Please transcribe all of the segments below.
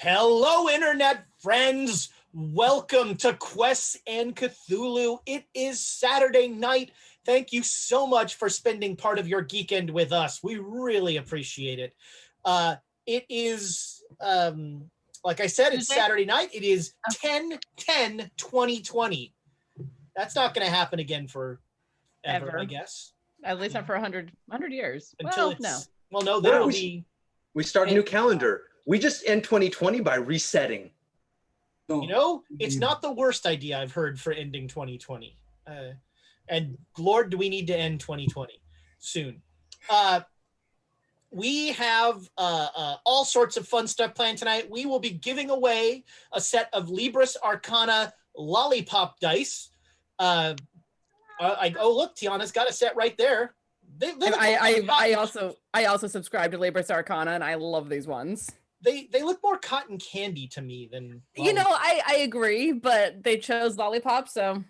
Hello, internet friends. Welcome to Quests and Cthulhu. It is Saturday night. Thank you so much for spending part of your geekend with us. We really appreciate it. It is, like I said, it's Saturday night. It is 10/10/2020. That's not going to happen again for ever, I guess. At least not for 100 years. Until we start a new calendar. We just end 2020 by resetting. You know, it's not the worst idea I've heard for ending 2020. And Lord, do we need to end 2020 soon. We have all sorts of fun stuff planned tonight. We will be giving away a set of Libris Arcana lollipop dice. Oh, look, Tiana's got a set right there. I also subscribe to Libris Arcana, and I love these ones. They look more cotton candy to me than lollipop. You know, I agree, but they chose lollipop, so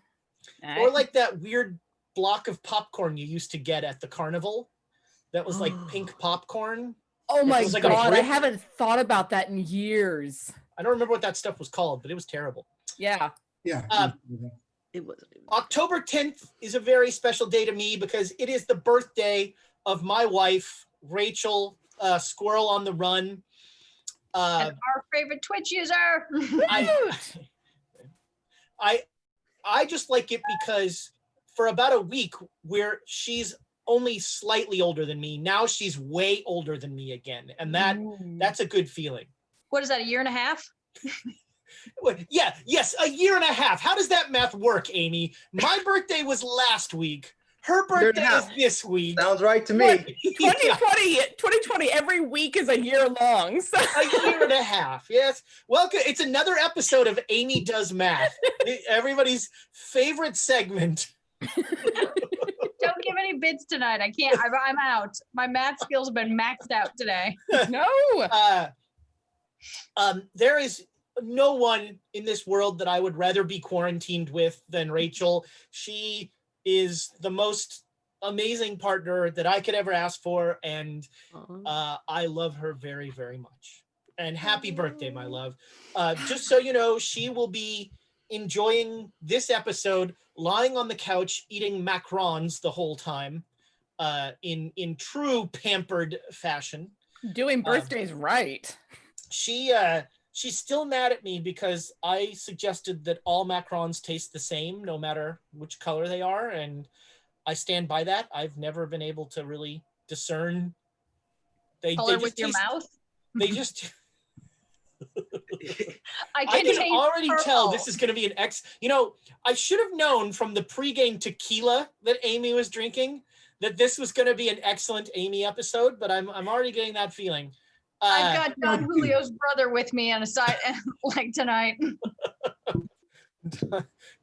or like that weird block of popcorn you used to get at the carnival that was like pink popcorn. Oh my god, I haven't thought about that in years. I don't remember what that stuff was called, but it was terrible. Yeah. It was October 10th is a very special day to me because it is the birthday of my wife, Rachel, Squirrel on the Run. And our favorite Twitch user. I just like it because for about a week where she's only slightly older than me, now she's way older than me again, and that's a good feeling. What is that, a year and a half? Yes, a year and a half. How does that math work, Amy? My birthday was last week. Her birthday is this week. Sounds right to me. 2020, every week is a year long. So. A year and a half, yes. Welcome. It's another episode of Amy Does Math. Everybody's favorite segment. Don't give any bids tonight. I can't. I'm out. My math skills have been maxed out today. No. There is no one in this world that I would rather be quarantined with than Rachel. She is the most amazing partner that I could ever ask for, and I love her very, very much. And happy birthday, my love. Just so you know, she will be enjoying this episode lying on the couch eating macarons the whole time, in true pampered fashion. Doing birthdays right. She's still mad at me because I suggested that all macarons taste the same, no matter which color they are, and I stand by that. I've never been able to really discern. Color with your mouth? They just... I can already tell this is going to be an You know, I should have known from the pregame tequila that Amy was drinking that this was going to be an excellent Amy episode, but I'm already getting that feeling. I've got Don Julio's brother with me on a side, like tonight.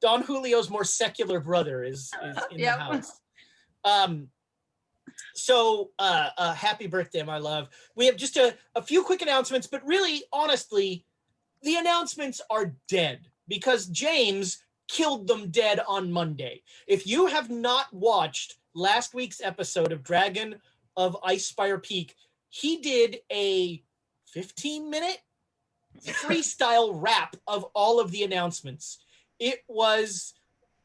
Don Julio's more secular brother is in the house. So happy birthday, my love. We have just a few quick announcements, but really, honestly, the announcements are dead because James killed them dead on Monday. If you have not watched last week's episode of Dragon of Icespire Peak, he did a 15-minute freestyle rap of all of the announcements. It was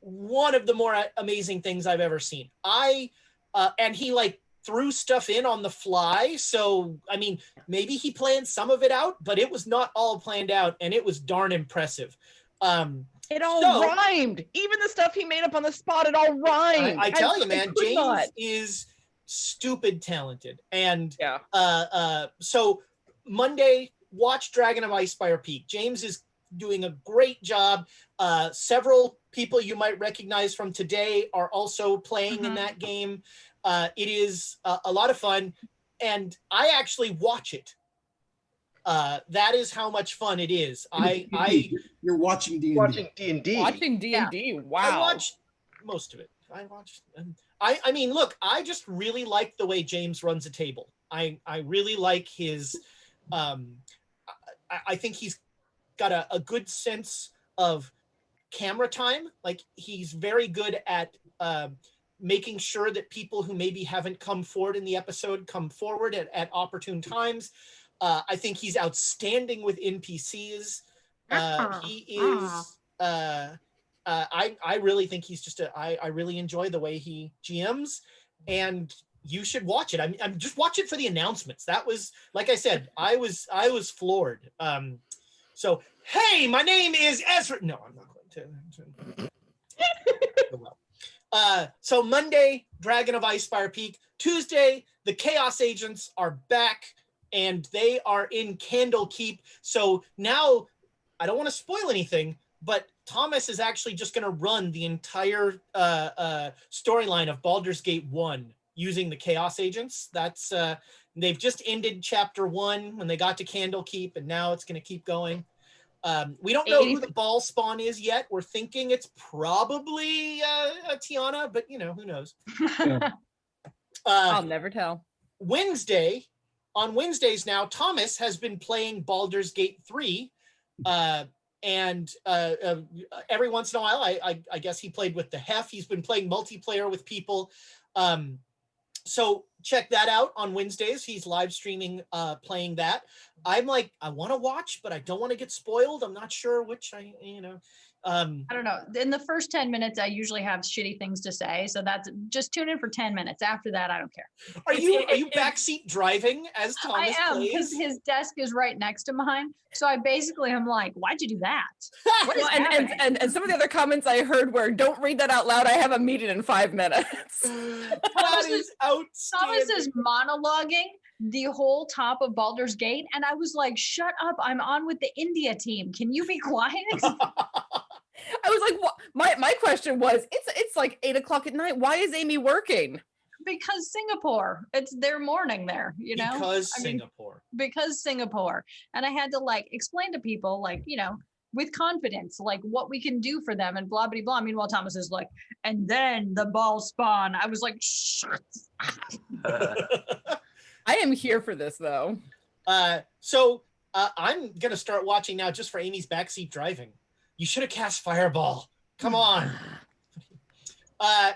one of the more amazing things I've ever seen. And he threw stuff in on the fly. So, I mean, maybe he planned some of it out, but it was not all planned out, and it was darn impressive. It all rhymed. Even the stuff he made up on the spot, it all rhymed. I tell you, man, James is stupid talented. And so Monday, watch Dragon of Icespire Peak. James is doing a great job. Several people you might recognize from today are also playing in that game. It is a lot of fun, and I actually watch it. That is how much fun it is. You're watching D&D. Watching D&D. Watching D&D. Wow. I watched most of it. I mean, look, I just really like the way James runs a table. I really like his, I think he's got a good sense of camera time. Like, he's very good at making sure that people who maybe haven't come forward in the episode come forward at opportune times. I think he's outstanding with NPCs. He is. I really think he's just I really enjoy the way he GMs, and you should watch it. I'm just watch it for the announcements. That was, like I said, I was floored. So hey, my name is Ezra. No, I'm not going to. So Monday, Dragon of Icefire Peak. Tuesday, the Chaos Agents are back, and they are in Candlekeep. So now, I don't want to spoil anything, but Thomas is actually just going to run the entire storyline of Baldur's Gate 1 using the Chaos Agents. That's they've just ended Chapter 1 when they got to Candlekeep, and now it's going to keep going. We don't know who the ball spawn is yet. We're thinking it's probably Tiana, but who knows? I'll never tell. On Wednesdays now, Thomas has been playing Baldur's Gate 3. And every once in a while, I guess he played with the Hef. He's been playing multiplayer with people. So check that out on Wednesdays. He's live streaming playing that. I'm like, I want to watch, but I don't want to get spoiled. I'm not sure which I don't know. In the first 10 minutes, I usually have shitty things to say. So that's just tune in for 10 minutes. After that, I don't care. Are you backseat driving as Thomas I am, plays? because his desk is right next to mine. So I basically am like, why'd you do that? What is and some of the other comments I heard were, don't read that out loud. I have a meeting in 5 minutes. That is outstanding. Thomas is monologuing the whole top of Baldur's Gate. And I was like, shut up. I'm on with the India team. Can you be quiet? I was like, my question was, it's like 8 o'clock at night. Why is Amy working? Because Singapore, it's their morning there, because Singapore. And I had to explain to people with confidence, what we can do for them and blah, blah, blah. Meanwhile, Thomas is like, and then the ball spawn. I was like, shut. I am here for this though. So I'm going to start watching now just for Amy's backseat driving. You should have cast Fireball. Come on.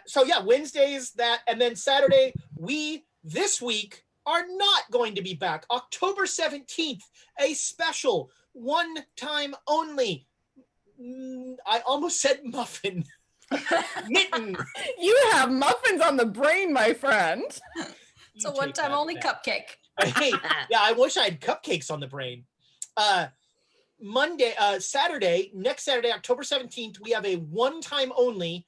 So yeah, Wednesdays that, and then Saturday, we this week are not going to be back. October 17th, a special one time only. I almost said muffin. Mitten. You have muffins on the brain, my friend. So one time only cupcake. Hey, yeah, I wish I had cupcakes on the brain. Saturday, next Saturday, October 17th, we have a one-time only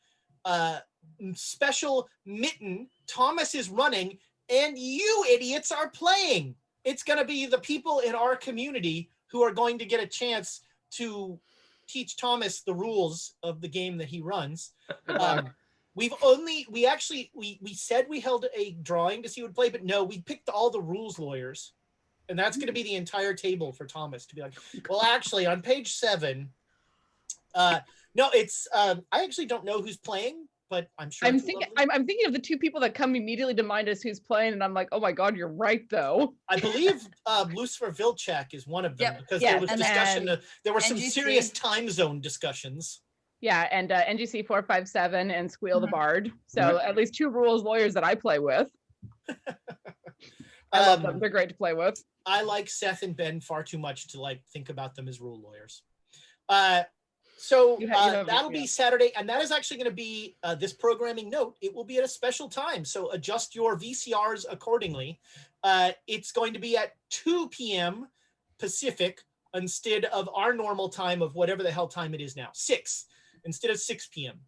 special mitten. Thomas is running, and you idiots are playing. It's going to be the people in our community who are going to get a chance to teach Thomas the rules of the game that he runs. We said we held a drawing to see who would play, but no, we picked all the rules lawyers. And that's going to be the entire table for Thomas to be like, well, actually, on page 7, no, it's I actually don't know who's playing, but I'm sure. I'm thinking of the two people that come immediately to mind as who's playing, and I'm like, oh my god, you're right though. I believe Lucifer Vilchak is one of them, because there was discussion. There were some serious time zone discussions. Yeah, and NGC 457 and Squeal the Bard. So at least 2 rules lawyers that I play with. I love them. They're great to play with. I like Seth and Ben far too much to think about them as rule lawyers. So that'll be Saturday, and that is actually going to be this programming note. It will be at a special time, so adjust your VCRs accordingly. It's going to be at 2 p.m. Pacific instead of our normal time of whatever the hell time it is now, 6 instead of 6 p.m.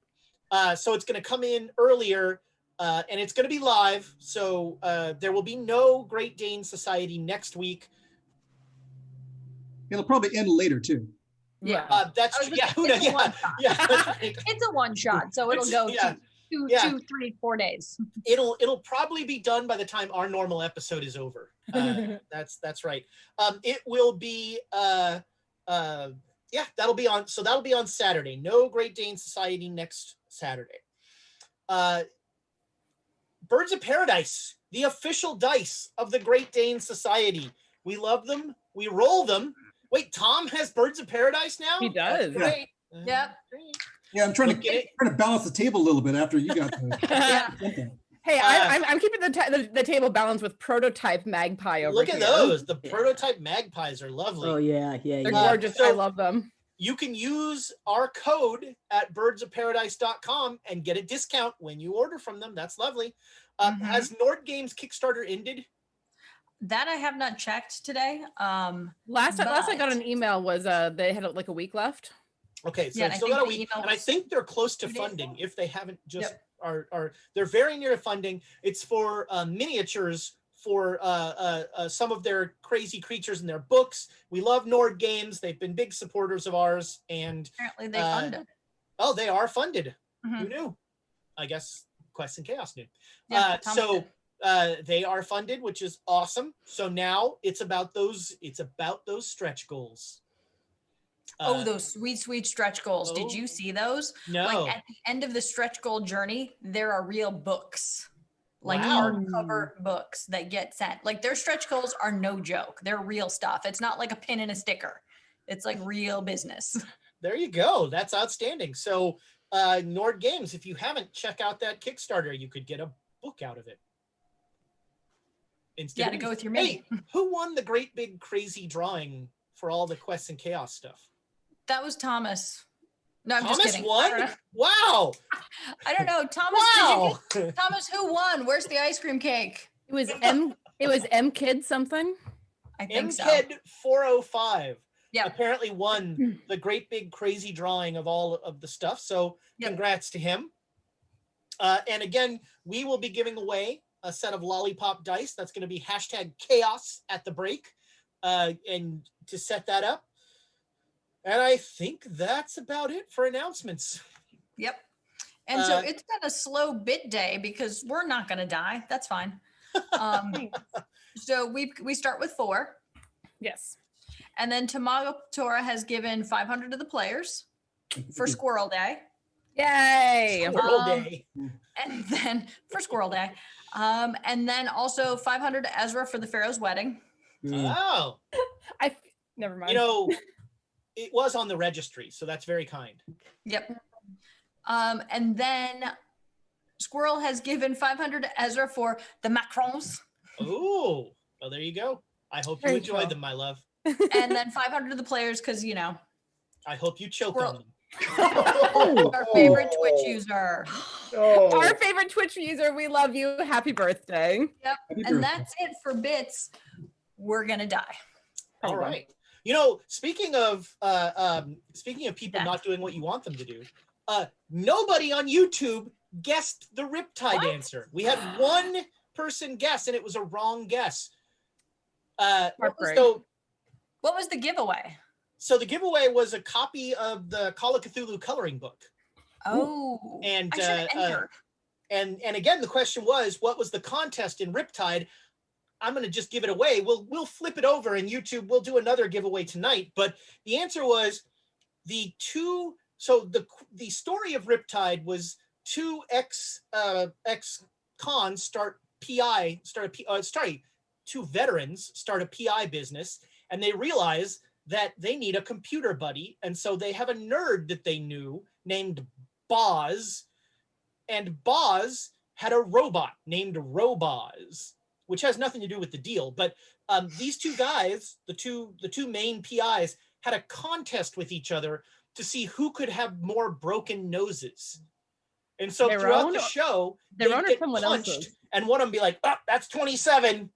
So it's going to come in earlier. And it's going to be live, so there will be no Great Dane Society next week. It'll probably end later too. Yeah, that's true. Yeah, It's a one shot, so it'll go 2, 3, 4 days. It'll probably be done by the time our normal episode is over. That's right. It will be that'll be on. So that'll be on Saturday. No Great Dane Society next Saturday. Birds of Paradise, the official dice of the Great Dane Society. We love them. We roll them. Wait, Tom has Birds of Paradise now? He does. Great. Yeah. Yeah, I'm trying to balance the table a little bit after you got there. Hey, I'm keeping the table balanced with prototype magpie over Look here. at those. The Yeah. prototype magpies are lovely. Oh yeah, yeah, They're yeah. gorgeous. So- I love them. You can use our code at birdsofparadise.com and get a discount when you order from them. That's lovely. Mhm. Has Nord Games Kickstarter ended? That I have not checked today. Last I got But- an email was they had like a week left. Okay, so Yeah, it's and I still think got a the week, email and I was think they're close to 2 days funding ago. if they haven't just Yep. are they're very near funding. It's for miniatures for some of their crazy creatures in their books. We love Nord Games. They've been big supporters of ours, and Apparently they funded. oh, they are funded. Who Mhm. knew? I guess Quest and Chaos knew. Yeah, Thomas So did. they are funded, which is awesome. So now it's about those stretch goals. Those sweet stretch goals. Did oh. you see those? No. Like at the end of the stretch goal journey, there are real books, like Wow. hardcover books that get sent. Like their stretch goals are no joke. They're real stuff. It's not like a pin and a sticker. It's like real business. There you go. That's outstanding. So Nord Games, if you haven't, check out that Kickstarter. You could get a book out of it. Instead Yeah, of to go with your Hey, mini. who won the great big crazy drawing for all the Quests and Chaos stuff? That was Thomas. No, I'm Thomas just kidding. won? Wow. I don't know. Thomas, Wow. did you get, Thomas, who won? Where's the ice cream cake? It was M Kid something. I think so. MKid 405 Yeah. apparently won the great big crazy drawing of all of the stuff. So Yep. congrats to him. And again, we will be giving away a set of lollipop dice. That's going to be #chaos at the break. And to set that up. And I think that's about it for announcements. Yep. And so Uh, it's been a slow bit day because we're not going to die. That's fine. So we start with 4. Yes. And then Tamago Tora has given 500 to the players for Squirrel Day. Yay. Squirrel Um, Day. And then for Squirrel Day. And then also 500 to Ezra for the Pharaoh's wedding. Oh, Never mind. you know, it was on the registry, so that's very kind. Yep. And then Squirrel has given 500 to Ezra for the Macrons. Oh, well, there you go. I hope you Very enjoyed cool. them, my love. And then 500 to the players because, you know, I hope you choke Squirrel. on them. our favorite Twitch user. Oh, Our favorite Twitch user, we love you. Happy birthday. Happy And birthday. that's it for bits. We're going to die. All Probably. right. You know, speaking of people Yeah. not doing what you want them to do, nobody on YouTube guessed the Riptide What? answer. We had one person guess, and it was a wrong guess. Heartbreak. What was the giveaway? So the giveaway was a copy of the Call of Cthulhu coloring book. Oh, And I should have entered. and again, the question was, what was the contest in Riptide? I'm going to just give it away. We'll flip it over, and YouTube will do another giveaway tonight. But the answer was the two. So the story of Riptide was two ex-cons two veterans start a PI business, and they realize that they need a computer buddy, and so they have a nerd that they knew named Boz, and Boz had a robot named Roboz, which has nothing to do with the deal. But these two guys, the two main PIs, had a contest with each other to see who could have more broken noses. And so Their throughout own the or- show, their they'd own or get someone punched, else's? and one of them be like, "Oh, that's 27,"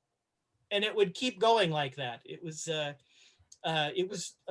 and it would keep going like that. It was a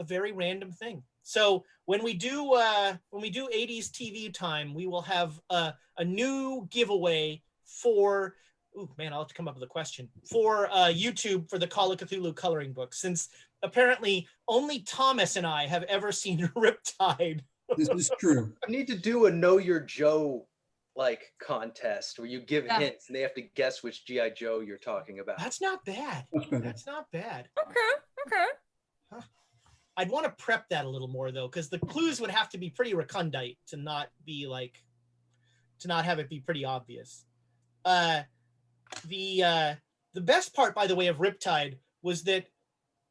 very random thing. So when we do 80s TV time, we will have a new giveaway for. Oh man, I'll have to come up with a question for YouTube for the Call of Cthulhu coloring book, since apparently only Thomas and I have ever seen Riptide. This is true. I need to do a Know Your Joe like contest where you give Yeah. hints and they have to guess which GI Joe you're talking about. That's not bad. Much better. That's not bad. Okay. I'd want to prep that a little more though, because the clues would have to be pretty recondite to not have it be pretty obvious. The best part, by the way, of Riptide was that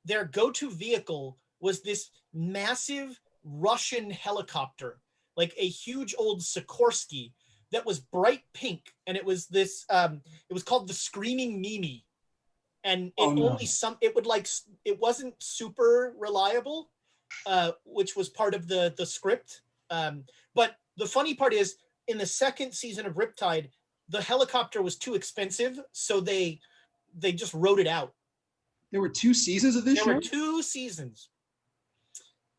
their go-to vehicle was this massive Russian helicopter, like a huge old Sikorsky, that was bright pink, and it was this. It was called the Screaming Mimi, and it wasn't super reliable, which was part of the script. But the funny part is, in the second season of Riptide, the helicopter was too expensive, so they just wrote it out. There were 2 seasons of this show? There were 2 seasons.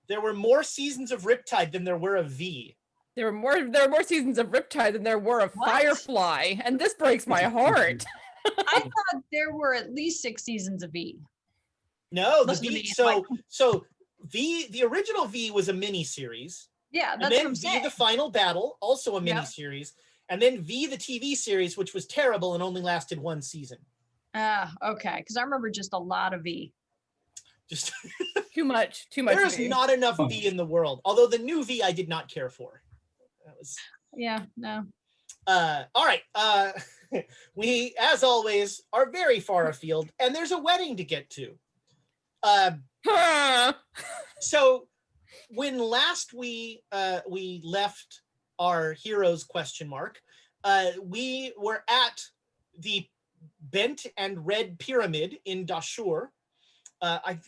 There were more seasons of Riptide than there were of V. There were more seasons of Riptide than there were of What? Firefly, and this breaks my heart. I thought there were at least 6 seasons of V. No, the Must have V. been So V, the original V was a mini series, Yeah, and that's what then I'm V, saying. the Final Battle, also a mini Yep. series, and then V, the TV series, which was terrible and only lasted 1 season. Okay, because I remember just a lot of V. Just Too much. there is V. not enough V in the world. Although the new V I did not care for. That was Yeah, no. all right. We, as always, are very far afield, and there's a wedding to get to. So when last we left our heroes ? We were at the Bent and Red Pyramid in Dashur. I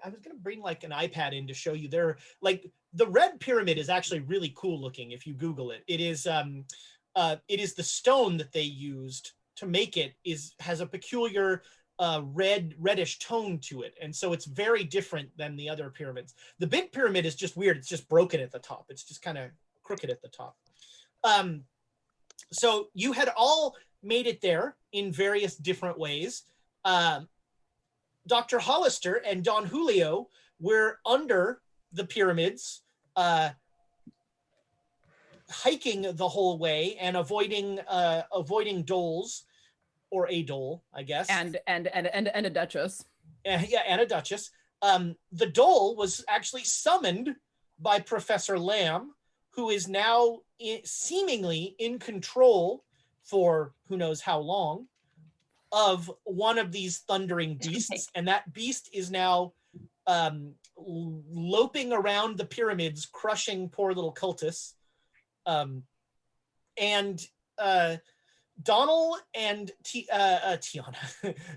was gonna bring like an iPad in to show you. There, like the Red Pyramid is actually really cool looking if you Google it. It is the stone that they used to make it has a peculiar reddish tone to it, and so it's very different than the other pyramids. The Bent Pyramid is just weird. It's just broken at the top. It's just kind of crooked at the top. So you had all made it there in various different ways. Dr. Hollister and Don Julio were under the pyramids, hiking the whole way and avoiding doles, or a dole, I guess, and a duchess. Yeah, and a duchess. The dole was actually summoned by Professor Lamb, who is now seemingly in control for who knows how long of one of these thundering beasts, and that beast is now loping around the pyramids, crushing poor little cultists. Donald and Tiana,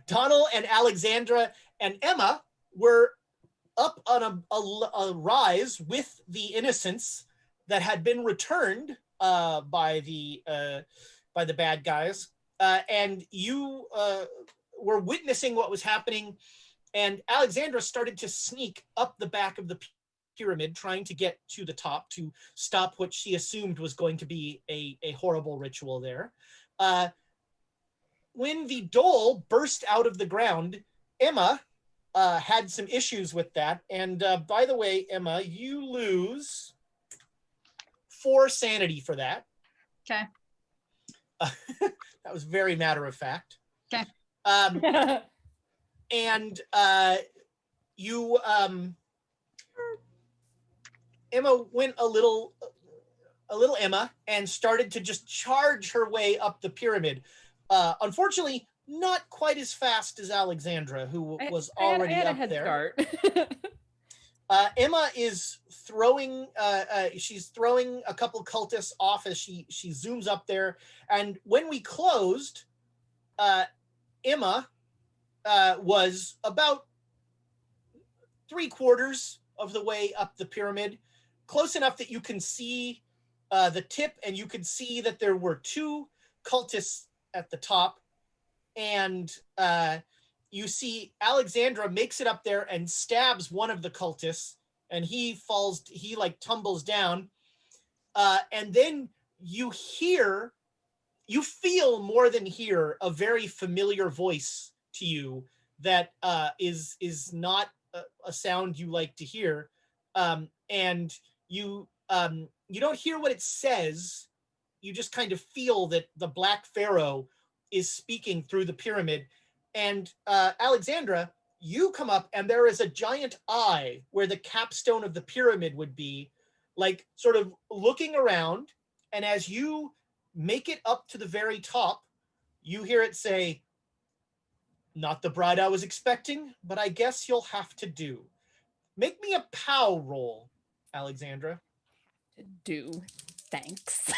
Donald and Alexandra and Emma were up on a rise with the innocents that had been returned by the bad guys, and you were witnessing what was happening. And Alexandra started to sneak up the back of the pyramid, trying to get to the top to stop what she assumed was going to be a horrible ritual there. When the dole burst out of the ground, Emma had some issues with that. And by the way, Emma, you lose 4 sanity for that. Okay. That was very matter of fact. Okay. And you, Emma went a little Emma and started to just charge her way up the pyramid. Unfortunately, not quite as fast as Alexandra, who was already I had up a head there. start. Emma is throwing, she's throwing a couple cultists off as she zooms up there. And when we closed, Emma was about 3/4 of the way up the pyramid, close enough that you can see the tip, and you could see that there were 2 cultists at the top. And you see Alexandra makes it up there and stabs one of the cultists, and he tumbles down. And then you feel more than hear a very familiar voice to you that is not a sound you like to hear. And you don't hear what it says. You just kind of feel that the Black Pharaoh is speaking through the pyramid. And Alexandra, you come up, and there is a giant eye where the capstone of the pyramid would be, like sort of looking around. And as you make it up to the very top, you hear it say, "Not the bride I was expecting, but I guess you'll have to do." Make me a POW roll, Alexandra. Thanks.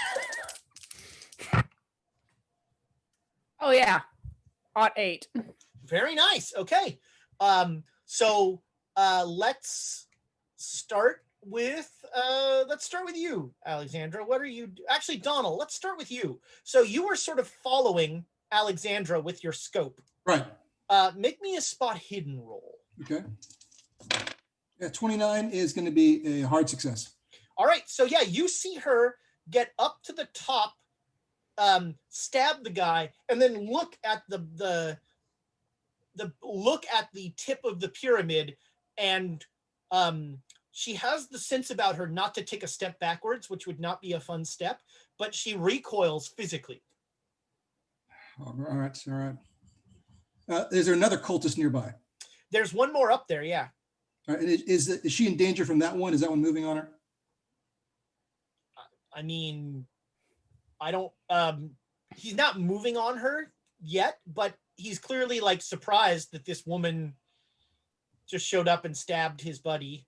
Oh yeah, ought 8. Very nice. Okay. So let's start with you, Alexandra. What are you actually, Donald, let's start with you. So you were sort of following Alexandra with your scope. Right. Make me a spot hidden roll. Okay. Yeah, 29 is going to be a hard success. All right. So yeah, you see her get up to the top, stab the guy, and then look at the tip of the pyramid, and she has the sense about her not to take a step backwards, which would not be a fun step, but she recoils physically. All right. Is there another cultist nearby? There's one more up there, yeah. All right. Is she in danger from that one? Is that one moving on her? I mean, I don't, he's not moving on her yet, but he's clearly like surprised that this woman just showed up and stabbed his buddy.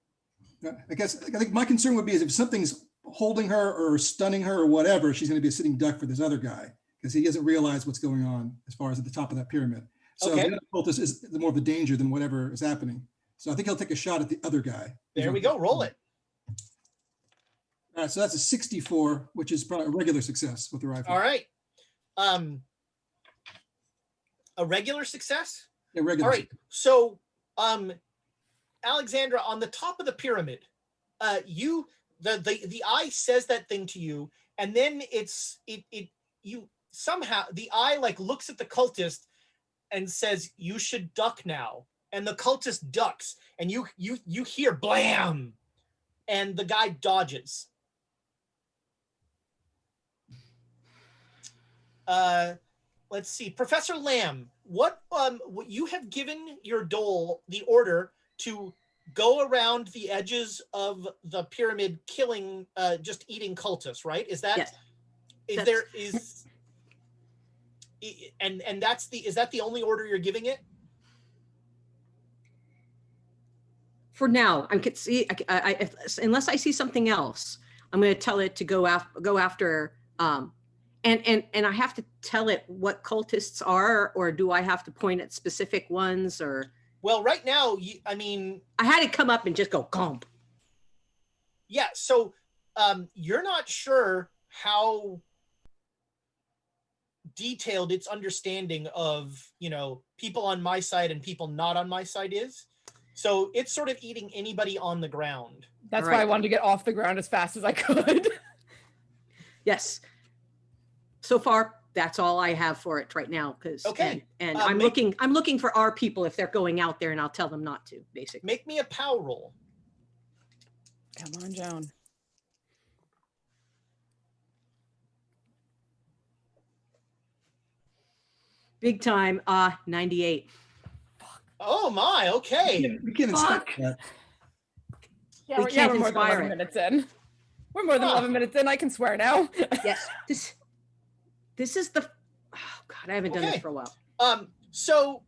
I think my concern would be is if something's holding her or stunning her or whatever, she's going to be a sitting duck for this other guy because he doesn't realize what's going on as far as at the top of that pyramid. So Okay. the other cultist is more of a danger than whatever is happening. So I think he'll take a shot at the other guy. There we go. Roll it. All right, so that's a 64, which is probably a regular success with the rifle. All right. A regular success? Yeah, regular. All right. So, Alexandra, on the top of the pyramid, the eye says that thing to you, and then you somehow the eye like looks at the cultist and says, "You should duck now." And the cultist ducks, and you hear blam, and the guy dodges. Let's see, Professor Lamb, what you have given your dole the order to go around the edges of the pyramid, killing, just eating cultists, right? Is that? Yes. Is that the only order you're giving it? For now, unless I see something else, I'm going to tell it to go after. And I have to tell it what cultists are, or do I have to point at specific ones? Or well, right now, I had it come up and just go gomp. Yeah. So you're not sure how detailed its understanding of people on my side and people not on my side is. So it's sort of eating anybody on the ground. That's why I wanted to get off the ground as fast as I could. Yes. So far, that's all I have for it right now. Okay. And I'm looking for our people if they're going out there, and I'll tell them not to, basically. Make me a POW roll. Come on, Joan. Big time. 98. Oh my, okay. We can't expect that. Yeah, We can't we're more than inspire 11 it. minutes in. We're more than 11 minutes in. I can swear now. Yes. This is the. Oh God, I haven't done this for a while. So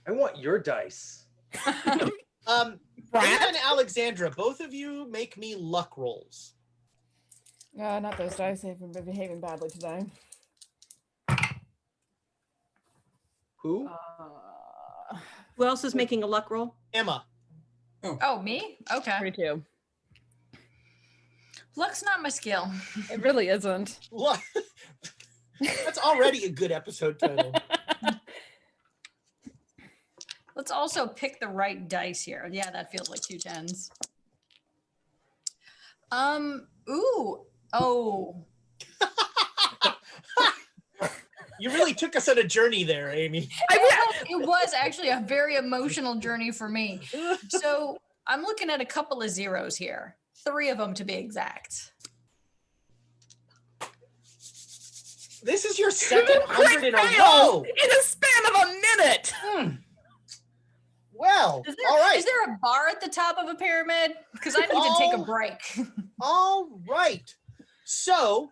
I want your dice. Dane and Alexandra, both of you make me luck rolls. Not those dice. They've been behaving badly today. Who? Who else is making a luck roll? Emma. Oh, me? Okay. 32. Luck's not my skill. It really isn't. Luck. That's already a good episode title. Let's also pick the right dice here. Yeah, that feels like 2 10s. Ooh. Oh. You really took us on a journey there, Amy. It was actually a very emotional journey for me. So I'm looking at a couple of zeros here. 3 of them to be exact. This is your second 100 in a row. In a span of a minute. Well, all right. Is there a bar at the top of a pyramid? Because I need to take a break. All right. So,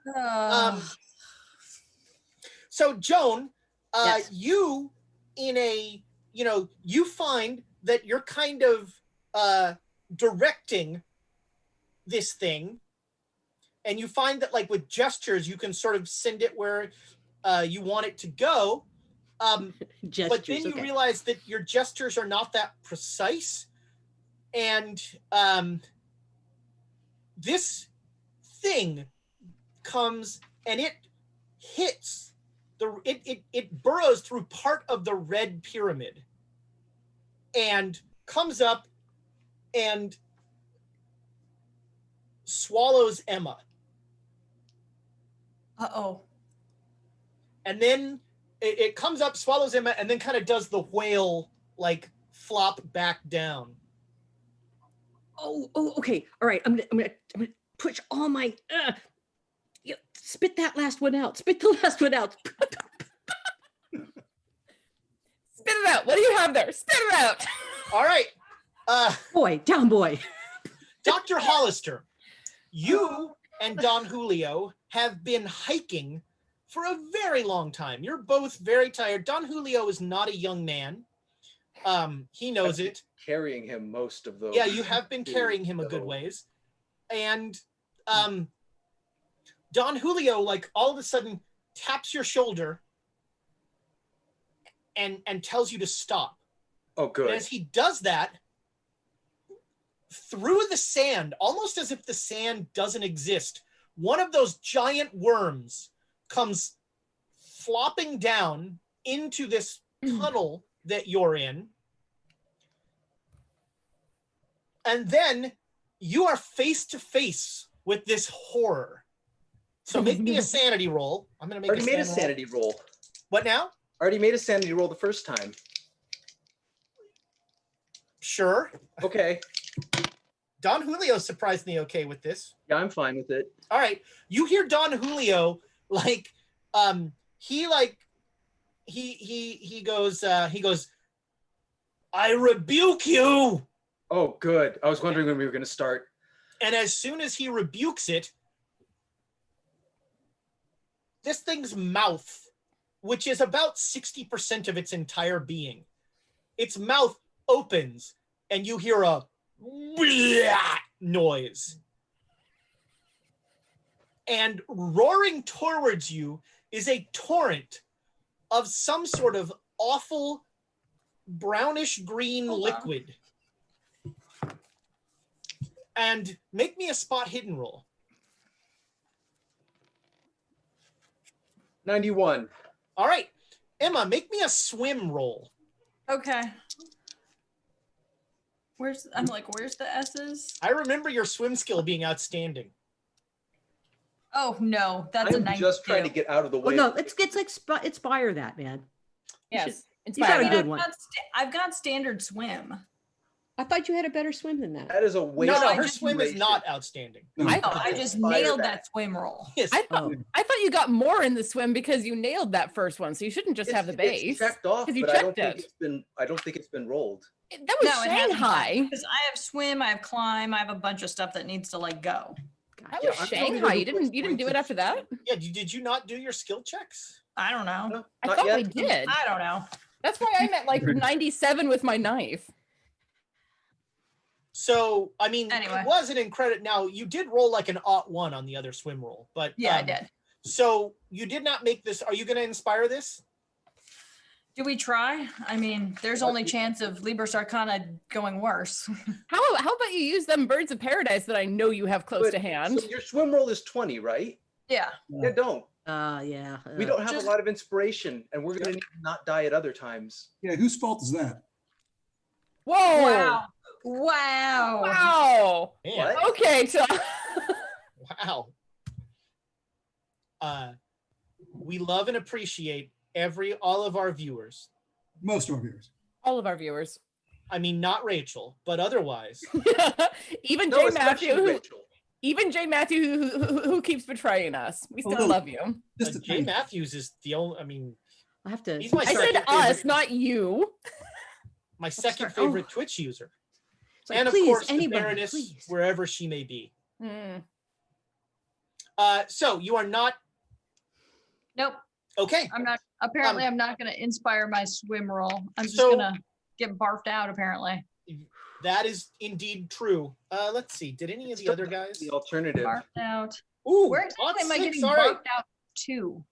so Joan, Yes. you you find that you're kind of directing this thing, and you find that like with gestures, you can sort of send it where you want it to go. Gestures, But then you okay. realize that your gestures are not that precise. And this thing comes and it hits it burrows through part of the red pyramid and comes up and swallows Emma. Uh-oh. And then it comes up, swallows Emma, and then kind of does the whale like flop back down. Oh, okay. All right. I'm gonna push all my spit that last one out. Spit the last one out. Spit it out. What do you have there? Spit it out. All right. Boy, down boy. Dr. Hollister, you and Don Julio have been hiking for a very long time. You're both very tired. Don Julio is not a young man. He knows it. Carrying him most of those. Yeah, you have been carrying him a good ways. And Don Julio, like, all of a sudden taps your shoulder and tells you to stop. Oh, good. And as he does that, through the sand, almost as if the sand doesn't exist, one of those giant worms comes flopping down into this tunnel that you're in. And then you are face to face with this horror. So make me a sanity roll. I'm going to make Already made a sanity roll. What now? Already made a sanity roll the first time. Sure. Okay. Don Julio's surprisingly okay with this. Yeah, I'm fine with it. All right. You hear Don Julio like he goes, I rebuke you. Oh, good. I was wondering when we were going to start. And as soon as he rebukes it, this thing's mouth, which is about 60% of its entire being, its mouth opens and you hear a noise. And roaring towards you is a torrent of some sort of awful brownish green liquid. And make me a spot hidden roll. 91. All right. Emma, make me a swim roll. Okay. Where's the S's? I remember your swim skill being outstanding. Oh no, that's a I'm 92. just trying to get out of the way. Well, no, it's like inspire that, man. Yes. You got a Inspire good that. one. I've got standard swim. I thought you had a better swim than that. That is a waste. No, of her swim is information. not outstanding. No. I just Inspire nailed that. that swim roll. Yes. I thought you got more in the swim because you nailed that first one, so you shouldn't just have the base. It's checked off, 'cause you but I don't checked think it. I don't think it's been rolled. That was No, it hasn't Shanghai. Because I have swim, I have climb, I have a bunch of stuff that needs to like go. That Yeah, was I'm telling you, Shanghai. the You didn't do it after that? Yeah, did you not do your skill checks? I don't know. No, I not thought yet. we did. I don't know. That's why I'm at like 97 with my knife. So, I mean, Anyway. it wasn't in credit. Now, you did roll like an +1 on the other swim roll, but Yeah, I did. So you did not make this. Are you going to inspire this? Do we try? I mean, there's only chance of Libris Arcana going worse. How about you use them birds of paradise that I know you have close But- to hand? So your swim roll is 20, right? Yeah. Yeah, don't. Yeah. We don't have Just- a lot of inspiration, and we're going to not die at other times. Yeah, whose fault is that? Whoa! Wow. Wow. Wow! Man, What? Okay, Tom. wow. We love and appreciate all of our viewers. Most of our viewers. All of our viewers. I mean, not Rachel, but otherwise. Even No, Jay especially Matthew, Rachel. even Jay Matthew, who keeps betraying us. We still no. love you. Just a Jay tiny- Matthews is the only. I mean, I have to. he's my I second said favorite, us, not you. my second sorry. favorite Twitch user, It's like, and of please, course the anybody, Baroness, please. wherever she may be. Hmm. So you are not Nope. okay. I'm not. Apparently, I'm not going to inspire my swim roll. I'm just So- going to get barfed out, apparently. That is indeed true. Let's see. Did any of the other guys? The alternative. Barfed out. Ooh, Where exactly am I getting all right. barked out to?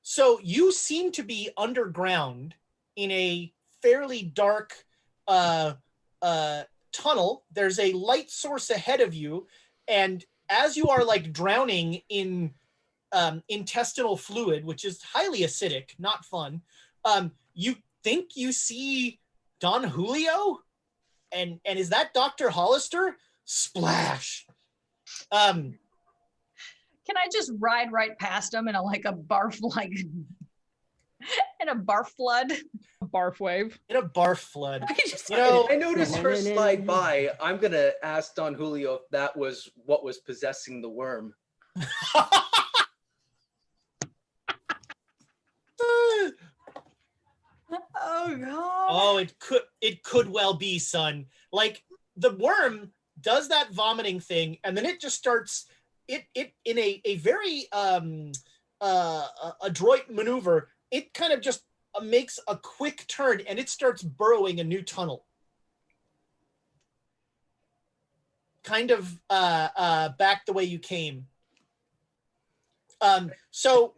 So you seem to be underground in a fairly dark tunnel. There's a light source ahead of you, and as you are like drowning in intestinal fluid, which is highly acidic, not fun, you think you see Don Julio, and is that Dr. Hollister? Splash. Can I just ride right past him in a barf in a barf flood? Barf wave. In a barf flood. I could just You know, I noticed her slide by. I'm gonna ask Don Julio if that was what was possessing the worm. Oh god. Oh, it could well be, son. Like the worm does that vomiting thing, and then it just starts it in a very adroit maneuver. It kind of just makes a quick turn, and it starts burrowing a new tunnel. Kind of back the way you came. So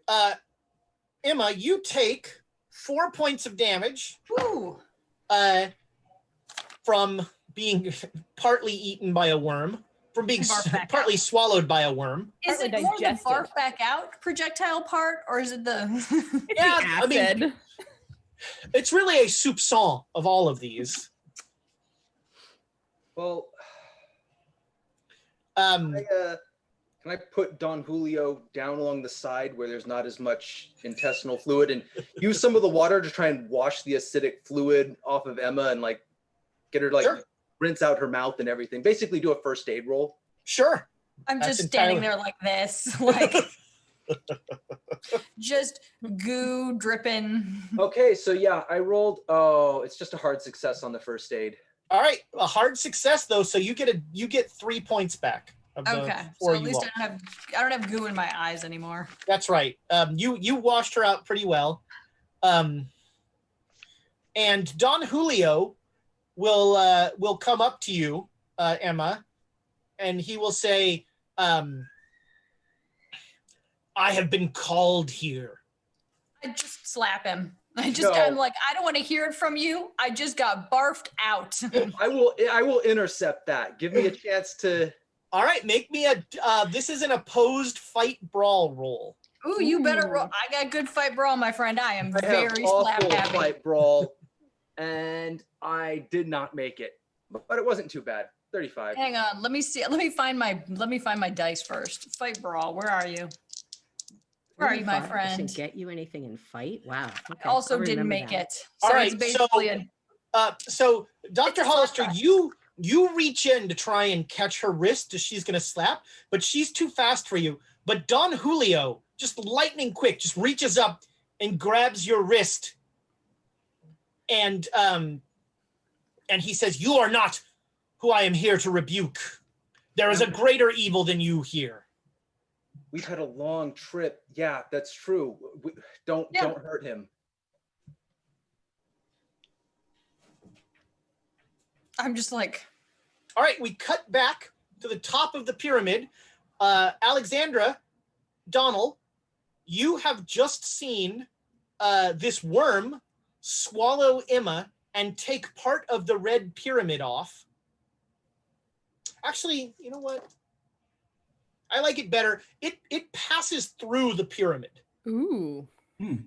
Emma, you take 4 points of damage. Ooh. From being partly eaten by a worm, from being partly swallowed by a worm. Is it Partly more the digested. barf back out projectile part, or is it the? Yeah, I mean, Acid. it's really a soupçon of all of these. Well, Um, can I put Don Julio down along the side where there's not as much intestinal fluid and use some of the water to try and wash the acidic fluid off of Emma and like get her to like Sure. rinse out her mouth and everything. Basically do a first aid roll. sure. I'm That's just standing entirely- there like this, like just goo dripping. Okay, so yeah, I rolled. Oh, it's just a hard success on the first aid. All right, a hard success though, so you get 3 points back. Of the Okay, four so at you least lost. I don't have goo in my eyes anymore. That's right. You washed her out pretty well. And Don Julio will come up to you, Emma, and he will say, "I have been called here." I just slap him. I'm No. like, I don't want to hear it from you. I just got barfed out. I will intercept that. Give me a chance to. All right, make me this is an opposed fight brawl roll. Ooh, you better Ooh. roll. I got good fight brawl, my friend. I am I have very slap awful happy. fight brawl, and I did not make it, but it wasn't too bad. 35. Hang on, let me see. Let me find my dice first. Fight brawl. Where are you? Where are you, my 35 friend? doesn't get you anything in fight. Wow. Okay, I also I'll didn't remember make that. it. All So right, it's basically so Dr. It's a Hollister, flashback. you reach in to try and catch her wrist as she's gonna slap, but she's too fast for you. But Don Julio, just lightning quick, just reaches up and grabs your wrist, and he says, "You are not who I am here to rebuke. There is a greater evil than you here." We've had a long trip. Yeah, that's true. Don't hurt him. I'm just like, All right, we cut back to the top of the pyramid. Alexandra, Donald, you have just seen this worm swallow Emma and take part of the red pyramid off. Actually, you know what? I like it better. It passes through the pyramid. Ooh. And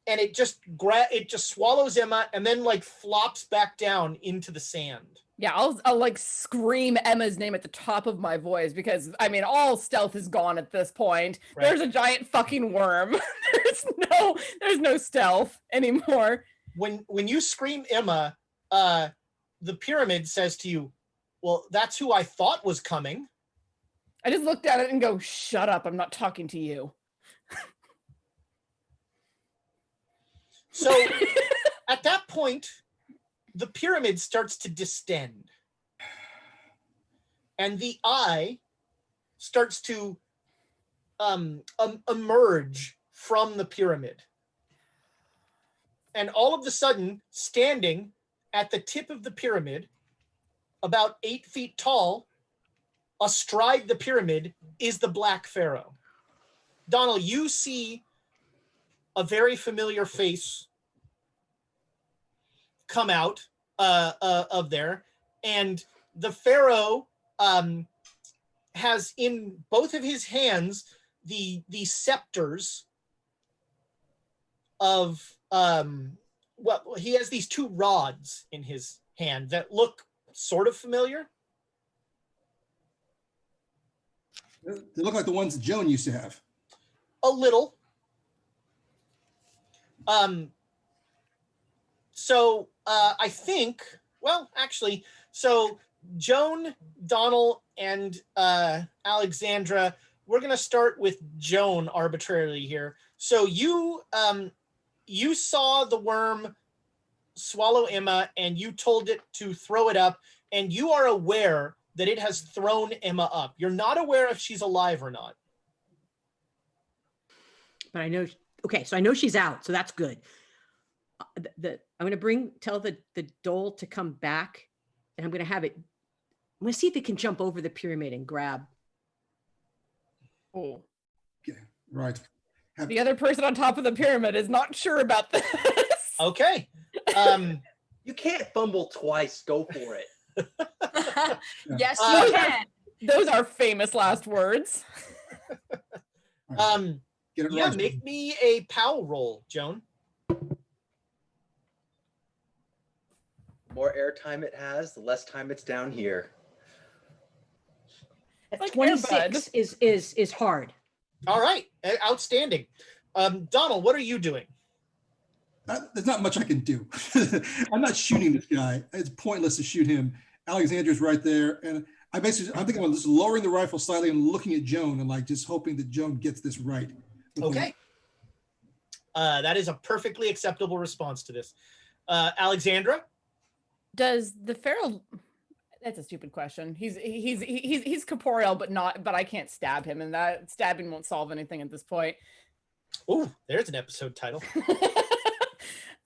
it just swallows Emma and then like flops back down into the sand. Yeah, I'll like scream Emma's name at the top of my voice because I mean all stealth is gone at this point. Right. There's a giant fucking worm. there's no stealth anymore. When you scream Emma, the pyramid says to you, "Well, that's who I thought was coming." I just looked at it and go, "Shut up, I'm not talking to you." So at that point, the pyramid starts to distend. And the eye starts to emerge from the pyramid. And all of a sudden, standing at the tip of the pyramid, about 8 feet tall, astride the pyramid is the Black Pharaoh. Donald, you see a very familiar face come out of there, and the Pharaoh has in both of his hands the scepters of he has these two rods in his hand that look sort of familiar. They look like the ones that Joan used to have. A little. So I think, well, actually, so Joan, Donald, and Alexandra, we're going to start with Joan arbitrarily here. So you saw the worm swallow Emma, and you told it to throw it up, and you are aware that it has thrown Emma up. You're not aware if she's alive or not. But I know, okay, so I know she's out, so that's good. I'm going to tell the dole to come back, and I'm going to see if it can jump over the pyramid and grab. Oh, Okay, right. the other person on top of the pyramid is not sure about this. Okay. You can't fumble twice. Go for it. Yes, Uh, you can. Those are famous last words. Get it Yeah, right. make me a POW roll, Joan. The more airtime it has, the less time it's down here. Like 26 is hard. All right, outstanding. Donald, what are you doing? There's not much I can do. I'm not shooting this guy. It's pointless to shoot him. Alexandra's right there. And I'm thinking about just lowering the rifle slightly and looking at Joan and like just hoping that Joan gets this right. Okay. That is a perfectly acceptable response to this. Alexandra? Does the Pharaoh? That's a stupid question. He's corporeal, but I can't stab him, and that stabbing won't solve anything at this point. Oh, there's an episode title.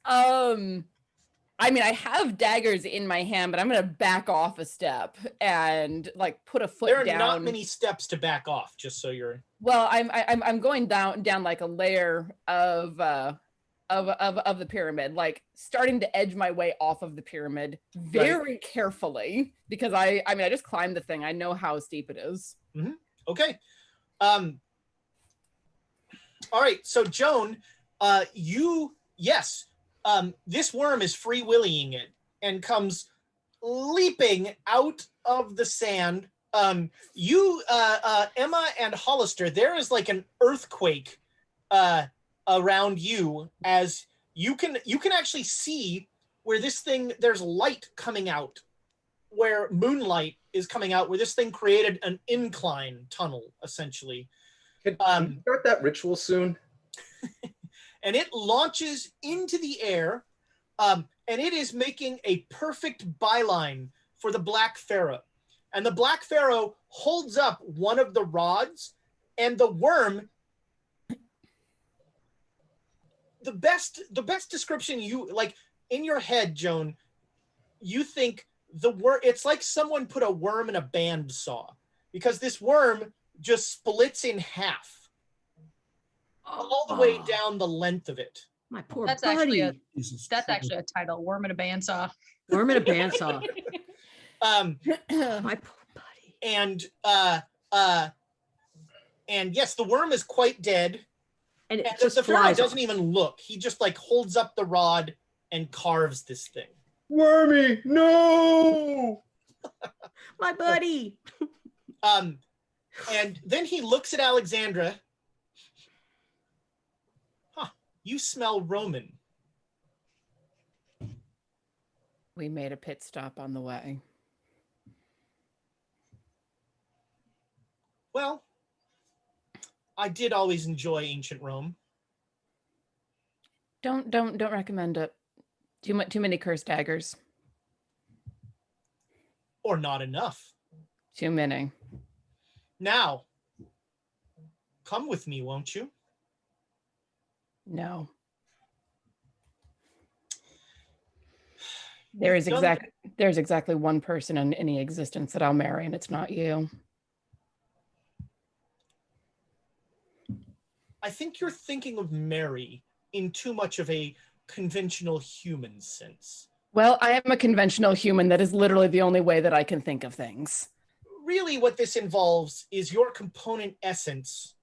I mean, I have daggers in my hand, but I'm gonna back off a step and like put a foot There are down. not many steps to back off, just so you're. Well, I'm going down like a layer of the pyramid, like starting to edge my way off of the pyramid very carefully, because I just climbed the thing. I know how steep it is. Mm-hmm. Okay. All right. So Joan, this worm is free-willying it and comes leaping out of the sand. Emma and Hollister, there is like an earthquake around you, as you can actually see where this thing, there's light coming out, where moonlight is coming out, where this thing created an incline tunnel, essentially. Can you start that ritual soon? And it launches into the air, and it is making a perfect byline for the Black Pharaoh. And the Black Pharaoh holds up one of the rods, and the worm, the best description you like in your head, Joan, you think the worm, it's like someone put a worm in a bandsaw, because this worm just splits in half all the way down the length of it. My poor That's buddy. actually Jesus That's Christ. actually a title, Worm in a Bandsaw. Worm in a bandsaw. My poor buddy. And yes, the worm is quite dead. And it And just the Pharaoh flies doesn't off. even look. He just like holds up the rod and carves this thing. Wormy, no! My buddy. And then he looks at Alexandra. Huh, you smell Roman. We made a pit stop on the way. Well, I did always enjoy ancient Rome. Don't recommend it. Too many cursed daggers. Or not enough. Too many. Now, come with me, won't you? No. There's exactly one person in any existence that I'll marry, and it's not you. I think you're thinking of Mary in too much of a conventional human sense. Well, I am a conventional human. That is literally the only way that I can think of things. Really, what this involves is your component essence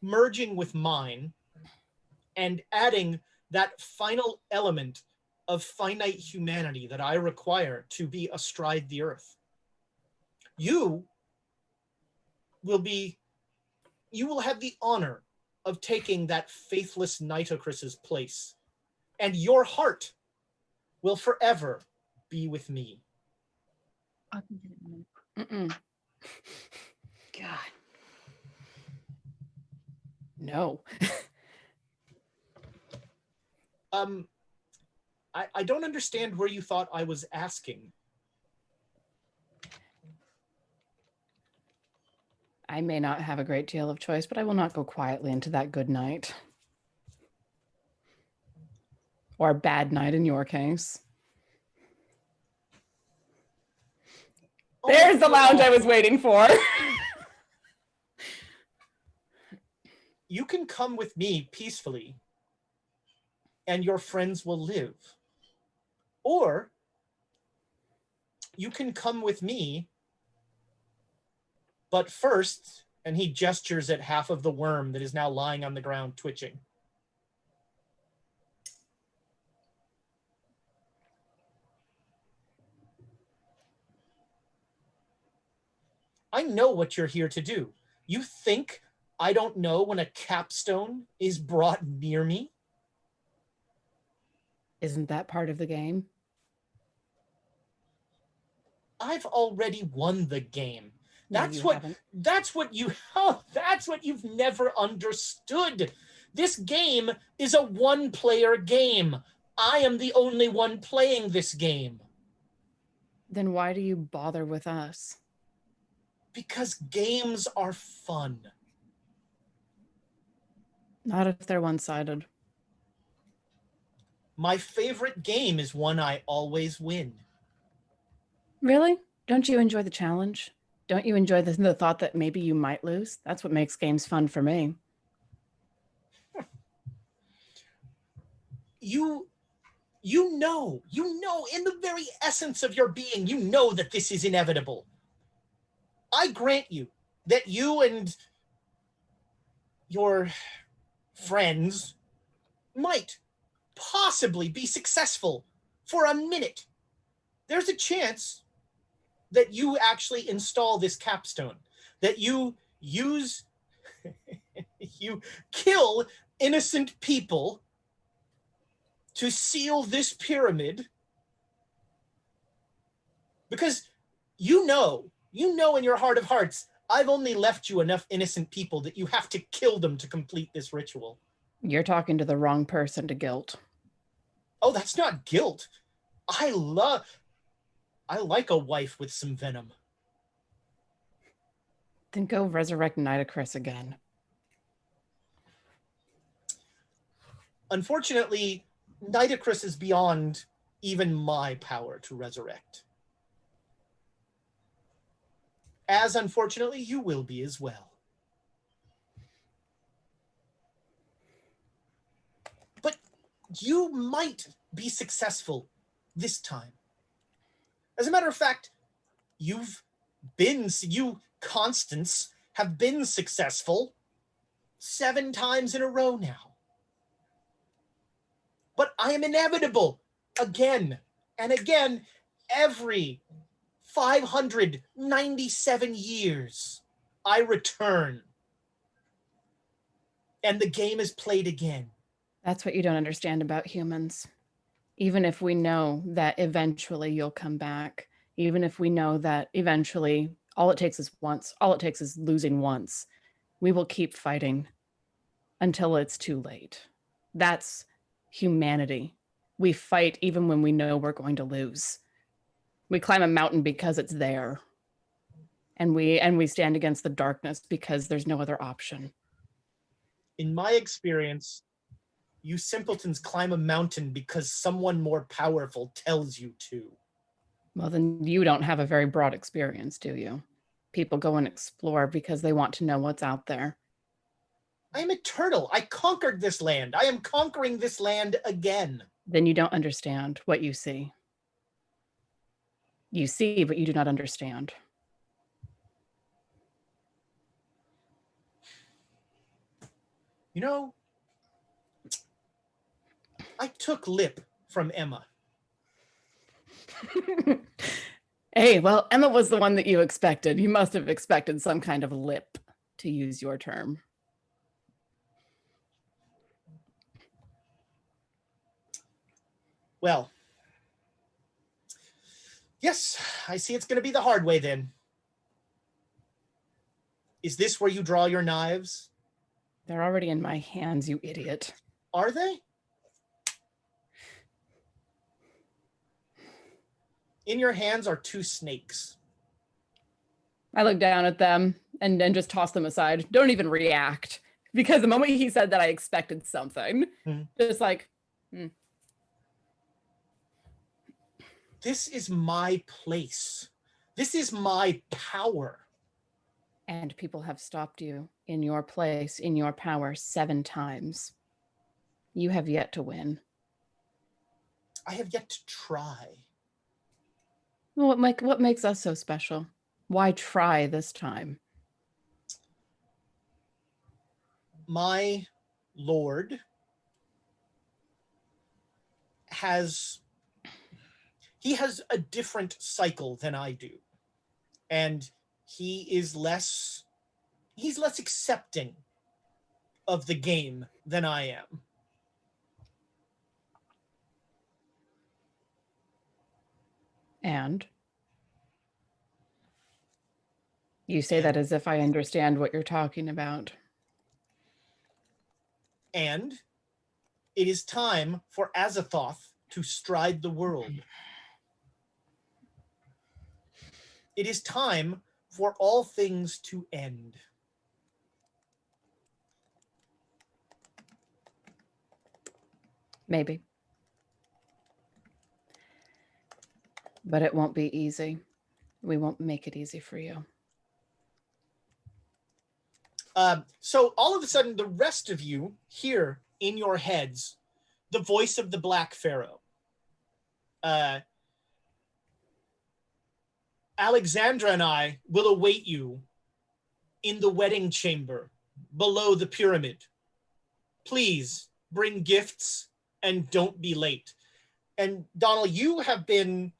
merging with mine and adding that final element of finite humanity that I require to be astride the earth. You will have the honor of taking that faithless Nitocris's place, and your heart will forever be with me. I can get it in a minute. Mm-mm. God. No. I don't understand where you thought I was asking. I may not have a great deal of choice, but I will not go quietly into that good night. Or a bad night in your case. There's the lounge I was waiting for. You can come with me peacefully, and your friends will live. Or you can come with me, but first, and he gestures at half of the worm that is now lying on the ground twitching. I know what you're here to do. You think I don't know when a capstone is brought near me? Isn't that part of the game? I've already won the game. No, That's you what haven't. that's what you've never understood. This game is a one-player game. I am the only one playing this game. Then why do you bother with us? Because games are fun. Not if they're one-sided. My favorite game is one I always win. Really? Don't you enjoy the challenge? Don't you enjoy the thought that maybe you might lose? That's what makes games fun for me. You know in the very essence of your being, you know that this is inevitable. I grant you that you and your friends might possibly be successful for a minute. There's a chance that you actually install this capstone, that you use, you kill innocent people to seal this pyramid, because you know in your heart of hearts, I've only left you enough innocent people that you have to kill them to complete this ritual. You're talking to the wrong person to guilt. Oh, that's not guilt. I like a wife with some venom. Then go resurrect Nitocris again. Unfortunately, Nitocris is beyond even my power to resurrect. As unfortunately, you will be as well. But you might be successful this time. As a matter of fact, you, Constance, have been successful 7 times in a row now. But I am inevitable again and again every 597 years. I return. And the game is played again. That's what you don't understand about humans. Even if we know that eventually you'll come back, even if we know that eventually all it takes is once, all it takes is losing once, we will keep fighting until it's too late. That's humanity. We fight even when we know we're going to lose. We climb a mountain because it's there. And we stand against the darkness because there's no other option. In my experience, you simpletons climb a mountain because someone more powerful tells you to. Well, then you don't have a very broad experience, do you? People go and explore because they want to know what's out there. I am eternal. I conquered this land. I am conquering this land again. Then you don't understand what you see. You see, but you do not understand. You know, I took lip from Emma. Hey, well, Emma was the one that you expected. You must have expected some kind of lip, to use your term. Well, yes, I see it's going to be the hard way then. Is this where you draw your knives? They're already in my hands, you idiot. Are they? In your hands are 2 snakes. I look down at them and then just toss them aside. Don't even react. Because the moment he said that, I expected something. Just like, This is my place. This is my power. and people have stopped you in your place, in your power 7 times. You have yet to win. I have yet to try. Well, what makes us so special? Why try this time? My lord has a different cycle than I do. And he's less accepting of the game than I am. And you say that as if I understand what you're talking about. And it is time for Azathoth to stride the world. It is time for all things to end. Maybe. But it won't be easy. We won't make it easy for you. So all of a sudden, the rest of you hear in your heads the voice of the Black Pharaoh. Alexandra and I will await you in the wedding chamber below the pyramid. Please bring gifts and don't be late. And Donald, you have been,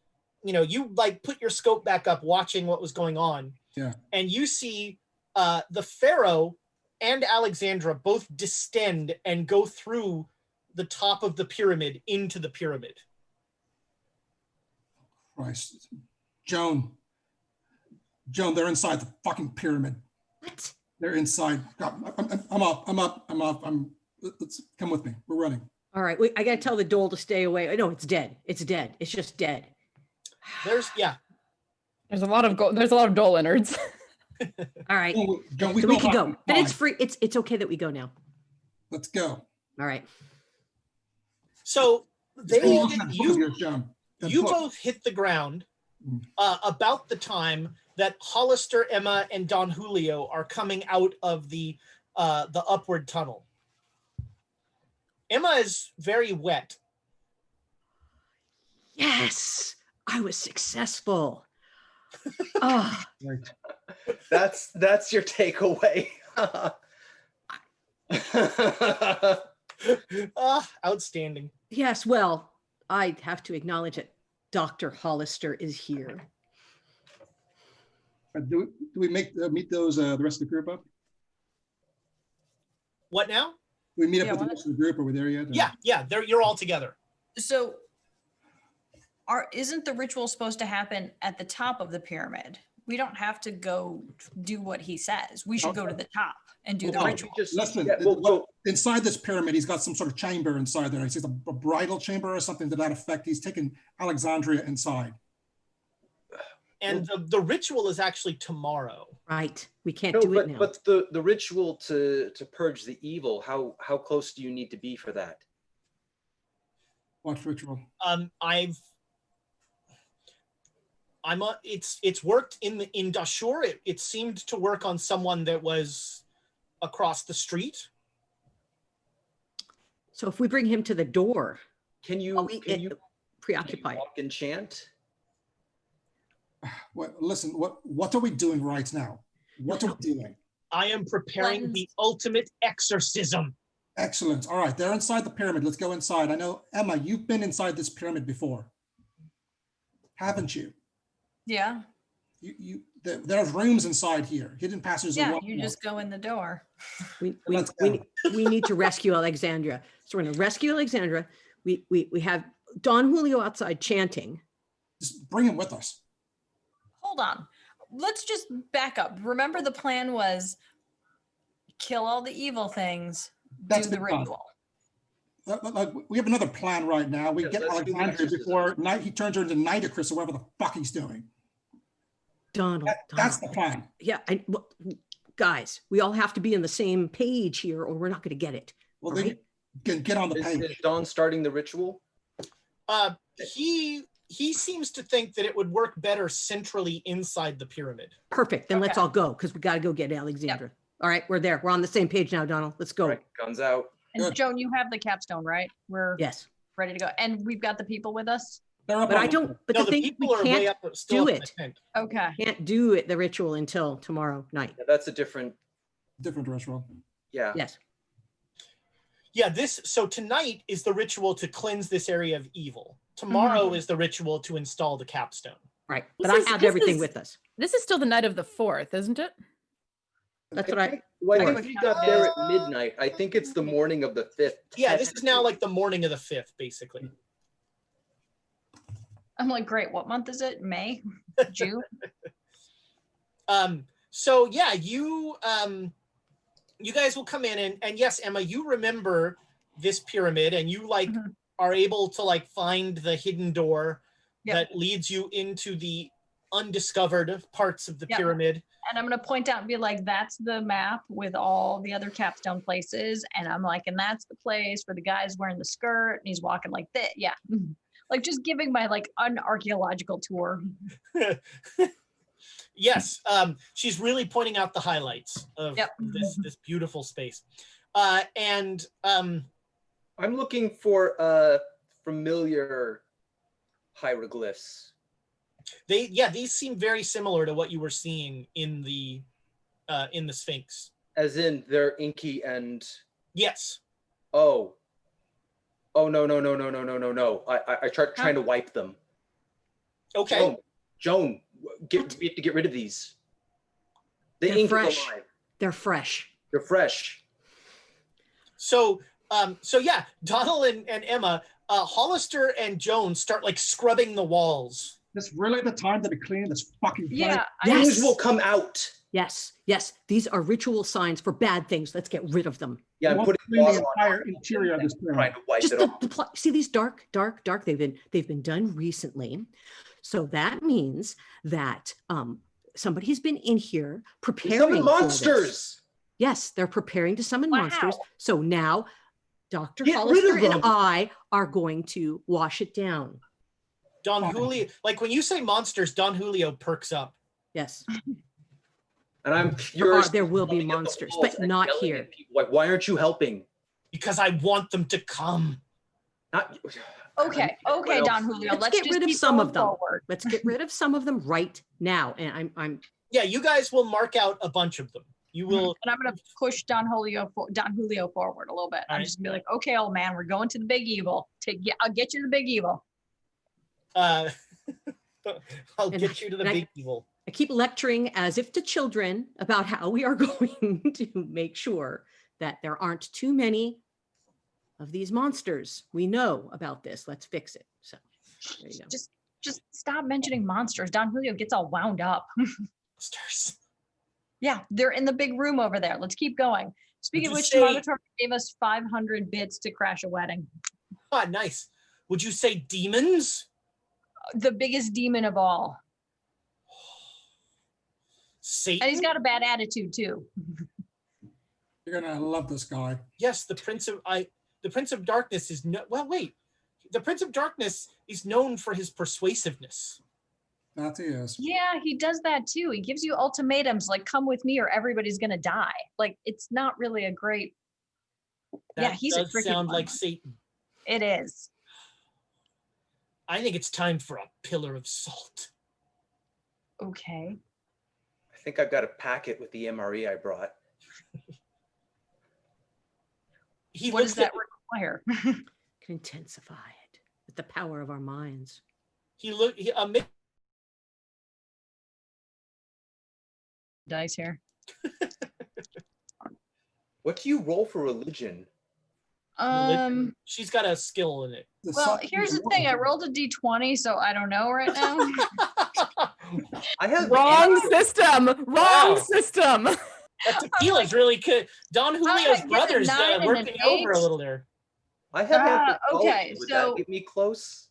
you like put your scope back up watching what was going on. Yeah. And you see the Pharaoh and Alexandra both distend and go through the top of the pyramid into the pyramid. Christ. Joan, they're inside the fucking pyramid. What? They're inside. I'm up. Let's come with me. We're running. All right. I got to tell the dole to stay away. No, it's dead. It's dead. It's just dead. There's a lot of dole innards. All right. Joan, So we can go. Then it's free. It's okay that we go now. Let's go. All right. So you You both hit the ground about the time that Hollister, Emma, and Don Julio are coming out of the upward tunnel. Emma is very wet. Yes, I was successful. Oh, Right. That's your takeaway. Outstanding. yes. Well, I have to acknowledge that Dr. Hollister is here. Do we meet those the rest of the group up? What now? Do we meet up Yeah, with the rest of the group? Are we there yet? Yeah, you're all together. So isn't the ritual supposed to happen at the top of the pyramid? We don't have to go do what he says. We should go to the top and do the No, ritual. Listen, inside this pyramid, he's got some sort of chamber inside there. He says a bridal chamber or something to that effect. He's taken Alexandria inside. And the ritual is actually tomorrow. Right. We can't do it now. But the ritual to purge the evil, how close do you need to be for that? What ritual? It's worked in Dashur. It seemed to work on someone that was across the street. So if we bring him to the door, Can you preoccupied. walk and chant? Well, listen, what are we doing right now? What are we doing? I am preparing the ultimate exorcism. Excellent. All right, they're inside the pyramid. Let's go inside. I know, Emma, you've been inside this pyramid before, haven't you? Yeah. There's rooms inside here. Hidden passages. Yeah, you just go in the door. We need to rescue Alexandra. So we're going to rescue Alexandra. We have Don Julio outside chanting. Just bring him with us. Hold on. Let's just back up. Remember, the plan was kill all the evil things, That's do the been done. ritual. We have another plan right now. We Yeah, get let's do the Alexandria exorcism. before night. He turns her into Nitocris or whatever the fuck he's doing. Donald. That's the plan. Yeah. Guys, we all have to be on the same page here or we're not going to get it. Well, all then right? get on the page. Is Dawn starting the ritual? He seems to think that it would work better centrally inside the pyramid. Perfect. Then let's Okay. all go because we got to go get Alexandra. All right, we're there. We're on the same page now, Donald. Let's go. All right, guns out. And Good. Joan, you have the capstone, right? We're Yes. ready to go. And we've got the people with us. They're up But on I the- don't, but No, the the thing, people we are way can't up, still do up in it. the tent. Okay. Can't do it, the ritual until tomorrow night. Yeah, that's a different. different ritual. Yeah. Yes. Yeah, so tonight is the ritual to cleanse this area of evil. Tomorrow is the ritual to install the capstone. Right. This But I is- have this everything is- with us. This is still the night of the 4th, isn't it? That's what I, Well, I Fourth. think we got there at midnight. I think it's the morning of the 5th. Yeah, this is now like the morning of the 5th, basically. I'm like, great. What month is it? May? June? So yeah, you guys will come in and yes, Emma, you remember this pyramid and you like Mhm. are able to like find the hidden door Yep. that leads you into the undiscovered parts of the Yep. pyramid. And I'm going to point out and be like, that's the map with all the other capstone places. And I'm like, and that's the place where the guy's wearing the skirt and he's walking like that. Yeah. Like just giving my like unarchaeological tour. Yes, she's really pointing out the highlights of Yep. this beautiful space. And I'm looking for familiar hieroglyphs. these seem very similar to what you were seeing in the Sphinx. As in, they're inky and Yes. oh no. I tried trying to wipe them. Okay. Joan, we have to get rid of these. The They're ink fresh. is alive. they're fresh. They're fresh. So yeah, Donald and Emma, Hollister and Jones start like scrubbing the walls. This really the time to be cleaning this fucking place? Yeah. Yes. Things will come out. Yes. Yes. These are ritual signs for bad things. Let's get rid of them. Yeah, I'm Want to putting clean water the on entire interior of this trying pyramid. to wipe Just it off. see these dark. They've been done recently. So that means that somebody's been in here preparing Summon for this. monsters. Yes, they're preparing to summon Wow. monsters. So now Dr. Get rid of Hollister and them. I are going to wash it down. Don Fine. Julio, like when you say monsters, Don Julio perks up. Yes. And I'm There, furious. there will be looking at the monsters, walls but and not yelling here. at people, like, why aren't you helping? Because I want them to come. Not Okay. What Okay, else? Don Julio. Let's Let's get just rid of keep some going of them. forward. Let's get rid of some of them right now. And I'm Yeah, you guys will mark out a bunch of them. You will. And I'm gonna push Don Julio forward a little bit. I'm Alright. just gonna be like, okay, old man, we're going to the big evil. I'll get you to the big evil. I'll And get you to the I- big evil. I keep lecturing as if to children about how we are going to make sure that there aren't too many of these monsters. We know about this. Let's fix it. So there you go. Just stop mentioning monsters. Don Julio gets all wound up. Monsters. Yeah, they're in the big room over there. Let's keep going. Speaking of Would which, you say- Margaret gave us 500 bits to crash a wedding. Ah, nice. Would you say demons? The biggest demon of all. Satan? And he's got a bad attitude too. You're gonna love this guy. Yes, the Prince of Darkness is the Prince of Darkness is known for his persuasiveness. That he is. Yeah, he does that too. He gives you ultimatums like, come with me or everybody's going to die. Like, it's not really a great Yeah, he's a does tricky sound one. like Satan. It is. I think it's time for a pillar of salt. Okay. I think I've got a packet with the MRE I brought. What does that require? Can intensify it with the power of our minds. Dice here. What do you roll for religion? She's got a skill in it. Well, here's the thing. I rolled a d20, so I don't know right now. I have Wrong system. Wrong system. That tequila's really good. Don Julio's get a brother's 9 and working an over a 8. little there. I have okay, Would so that get me close?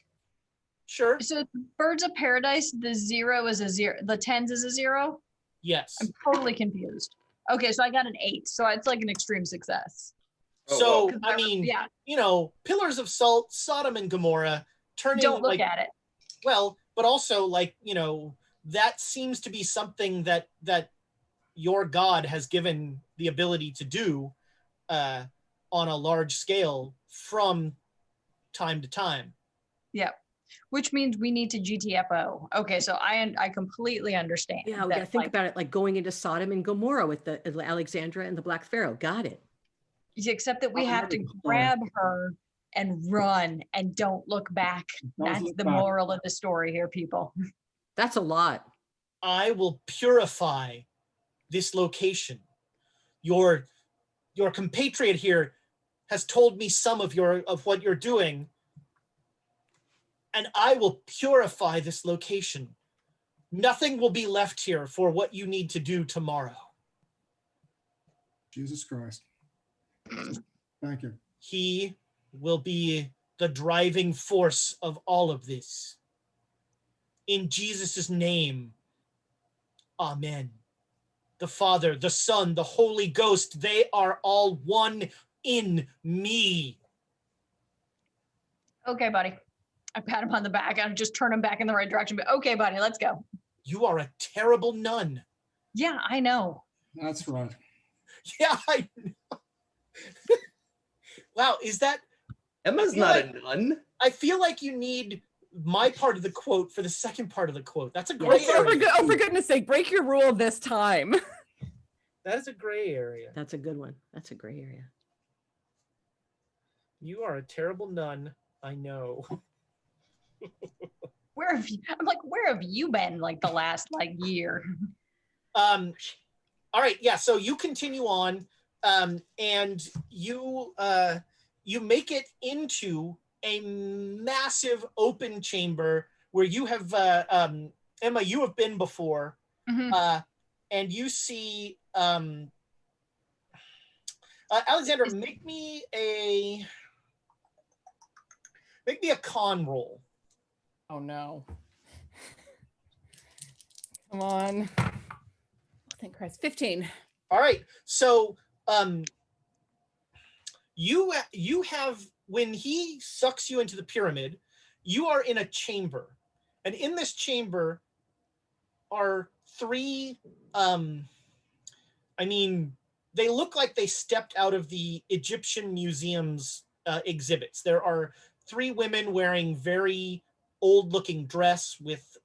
Sure. So Birds of Paradise, the 0 is a 0. The 10s is a 0. Yes. I'm totally confused. Okay, so I got an 8. So it's like an extreme success. So, well. I mean, Yeah. you know, pillars of salt, Sodom and Gomorrah, turning Don't look like, at it. well, but also like, you know, that seems to be something that your God has given the ability to do on a large scale from time to time. Yeah. Which means we need to GTFO. Okay, so I completely understand. Yeah, we got to think about it like going into Sodom and Gomorrah with the Alexandra and the Black Pharaoh. Got it. Except that we have to grab her and run and don't look back. That's the moral of the story here, people. That's a lot. I will purify this location. Your compatriot here has told me some of what you're doing, and I will purify this location. Nothing will be left here for what you need to do tomorrow. Jesus Christ. Thank you. He will be the driving force of all of this. In Jesus' name, amen. The Father, the Son, the Holy Ghost, they are all one in me. Okay, buddy. I pat him on the back. I just turn him back in the right direction. But okay, buddy, let's go. You are a terrible nun. Yeah, I know. That's right. Yeah, I know. Wow, is that... Emma's not a nun. I feel like you need my part of the quote for the second part of the quote. That's a gray area. Oh, for goodness sake, break your rule this time. That is a gray area. That's a good one. That's a gray area. You are a terrible nun. I know. Where have you been like the last year? All right, yeah, so you continue on, and you make it into a massive open chamber where you have Emma, you have been before. Mm-hmm. And you see Alexandra, make me a con roll. Oh no. Come on. Thank Christ. 15. All right. So you have, when he sucks you into the pyramid, you are in a chamber. And in this chamber are three they look like they stepped out of the Egyptian museum's exhibits. There are three women wearing very old-looking dress with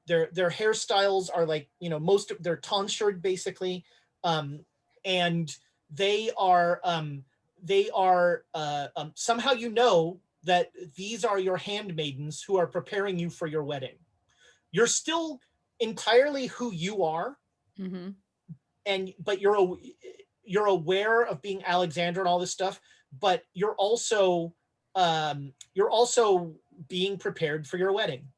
their hairstyles are like, you know, most of their tonsured basically, and they are somehow you know that these are your handmaidens who are preparing you for your wedding. You're still entirely who you are, mm-hmm. but you're aware of being Alexandra and all this stuff, but you're also being prepared for your wedding.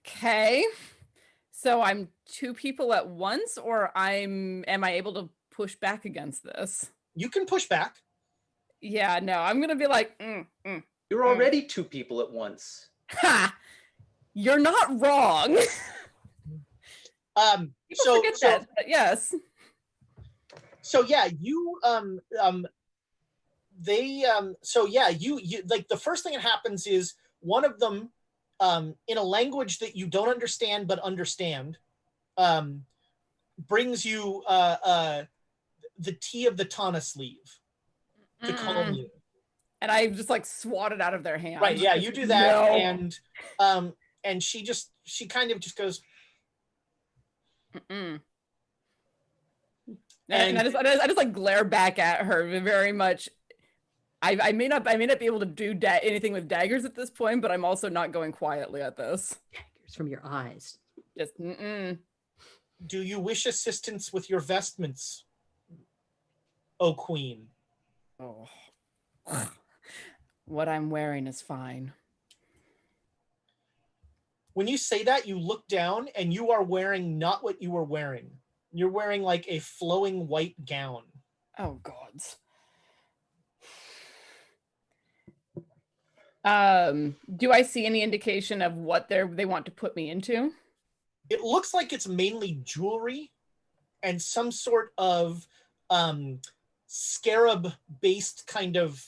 Okay. So I'm two people at once, or am I able to push back against this? You can push back. Yeah, no, I'm gonna be like, You're already two people at once. Ha! You're not wrong. People forget that, but yes. So yeah, you like the first thing that happens is one of them in a language that you don't understand but understand brings you the T of the Tana sleeve to calm you. And I just like swat it out of their hand. Right, yeah, you do that, No. and she kind of just goes, and I just like glare back at her very much. I may not be able to do anything with daggers at this point, but I'm also not going quietly at this. Daggers from your eyes. Just do you wish assistance with your vestments, O Queen? Oh. What I'm wearing is fine. When you say that, you look down and you are wearing not what you were wearing. You're wearing like a flowing white gown. Oh, gods. Do I see any indication of what they want to put me into? It looks like it's mainly jewelry and some sort of scarab-based kind of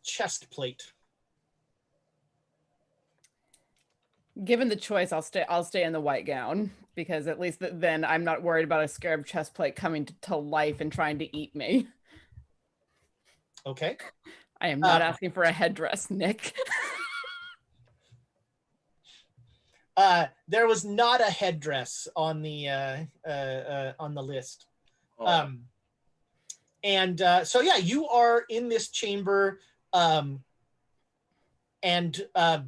chest plate. Given the choice, I'll stay in the white gown, because at least then I'm not worried about a scarab chest plate coming to life and trying to eat me. Okay. I am not asking for a headdress, Nick. There was not a headdress on the list. Oh. So yeah, you are in this chamber, and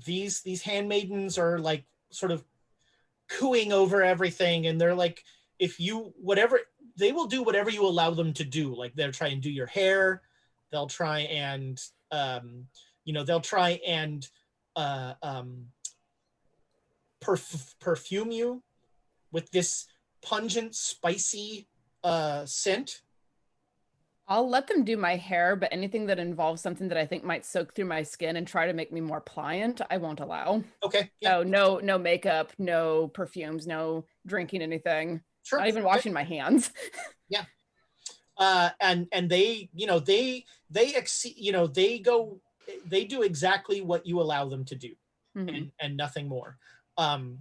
these handmaidens are like sort of cooing over everything, and they're like, they will do whatever you allow them to do. Like they'll try and do your hair, they'll try and perfume you with this pungent, spicy scent. I'll let them do my hair, but anything that involves something that I think might soak through my skin and try to make me more pliant, I won't allow. Okay. Yeah. So no makeup, no perfumes, no drinking anything. Sure. Not even washing my hands. Yeah. And they do exactly what you allow them to do, and nothing more. All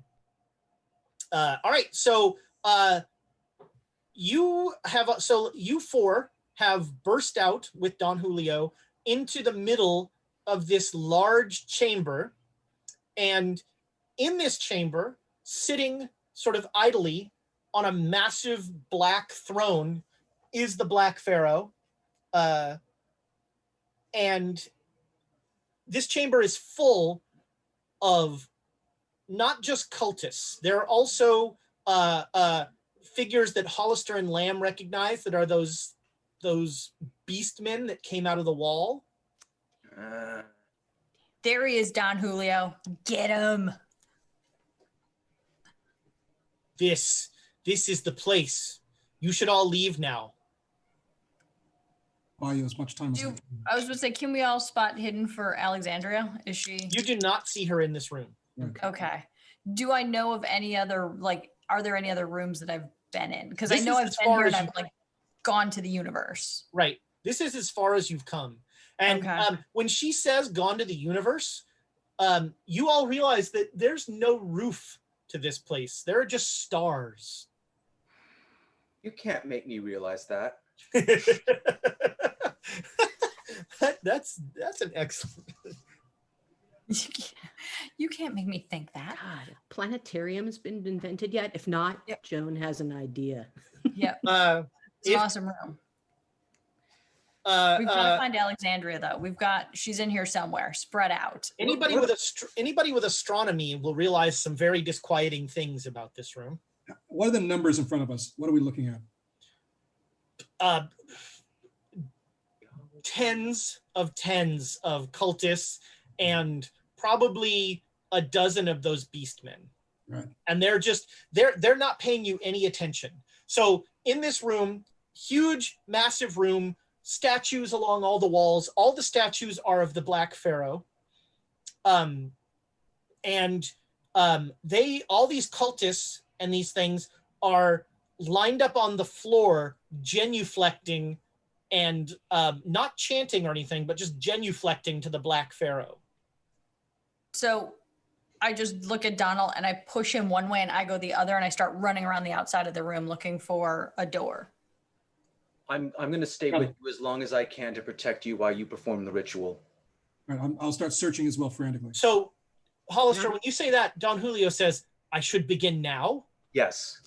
right. So you four have burst out with Don Julio into the middle of this large chamber. And in this chamber, sitting sort of idly on a massive black throne, is the Black Pharaoh. And this chamber is full of not just cultists. There are also figures that Hollister and Lamb recognize, that are those beast men that came out of the wall. There he is, Don Julio. Get him. This is the place. You should all leave now. Buy you as much time as I was going to say, can we all spot hidden for Alexandria? Is she? You do not see her in this room. Okay. Do I know of any other, like, are there any other rooms that I've been in? Because I know I've been here and I've like gone to the universe. Right. This is as far as you've come. And when she says gone to the universe, you all realize that there's no roof to this place. There are just stars. You can't make me realize that. That's an excellent. You can't make me think that. God, a planetarium has been invented yet? If not, Joan has an idea. Yep. It's an awesome room. We've got to find Alexandria, though. She's in here somewhere, spread out. Anybody with astronomy will realize some very disquieting things about this room. What are the numbers in front of us? What are we looking at? Tens of cultists, and probably a dozen of those beastmen. Right. And they're not paying you any attention. So in this room, huge, massive room, statues along all the walls. All the statues are of the Black Pharaoh. All these cultists and these things are lined up on the floor, genuflecting and not chanting or anything, but just genuflecting to the Black Pharaoh. So I just look at Donald and I push him one way and I go the other, and I start running around the outside of the room looking for a door. I'm going to stay with you as long as I can to protect you while you perform the ritual. All right, I'll start searching as well frantically. So, Hollister, when you say that, Don Julio says, I should begin now. Yes.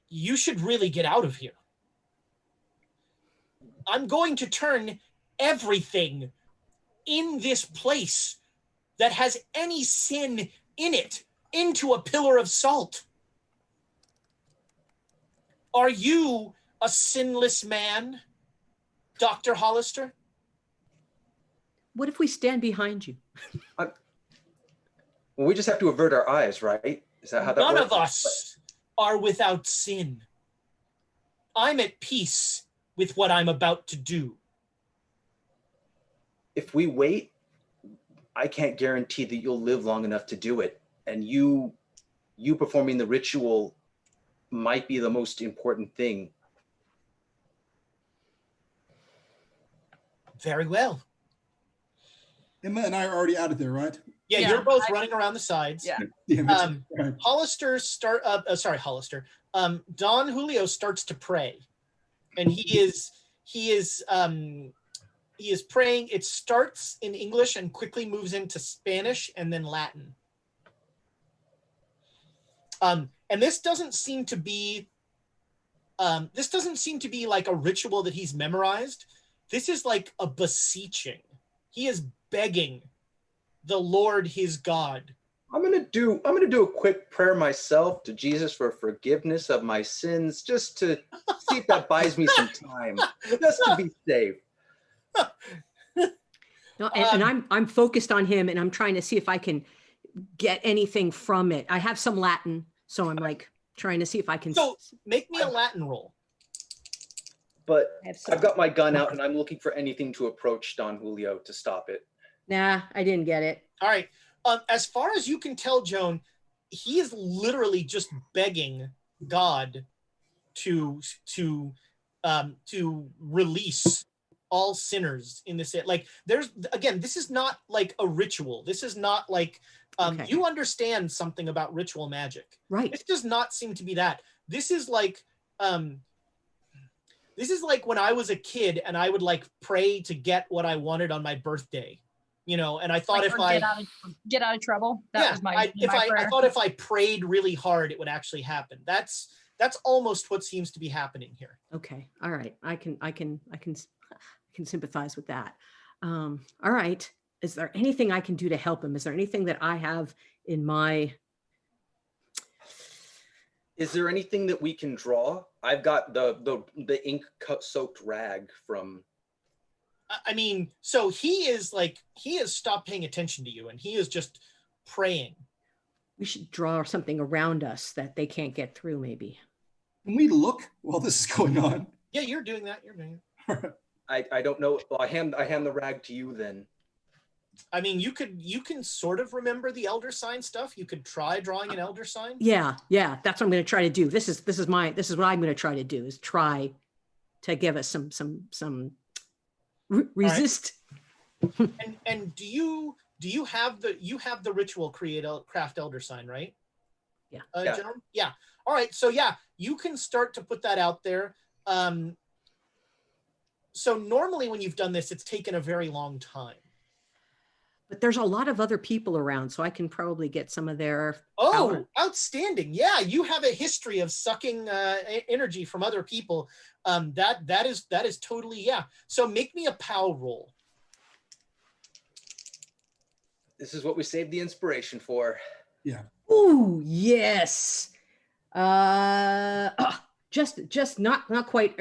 You should really get out of here. I'm going to turn everything in this place that has any sin in it into a pillar of salt. Are you a sinless man, Dr. Hollister? What if we stand behind you? Well, we just have to avert our eyes, right? Is that how that None works? of us are without sin. I'm at peace with what I'm about to do. If we wait, I can't guarantee that you'll live long enough to do it. And you performing the ritual might be the most important thing. Very well. Emma and I are already out of there, right? Yeah, Yeah, you're both running around the sides. Yeah. Damn it. Right. Don Julio starts to pray, and he is praying. It starts in English and quickly moves into Spanish and then Latin. And this doesn't seem to be like a ritual that he's memorized. This is like a beseeching. He is begging the Lord his God. I'm gonna do a quick prayer myself to Jesus for forgiveness of my sins, just to see if that buys me some time, just to be safe. No, and I'm focused on him, and I'm trying to see if I can get anything from it. I have some Latin, so I'm like trying to see if I can. So make me a Latin roll. But I have some. I've got my gun out and I'm looking for anything to approach Don Julio to stop it. Nah, I didn't get it. All right. As far as you can tell, Joan, he is literally just begging God to release all sinners in this. Like, this is not like a ritual. This is not like Okay. you understand something about ritual magic. Right. This does not seem to be that. This is like when I was a kid and I would like pray to get what I wanted on my birthday, you know, and I thought Like, if or I get out of trouble. That was my I prayer. thought if I prayed really hard, it would actually happen. That's almost what seems to be happening here. Okay. All right. I can sympathize with that. All right. Is there anything I can do to help him? Is there anything that I have in my? Is there anything that we can draw? I've got the ink soaked rag from. I mean, so he has stopped paying attention to you and he is just praying. We should draw something around us that they can't get through, maybe. Can we look while this is going on? Yeah, you're doing that. You're doing it. I don't know. Well, I hand the rag to you then. I mean, you can sort of remember the elder sign stuff. You could try drawing an elder sign. Yeah. That's what I'm going to try to do. This is what I'm going to try to do, is try to give us some resist. Right. And do you have the ritual craft elder sign, right? Yeah. Yeah. Joan? Yeah. All right. So yeah, you can start to put that out there. So normally when you've done this, it's taken a very long time. But there's a lot of other people around, so I can probably get some of their Oh, power. outstanding. Yeah, you have a history of sucking energy from other people. That is totally, yeah. So make me a POW roll. This is what we saved the inspiration for. Yeah. Ooh, yes. Just not quite.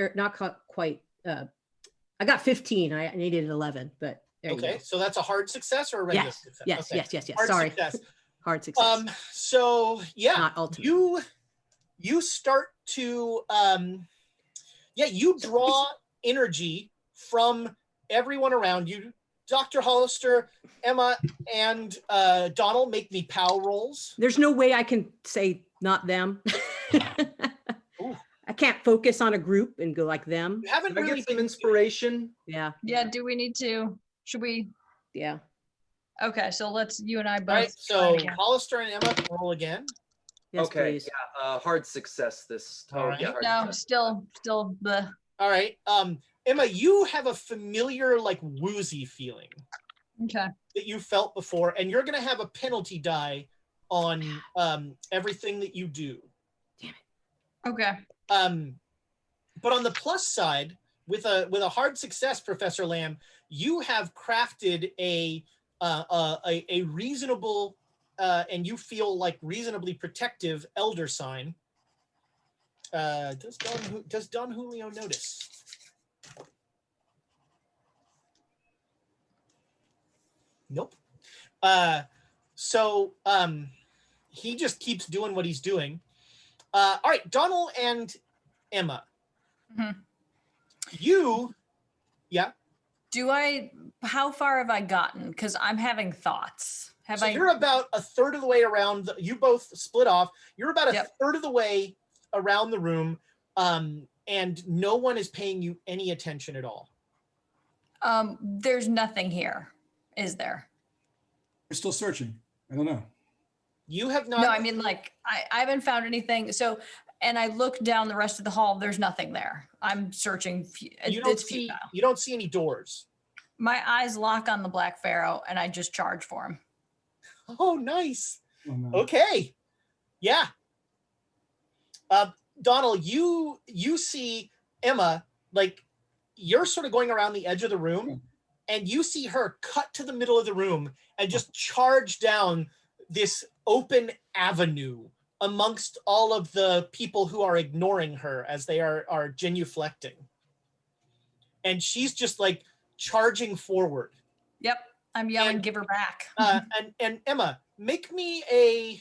I got 15. I needed 11, but there you Okay, go. so that's a hard success or a regular success? Yes. Okay. Yes. Hard Sorry. success. Hard success. So yeah, Not ultimate. you start to you draw energy from everyone around you. Dr. Hollister, Emma, and Donald, make me POW rolls. There's no way I can say not them. Ooh. I can't focus on a group and go like them. You haven't Can I really get some been inspiration? Yeah. Yeah, do we need to? Should we? Yeah. Okay, so let's you and I both. All right, so try again. Hollister and Emma roll again. Yes, Okay. please. Yeah. Hard success this. All right. Yeah, hard No, success. still the. All All right. Emma, you have a familiar, like, woozy feeling Okay. that you felt before, and you're going to have a penalty die on everything that you do. Okay. But on the plus side, with a hard success, Professor Lamb, you have crafted a reasonable and you feel like reasonably protective elder sign. Does Don Julio notice? Nope. So he just keeps doing what he's doing. All right, Donald and Emma. Mhm. How far have I gotten? Because I'm having thoughts. You're about a third of the way around. You both split off. You're about a third of the way around the room, and no one is paying you any attention at all. There's nothing here, is there? We're still searching. I don't know. You have not. No, I mean, like, I haven't found anything. So, and I look down the rest of the hall. There's nothing there. I'm searching. You don't see any doors. My eyes lock on the Black Pharaoh, and I just charge for him. Oh, nice. Oh, no. Okay. Yeah. Donald, you see Emma, like, you're sort of going around the edge of the room, and you see her cut to the middle of the room and just charge down this open avenue amongst all of the people who are ignoring her as they are genuflecting. And she's just like charging forward. Yep. I'm yelling, give her back. And Emma, make me a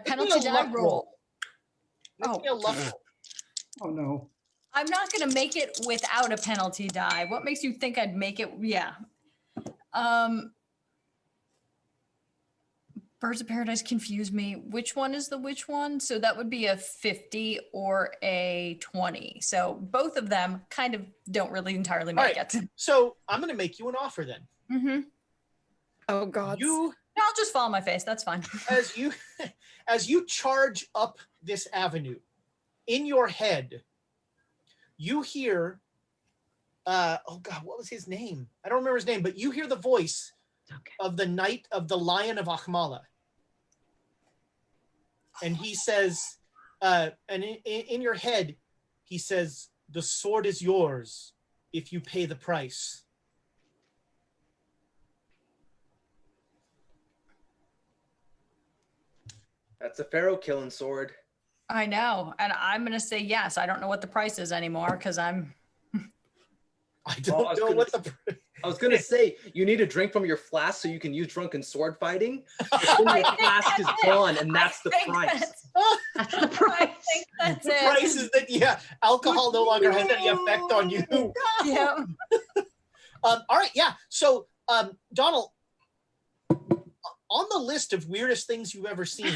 penalty die roll. Make me a luck roll. Oh no. I'm not going to make it without a penalty die. What makes you think I'd make it? Yeah. Birds of Paradise confuse me. Which one is the which one? So that would be a 50 or a 20. So both of them kind of don't really entirely make it. So I'm going to make you an offer then. Mm-hmm. Oh God. I'll just fall on my face. That's fine. As you charge up this avenue, in your head, you hear, oh God, what was his name? I don't remember his name, but you hear the voice of the Knight of the Lion of Achmala. And he says, and in your head, he says, the sword is yours if you pay the price. That's a Pharaoh killing sword. I know. And I'm going to say yes. I don't know what the price is anymore because I'm... I don't know what the... I was going to say, you need a drink from your flask so you can use drunken sword fighting. But then your flask is gone, and that's the price. That's the price. I think that's The it. price is that, alcohol no longer has any effect on you. Yeah. All right, yeah. So, Donald, on the list of weirdest things you've ever seen,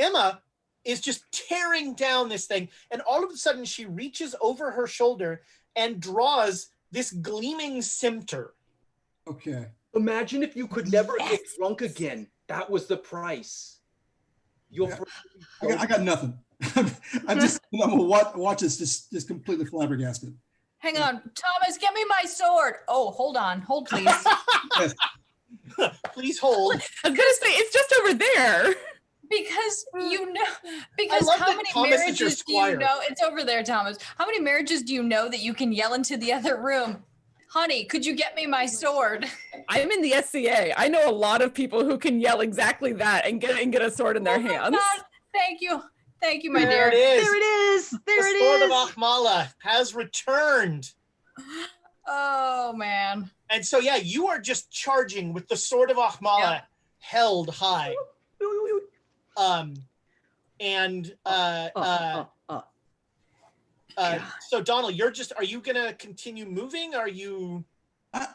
Emma is just tearing down this thing, and all of a sudden she reaches over her shoulder and draws this gleaming scepter. Okay. Imagine if you could never get drunk again. That was the price. I got nothing. I'm gonna watch this just completely flabbergasted. Hang on. Thomas, get me my sword. Oh, hold on. Hold, please. Yes. Please hold. I was gonna say it's just over there. Because I love how that many Thomas is your marriages do you squire. know? It's over there, Thomas. How many marriages do you know that you can yell into the other room? Honey, could you get me my sword? I'm in the SCA. I know a lot of people who can yell exactly that and get a sword in their hands. God. Thank you, my There dear. it is. There it is. There The it sword is. of Achmala has returned. Oh man. And so, you are just charging with the sword of Achmala held high. So Donald, are you gonna continue moving? Are you? I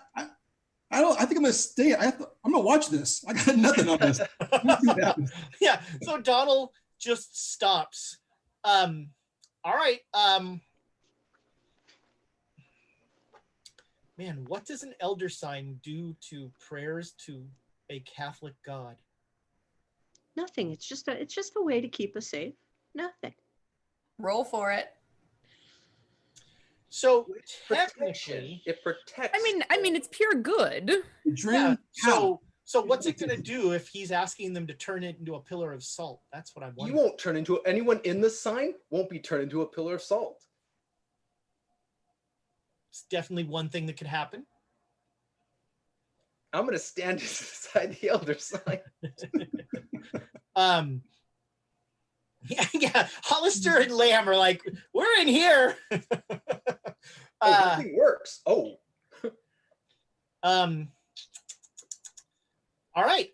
think I'm gonna stay. I'm gonna watch this. I got nothing on this. Let's see what happens. Yeah. So Donald just stops. All right. Man, what does an elder sign do to prayers to a Catholic God? Nothing. It's just a way to keep us safe. Nothing. Roll for it. So Protection. technically, It protects. I mean, it's pure good. The drain yeah. how? So what's it gonna do if he's asking them to turn it into a pillar of salt? That's what I'm you wondering. won't turn into anyone in the sign won't be turned into a pillar of salt. It's definitely one thing that could happen. I'm gonna stand beside the elder sign. Yeah. Hollister and Lamb are like, we're in here. Nothing works. Oh. All right.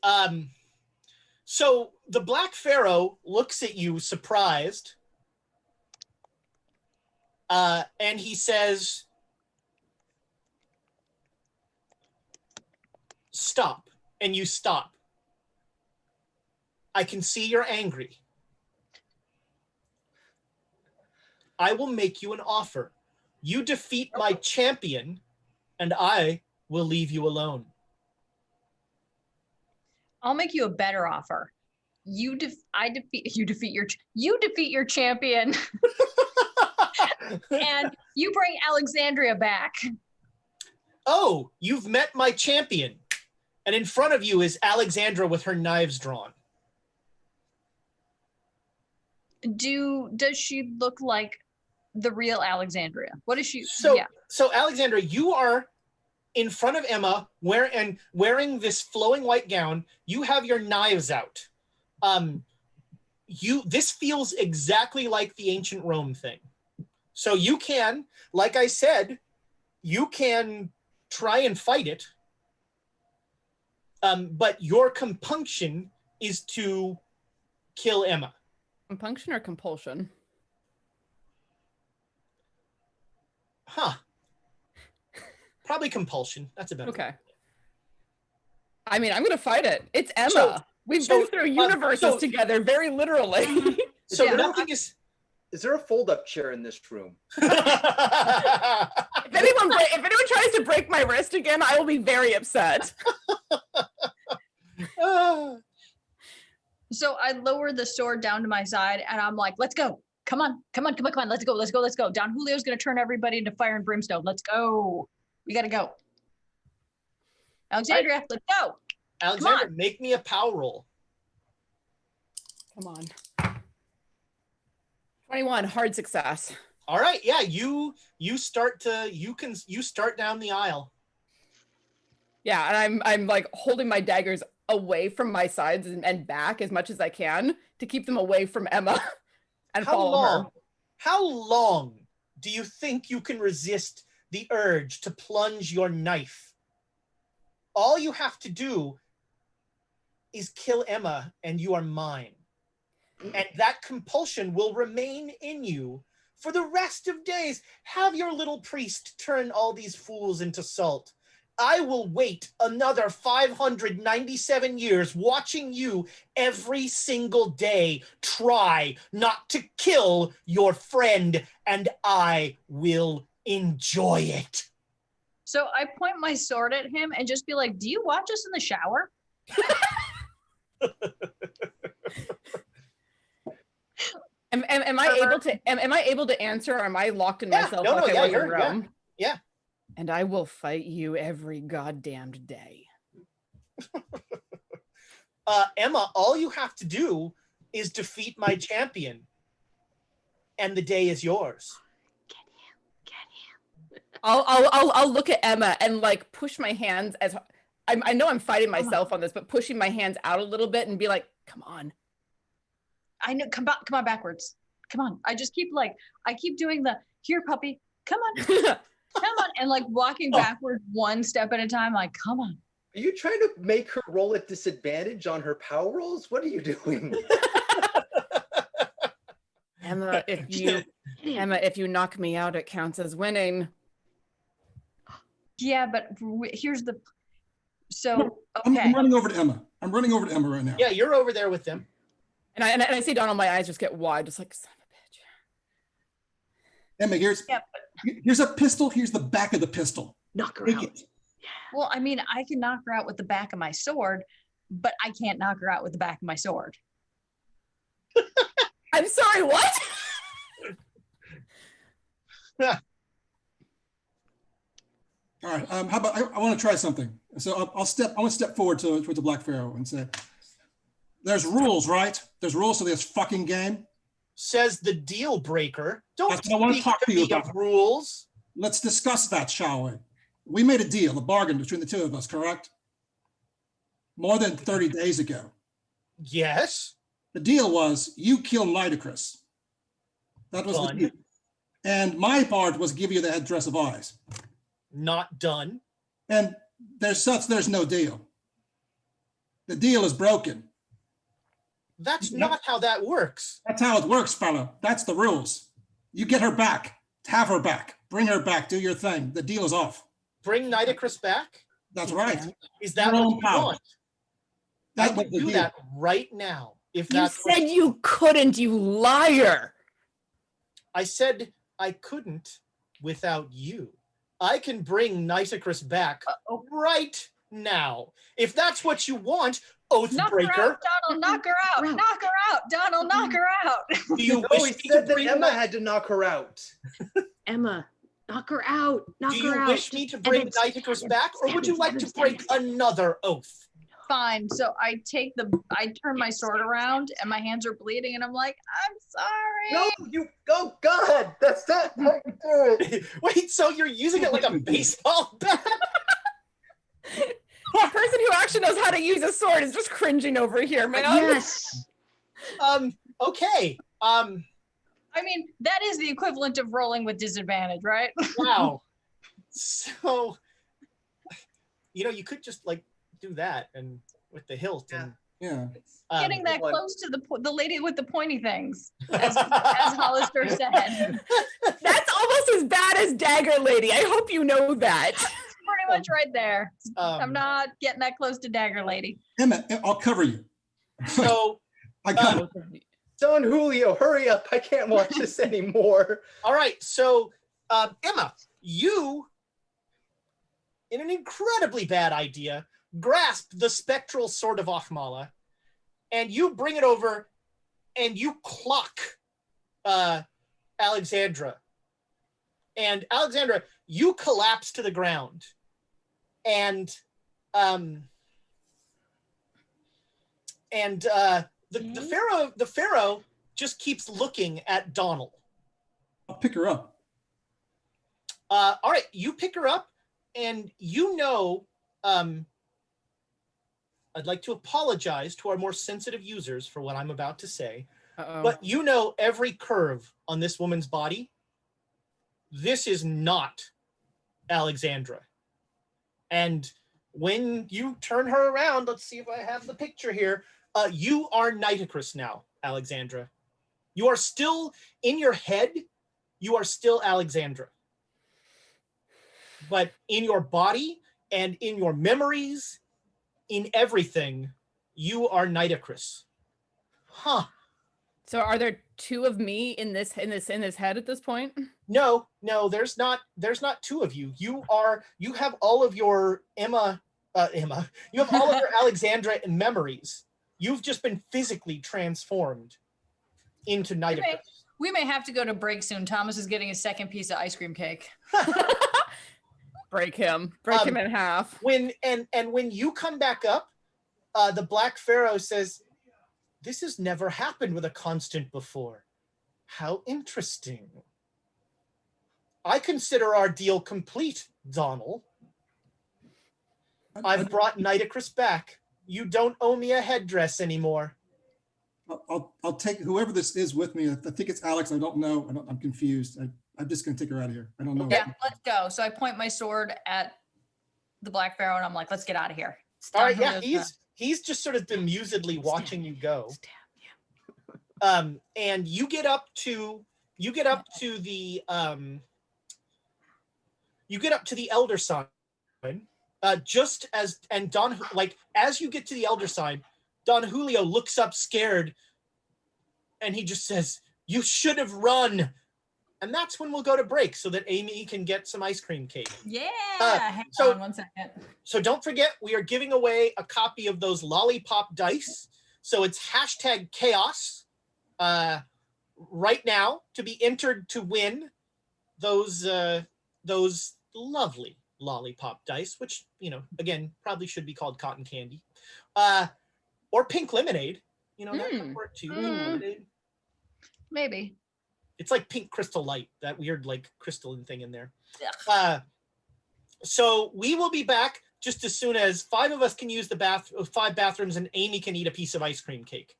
So the Black Pharaoh looks at you surprised. And he says, stop. And you stop. I can see you're angry. I will make you an offer. You defeat my champion, and I will leave you alone. I'll make you a better offer. You defeat your champion, and you bring Alexandria back. Oh, you've met my champion. And in front of you is Alexandra with her knives drawn. Does she look like the real Alexandria? What is she? So Alexandra, you are in front of Emma wearing this flowing white gown. You have your knives out. This feels exactly like the ancient Rome thing. So you can, like I said, you can try and fight it. But your compunction is to kill Emma. Compunction or compulsion? Huh. Probably compulsion. That's a better Okay. one. I mean, I'm going to fight it. It's Emma. We've been through universes together, very literally. So Yeah. nothing is... Is there a fold-up chair in this room? If anyone tries to break my wrist again, I will be very upset. So I lower the sword down to my side, and I'm like, "Let's go! Come on! Let's go! Don Julio's gonna turn everybody into fire and brimstone. Let's go! We gotta go, Alexandria. Let's go! Alexandra, make me a power roll. Come on. 21, hard success. All right, yeah, you start down the aisle. Yeah, and I'm like holding my daggers away from my sides and back as much as I can to keep them away from Emma and follow her. How long do you think you can resist the urge to plunge your knife? All you have to do is kill Emma and you are mine. And that compulsion will remain in you for the rest of days. Have your little priest turn all these fools into salt. I will wait another 597 years watching you every single day try not to kill your friend, and I will enjoy it. So I point my sword at him and just be like, "Do you watch us in the shower?" Am I able to answer, or am I locked in myself like I was in Rome? Yeah. And I will fight you every goddamned day. Emma, all you have to do is defeat my champion, and the day is yours. Get him. I'll look at Emma and like push my hands as I know I'm fighting myself on this, but pushing my hands out a little bit and be like, "Come on." I know. Come on backwards. Come on. I keep doing the here, puppy. Come on. Come on. And like walking backward one step at a time, like, come on. Are you trying to make her roll at disadvantage on her power rolls? What are you doing? Emma, if you knock me out, it counts as winning. Yeah, but here's the. So I'm okay. running over to Emma. I'm running over to Emma right now. Yeah, you're over there with them. And I see Donald, my eyes just get wide, just like, son of a bitch. Emma, here's a pistol. Here's the back of the pistol. Knock her Take out. it. Well, I mean, I can knock her out with the back of my sword, but I can't knock her out with the back of my sword. I'm sorry, what? All right. How about I want to try something. So I want to step forward towards the Black Pharaoh and say, "There's rules, right? There's rules to this fucking game." Says the deal breaker. Don't That's what I want to speak talk to you me about. of rules. Let's discuss that, shall we? We made a deal, a bargain between the two of us, correct? More than 30 days ago. Yes. The deal was you kill Nitocris. That was the Done. deal. And my part was give you the headdress of eyes. Not done. And there's no deal. The deal is broken. That's not how that works. That's how it works, fellow. That's the rules. You get her back. Have her back. Bring her back. Do your thing. The deal is off. Bring Nitocris back? That's right. Is that Your what own you power. want? I That was can the do deal. that right now. If You that's what said you couldn't, you liar. I said I couldn't without you. I can bring Nitocris back right now. If that's what you want, Knock her Oathbreaker. out, Donald. Knock her out. Knock her out, Donald. Knock her out. Do you No, wish he me to said that bring Emma Ni- had to knock her out. Emma, knock her out. Knock Do her you out. wish me to bring Nitocris back, or would you like to break another oath? Fine. So I turn my sword around and my hands are bleeding and I'm like, I'm sorry. No, you go, God. That's not how you do it. Wait, so you're using it like a baseball bat? The person who actually knows how to use a sword is just cringing over here, man. Yes. Okay. I mean, that is the equivalent of rolling with disadvantage, right? Wow. So, you could just like do that and with the hilt and Yeah. Getting that one. close to the lady with the pointy things, as Hollister said. That's almost as bad as Dagger Lady. I hope you know that. Pretty much right there. I'm um, not getting that close to Dagger Lady. Emma, I'll cover you. so I got it. Don Julio, hurry up. I can't watch this anymore. all right, so Emma, you in an incredibly bad idea grasp the spectral sword of Achmala and you bring it over and you clock Alexandra. And Alexandra, you collapse to the ground. And the Pharaoh just keeps looking at Donald. I'll pick her up. All right, you pick her up, and I'd like to apologize to our more sensitive users for what I'm about to say, but every curve on this woman's body. This is not Alexandra. And when you turn her around, let's see if I have the picture here. You are Nitocris now, Alexandra. You are still in your head. You are still Alexandra. But in your body and in your memories, in everything, you are Nitocris. Huh. So are there two of me in this head at this point? No, there's not two of you. You have all of your Emma. You have all of your Alexandra memories. You've just been physically transformed into Nitocris. We may have to go to break soon. Thomas is getting a second piece of ice cream cake. Break him in half. When you come back up, the Black Pharaoh says, "This has never happened with a constant before. How interesting. I consider our deal complete, Donald. I've brought Nitocris back. You don't owe me a headdress anymore." I'll take whoever this is with me. I think it's Alex. I don't know. I'm confused. I'm just going to take her out of here. I don't know. Yeah, let's go. So I point my sword at the Black Pharaoh and I'm like, let's get out of here. All right, yeah, he's just sort of bemusedly watching you go. And you get up to the elder sign. Just as as you get to the elder sign, Don Julio looks up scared and he just says, "You should have run." And that's when we'll go to break so that Amy can get some ice cream cake. Yeah. Hang so- on 1 second. So don't forget, we are giving away a copy of those lollipop dice. So it's #chaos right now to be entered to win those lovely lollipop dice, which, again, probably should be called cotton candy, or pink lemonade. That could work too. Pink lemonade. Maybe. It's like pink crystal light, that weird like crystalline thing in there. Ugh. So we will be back just as soon as 5 of us can use the 5 bathrooms and Amy can eat a piece of ice cream cake.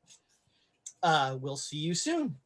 We'll see you soon.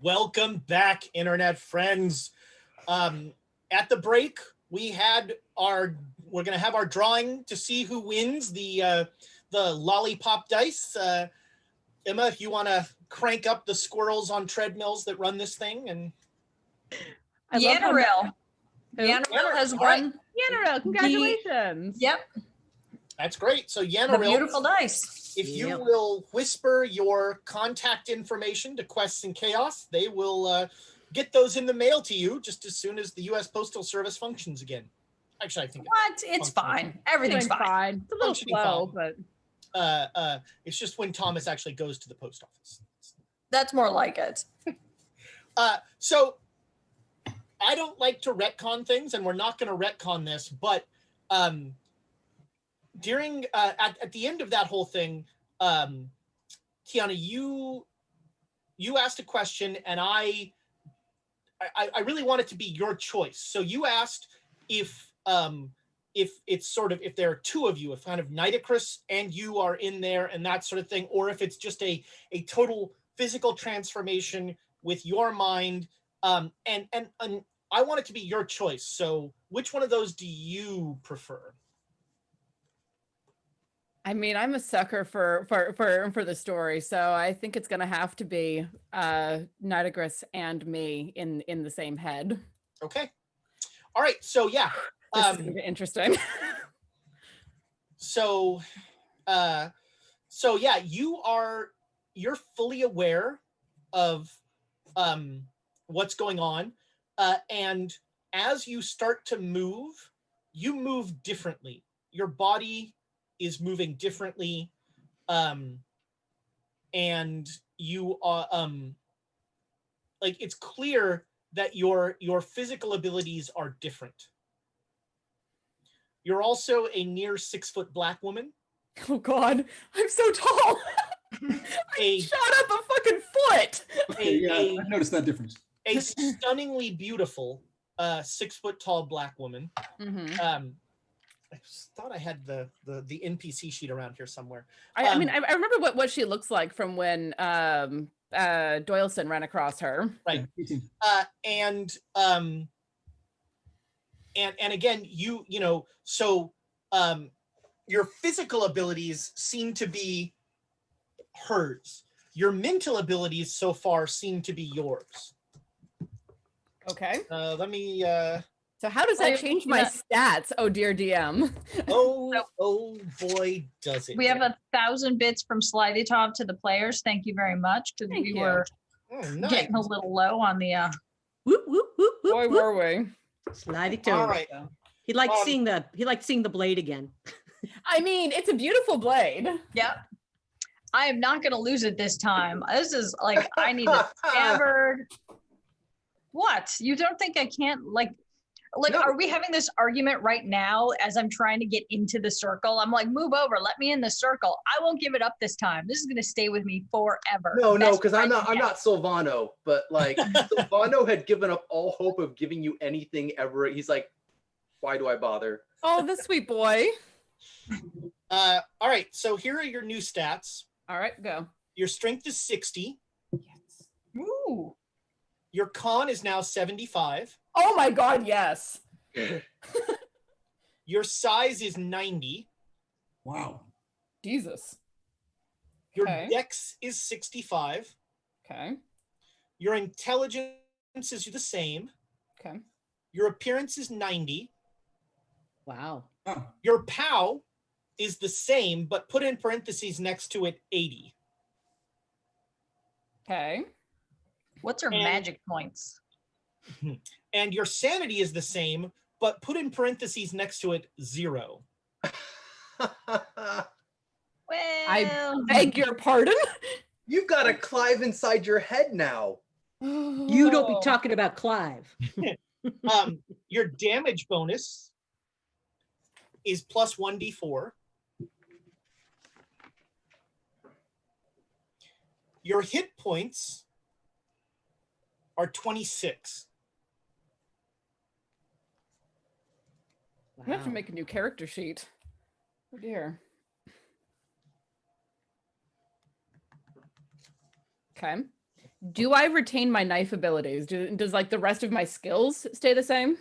Welcome back, internet friends. At the break, we're gonna have our drawing to see who wins the lollipop dice. Emma, if you want to crank up the squirrels on treadmills that run this thing, and Yanaril. Yanaril has won. Yanaril, congratulations. Yep. That's great. So The Yanaril, beautiful dice. if you Yep. will whisper your contact information to Quests and Chaos, they will get those in the mail to you just as soon as the U.S. Postal Service functions again. Actually, I think What? It's fine. Everything's fine. It's a little Functioning slow, fine. but it's just when Thomas actually goes to the post office. That's more like it. So I don't like to retcon things, and we're not going to retcon this, but during at the end of that whole thing, Kiana, you asked a question, and I really want it to be your choice. So you asked if it's sort of, if there are two of you, if kind of Nitocris and you are in there and that sort of thing, or if it's just a total physical transformation with your mind. And I want it to be your choice. So which one of those do you prefer? I mean, I'm a sucker for the story, so I think it's gonna have to be Nitocris and me in the same head. Okay. All right. So yeah. This is gonna be interesting. So yeah, you're fully aware of what's going on, and as you start to move, you move differently. Your body is moving differently, and you are like, it's clear that your physical abilities are different. You're also a near 6 foot Black woman. Oh God, I'm so tall. I shot up a fucking foot. I noticed that difference. A stunningly beautiful 6 foot tall Black woman. Mm-hmm. I just thought I had the NPC sheet around here somewhere. I mean, I remember what she looks like from when Doyleson ran across her. Right. And again, you know, so your physical abilities seem to be hers. Your mental abilities so far seem to be yours. Okay. Let me So how does that change my stats? Oh dear DM. oh boy, does it. We have 1,000 bits from Slidytop to the players. Thank you very much, because Thank we you. were nice. getting a little low on the Whoop, whoop, whoop, whoop, Boy, whoop. were we. Slide it to All him. right. He liked seeing the blade again. I mean, it's a beautiful blade. Yep. I am not going to lose it this time. This is like, I need a scabbard. What? You don't think I can't, like, No. Are we having this argument right now as I'm trying to get into the circle? I'm like, move over, let me in the circle. I won't give it up this time. This is going to stay with me forever. No, Best because I'm friend not yet. Silvano, but like Silvano had given up all hope of giving you anything ever. He's like, why do I bother? Oh, the sweet boy. All right, so here are your new stats. All right, go. Your strength is 60. Yes. Ooh. Your con is now 75. Oh my God, yes. Your size is 90. Wow. Jesus. Your Okay. dex is 65. Okay. Your intelligence is the same. Okay. Your appearance is 90. Wow. Oh, Your POW is the same, but put in parentheses next to it 80. Okay. What's her And- magic points? And your sanity is the same, but put in parentheses next to it 0. Well, Beg your pardon? You've got a Clive inside your head now. You don't be talking about Clive. Your damage bonus is plus 1d4. Your hit points are 26. I'm gonna have to Wow. make a new character sheet. Oh dear. Okay. Do I retain my knife abilities? Does like the rest of my skills stay the same?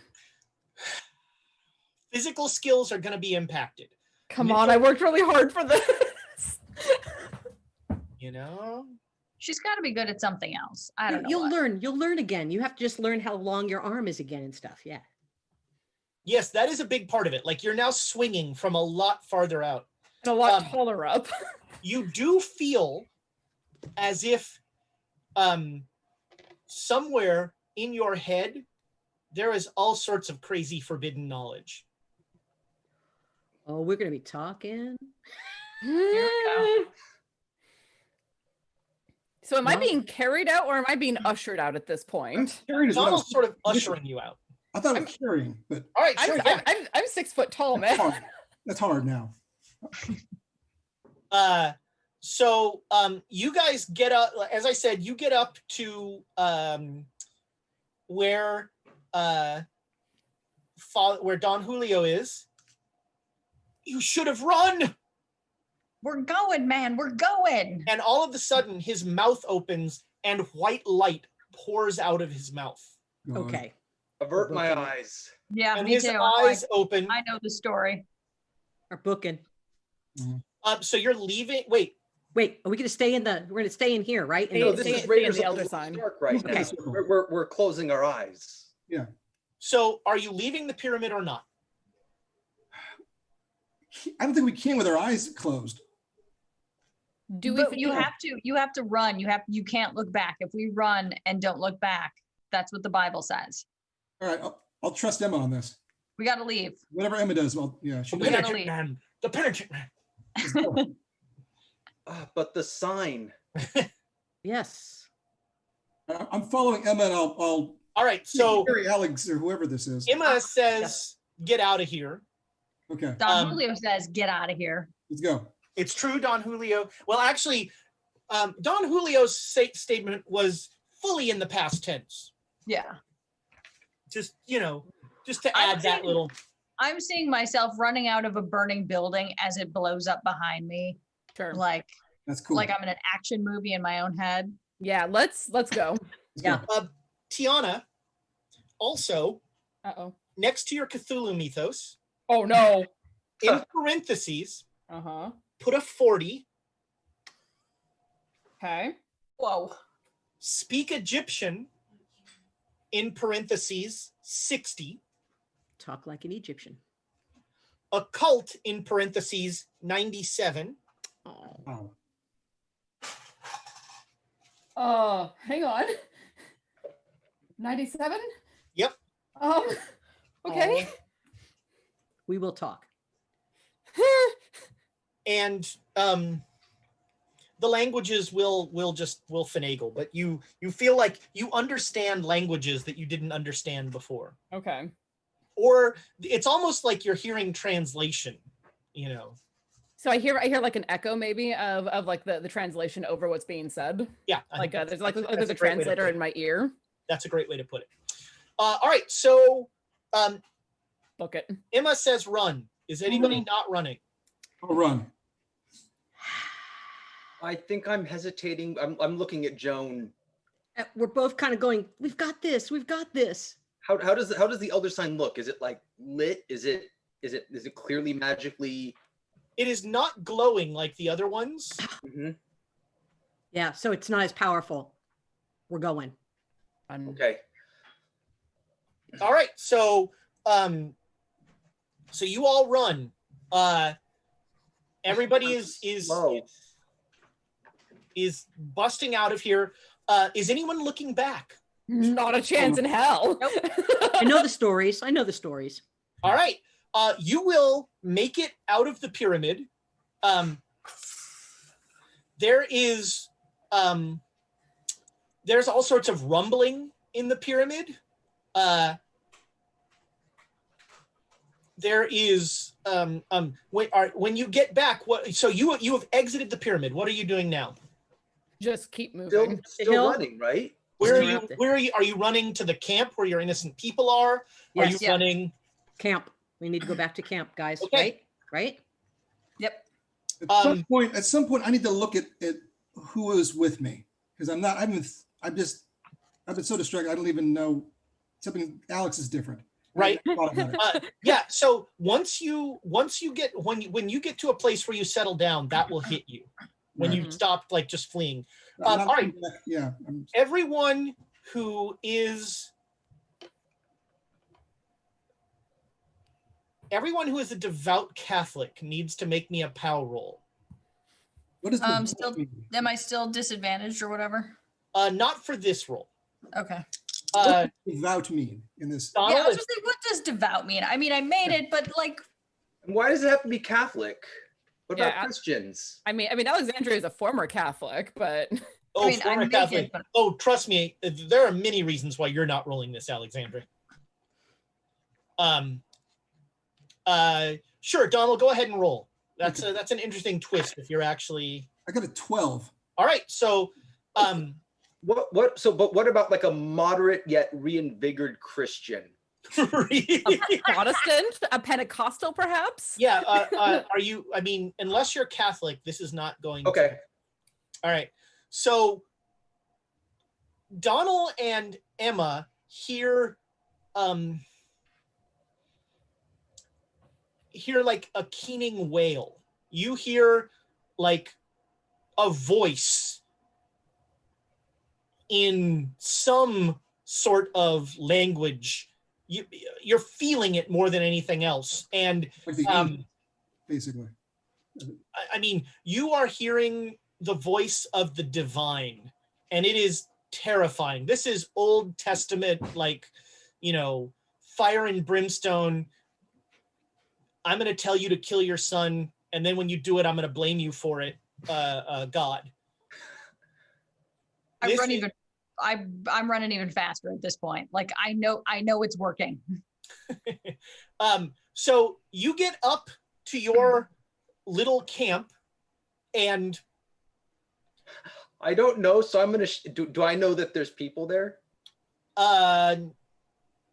Physical skills are going to be impacted. Come on, I worked really hard for this. You know? She's got to be good at something else. I don't know. You'll learn. You'll learn again. You have to just learn how long your arm is again and stuff. Yeah. Yes, that is a big part of it. Like you're now swinging from a lot farther out. And a lot taller up. You do feel as if somewhere in your head there is all sorts of crazy forbidden knowledge. Oh, we're gonna be talking. Here we go. So am I being carried out or am I being ushered out at this point? Carried is what I was- Donald's sort of ushering you out. I thought it was carrying, but All right, sure, yeah. I'm 6 foot tall, that's man. hard. That's hard now. So you guys get up, as I said, you get up to where Don Julio is. You should have run. We're going, man. We're going. And all of a sudden his mouth opens and white light pours out of his mouth. God. Okay. Avert my eyes. Yeah, And me his too. eyes open. I know the story. Our booking. So you're leaving. Wait, Wait, are we gonna stay in the? We're gonna stay in here, right? In Stay- No, the- this stay- is stay in Raiders the of Elder the Sign. Lost Ark right Okay. now. We're closing our eyes. Yeah. so are you leaving the pyramid or not? I don't think we can with our eyes closed. Do we? But you have to run. You can't look back. If we run and don't look back, that's what the Bible says. All right, I'll trust Emma on this. We got to leave. Whatever Emma does, well, yeah, she The We gotta penitent leave. man. The penitent man. does. But the sign. Yes. I'm following Emma, and I'll All right, so carry Alex or whoever this is. Emma says, "Get out of here." Okay, Don Julio says, "Get out of here." let's go. It's true, Don Julio. Well, actually, Don Julio's statement was fully in the past tense. Yeah. Just to I'm add that saying- little. I'm seeing myself running out of a burning building as it blows up behind me, Sure. like That's cool. I'm in an action movie in my own head. Yeah, let's go. Let's Yeah. go. Tiana, also Uh-oh. next to your Cthulhu mythos, Oh no. in parentheses, Uh-huh. put a 40. Okay. Whoa. Speak Egyptian, in parentheses 60. Talk like an Egyptian. Occult, in parentheses 97. Oh. Wow. Hang on. 97? Yep. Okay. We will talk. And the languages will finagle, but you feel like you understand languages that you didn't understand before. Okay. Or it's almost like you're hearing translation, So I hear like an echo maybe of like the translation over what's being said. Yeah. I Like think there's that's a great way to translator put it. in my ear. That's a great way to put it. All right, so Book it. Emma says run. Is anybody not running? I'll run. I think I'm hesitating. I'm looking at Joan. We're both kind of going, we've got this, we've got this. How does the elder sign look? Is it like lit? Is it clearly magically? It is not glowing like the other ones. Mhm. Yeah, so it's not as powerful. We're going. Okay. All right, so you all run. Everybody Slow. is busting out of here. Is anyone looking back? Not a chance in hell. I know the stories. I know the stories. All right. You will make it out of the pyramid. There's all sorts of rumbling in the pyramid. There is when you get back, so you have exited the pyramid. What are you doing now? Just keep moving. Still hill? running, right? Where are Still you? out there. Where are you? Are you running to the camp where your innocent people are? Are Yes. you Yeah. running? Camp. We need to go back to camp, guys. Okay. Right? Right? Yep. At some point, I need to look at who was with me because I haven't I've been so distracted. I don't even know. Something Alex is different. Right. I thought about it. Yeah. So once you get when you get to a place where you settle down, that will hit you when you Mhm. stop like just fleeing. Not All right. Yeah. Everyone who is a devout Catholic needs to make me a POW roll. What does the Still, mean? am I still disadvantaged or whatever? Not for this roll. Okay. What does devout mean in this? Yeah, I Donald, was just like, what does devout mean? I mean, I made it, but like, And why does it have to be Catholic? What about Yeah, Christians? I mean, Alexandria is a former Catholic, but oh, I mean, I former make Catholic. it, but Oh, trust me, there are many reasons why you're not rolling this, Alexandra. Sure, Donald, go ahead and roll. That's an interesting twist if you're actually. I got a 12. All right, so But what about like a moderate yet reinvigorated Christian? a Protestant, a Pentecostal, perhaps. yeah, are you? I mean, unless you're Catholic, this is not going. Okay. To, all right, so Donald and Emma hear like a keening wail. You hear like a voice in some sort of language. You're feeling it more than anything else. And Like the angel, basically. I mean, you are hearing the voice of the divine, and it is terrifying. This is Old Testament, like, fire and brimstone. I'm going to tell you to kill your son, and then when you do it, I'm going to blame you for it, God. I'm running even faster at this point. Like I know it's working. So you get up to your little camp, and I don't know, so I'm gonna. Do I know that there's people there?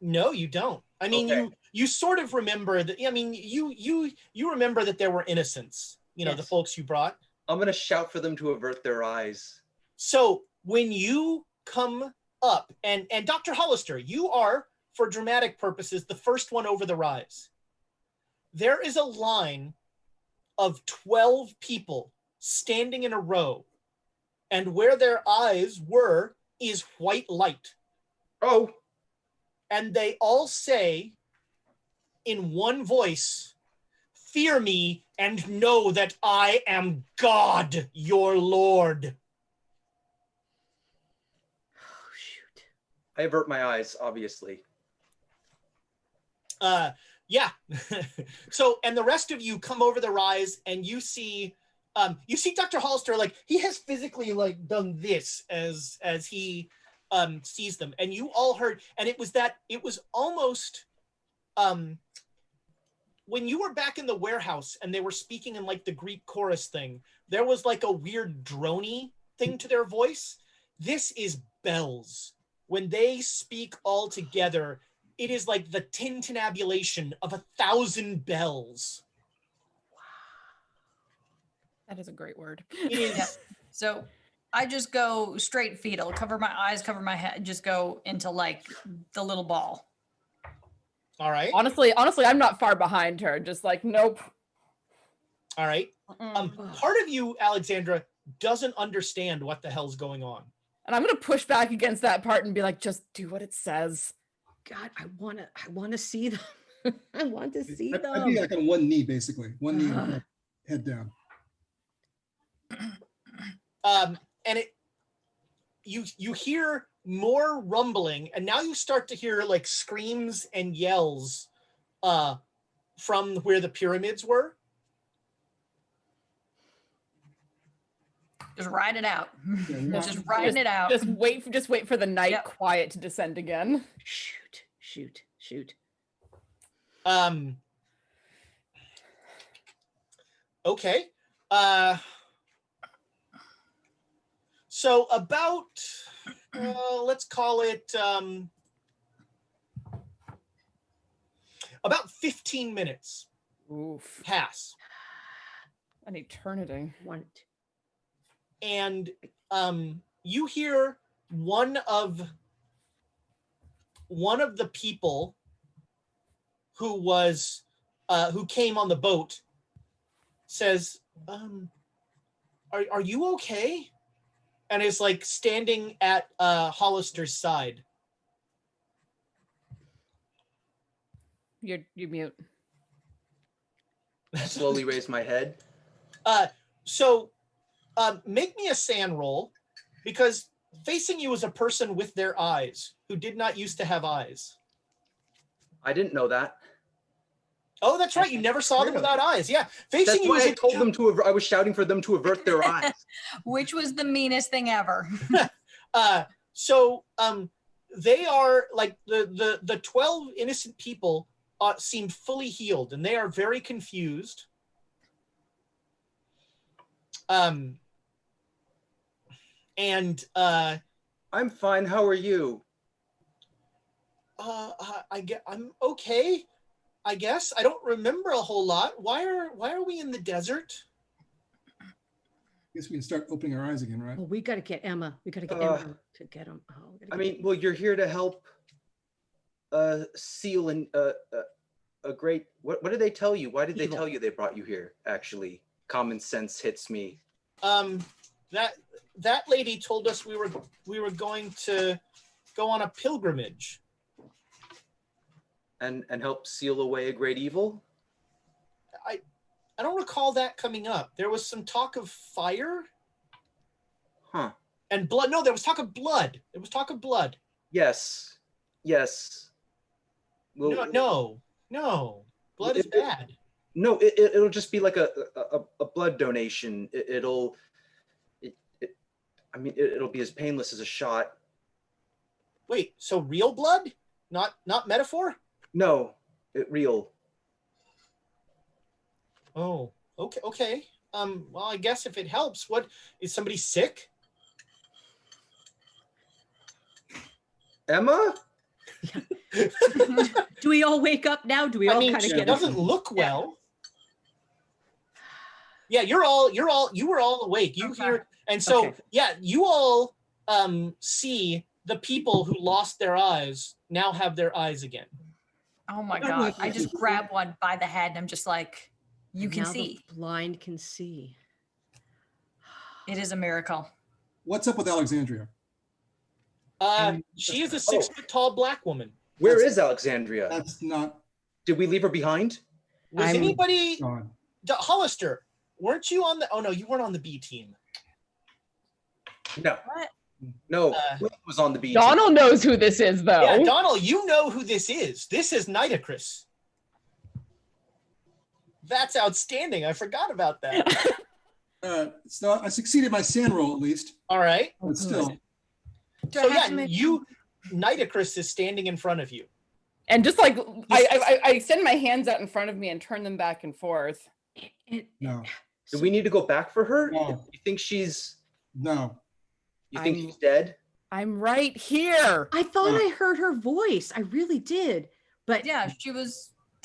no, you don't. I mean, Okay. you sort of remember that. I mean, you remember that there were innocents. The Yes. folks you brought. I'm gonna shout for them to avert their eyes. So when you come up, and Dr. Hollister, you are, for dramatic purposes, the first one over the rise. There is a line of 12 people standing in a row, and where their eyes were is white light. Oh, And they all say in one voice, "Fear me and know that I am God, your Lord." Oh, shoot. I avert my eyes, obviously. Yeah. So, and the rest of you come over the rise, and you see Dr. Hollister, like, he has physically like done this as he sees them, and you all heard, and it was almost when you were back in the warehouse and they were speaking in like the Greek chorus thing, there was like a weird drony thing to their voice. This is bells. When they speak all together, it is like the tintinnabulation of 1,000 bells. That is a great word. It is. Yeah. So I just go straight fetal, cover my eyes, cover my head, just go into like the little ball. All right. Honestly, I'm not far behind her. Just like, nope. All right. Part of you, Alexandra, doesn't understand what the hell's going on. And I'm gonna push back against that part and be like, just do what it says. God, I wanna see them. I want to see them. I'd be like on one knee, basically. One knee, head down. And you hear more rumbling, and now you start to hear like screams and yells from where the pyramids were. Just ride it out. Yeah, Just riding it out. Just wait for the night Yep. quiet to descend again. Shoot. Okay. So about let's call it about 15 minutes Oof. pass, An eternity. Want. and you hear one of the people who was who came on the boat says, are you okay? And is like standing at Hollister's side. You're mute. I slowly raise my head. So make me a sand roll, because facing you is a person with their eyes who did not used to have eyes. I didn't know that. Oh, that's right. You never saw them without eyes. Yeah. Facing That's you why is I told them to. I was shouting for them to avert their eyes. Which was the meanest thing ever. They are like the 12 innocent people seem fully healed, and they are very confused. I'm fine. How are you? I'm okay. I guess I don't remember a whole lot. Why are we in the desert? I guess we can start opening our eyes again, right? Well, we got to get Emma. We got to get Emma to get him. I mean, well, you're here to help seal and a great. What did they tell you? Why did they tell you they brought you here? Actually, common sense hits me. That lady told us we were going to go on a pilgrimage. And help seal away a great evil? I don't recall that coming up. There was some talk of fire. Huh. And blood. No, there was talk of blood. There was talk of blood. Yes. Well, no. Blood is bad. No, it'll just be like a blood donation. It'll be as painless as a shot. Wait, so real blood? Not metaphor? No, real. Oh, okay. Well, I guess if it helps, what is somebody sick? Emma? Do we all wake up now? Do we all kind of get? It doesn't look well. Yeah, you were all awake. You hear, and so you all see the people who lost their eyes now have their eyes again. Oh my God. I just grab one by the head and I'm just like, you can see. The blind can see. It is a miracle. What's up with Alexandria? She is a 6 foot tall black woman. Where is Alexandria? That's not. Did we leave her behind? Was anybody? Gone. Hollister, weren't you on the? Oh no, you weren't on the B team. No. What? No, Will was on the beach. Donald knows who this is, though. Yeah, Donald, you know who this is. This is Nitocris. That's outstanding. I forgot about that. So I succeeded my sand roll at least. All right. But still. So yeah, Nitocris is standing in front of you. And just like I extend my hands out in front of me and turn them back and forth. No. Do we need to go back for her? No. You think she's? No. You think she's dead? I'm right here. I thought I heard her voice. I really did. But yeah,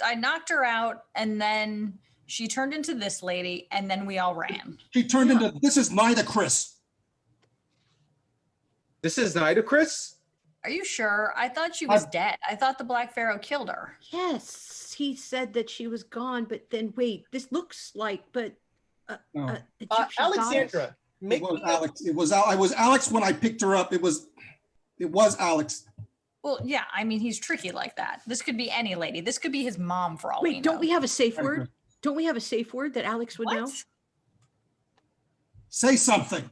I knocked her out and then she turned into this lady and then we all ran. She turned into, this is Nitocris. This is Nitocris? Are you sure? I thought she was dead. I thought the Black Pharaoh killed her. Yes, he said that she was gone, but then wait, this looks like, but No. Alexandra. It was Alex. I was Alex when I picked her up. It was Alex. Well, yeah, I mean, he's tricky like that. This could be any lady. This could be his mom for all we know. Wait, don't we have a safe word? Don't we have a safe word that Alex would know? Say something.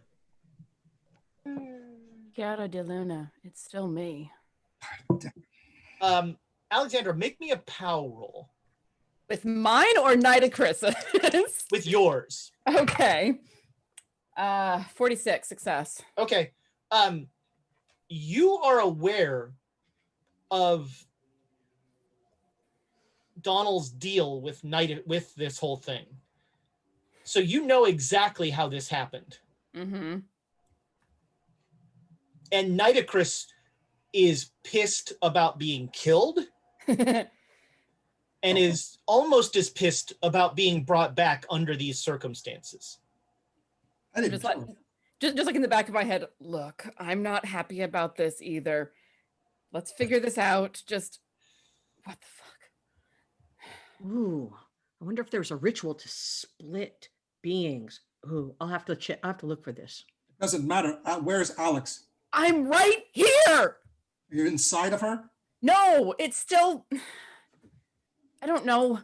Chiara de Luna. It's still me. Alexandra, make me a POW roll. With mine or Nitocris? With yours. Okay. 46 success. Okay. You are aware of Donald's deal with this whole thing. So you know exactly how this happened. Mm-hmm. And Nitocris is pissed about being killed and is almost as pissed about being brought back under these circumstances. I didn't. just like in the back of my head, look, I'm not happy about this either. Let's figure this out. Just what the fuck? Ooh, I wonder if there's a ritual to split beings. Ooh, I'll have to check. I'll have to look for this. Doesn't matter. Where's Alex? I'm right here. You're inside of her? No, it's still. I don't know.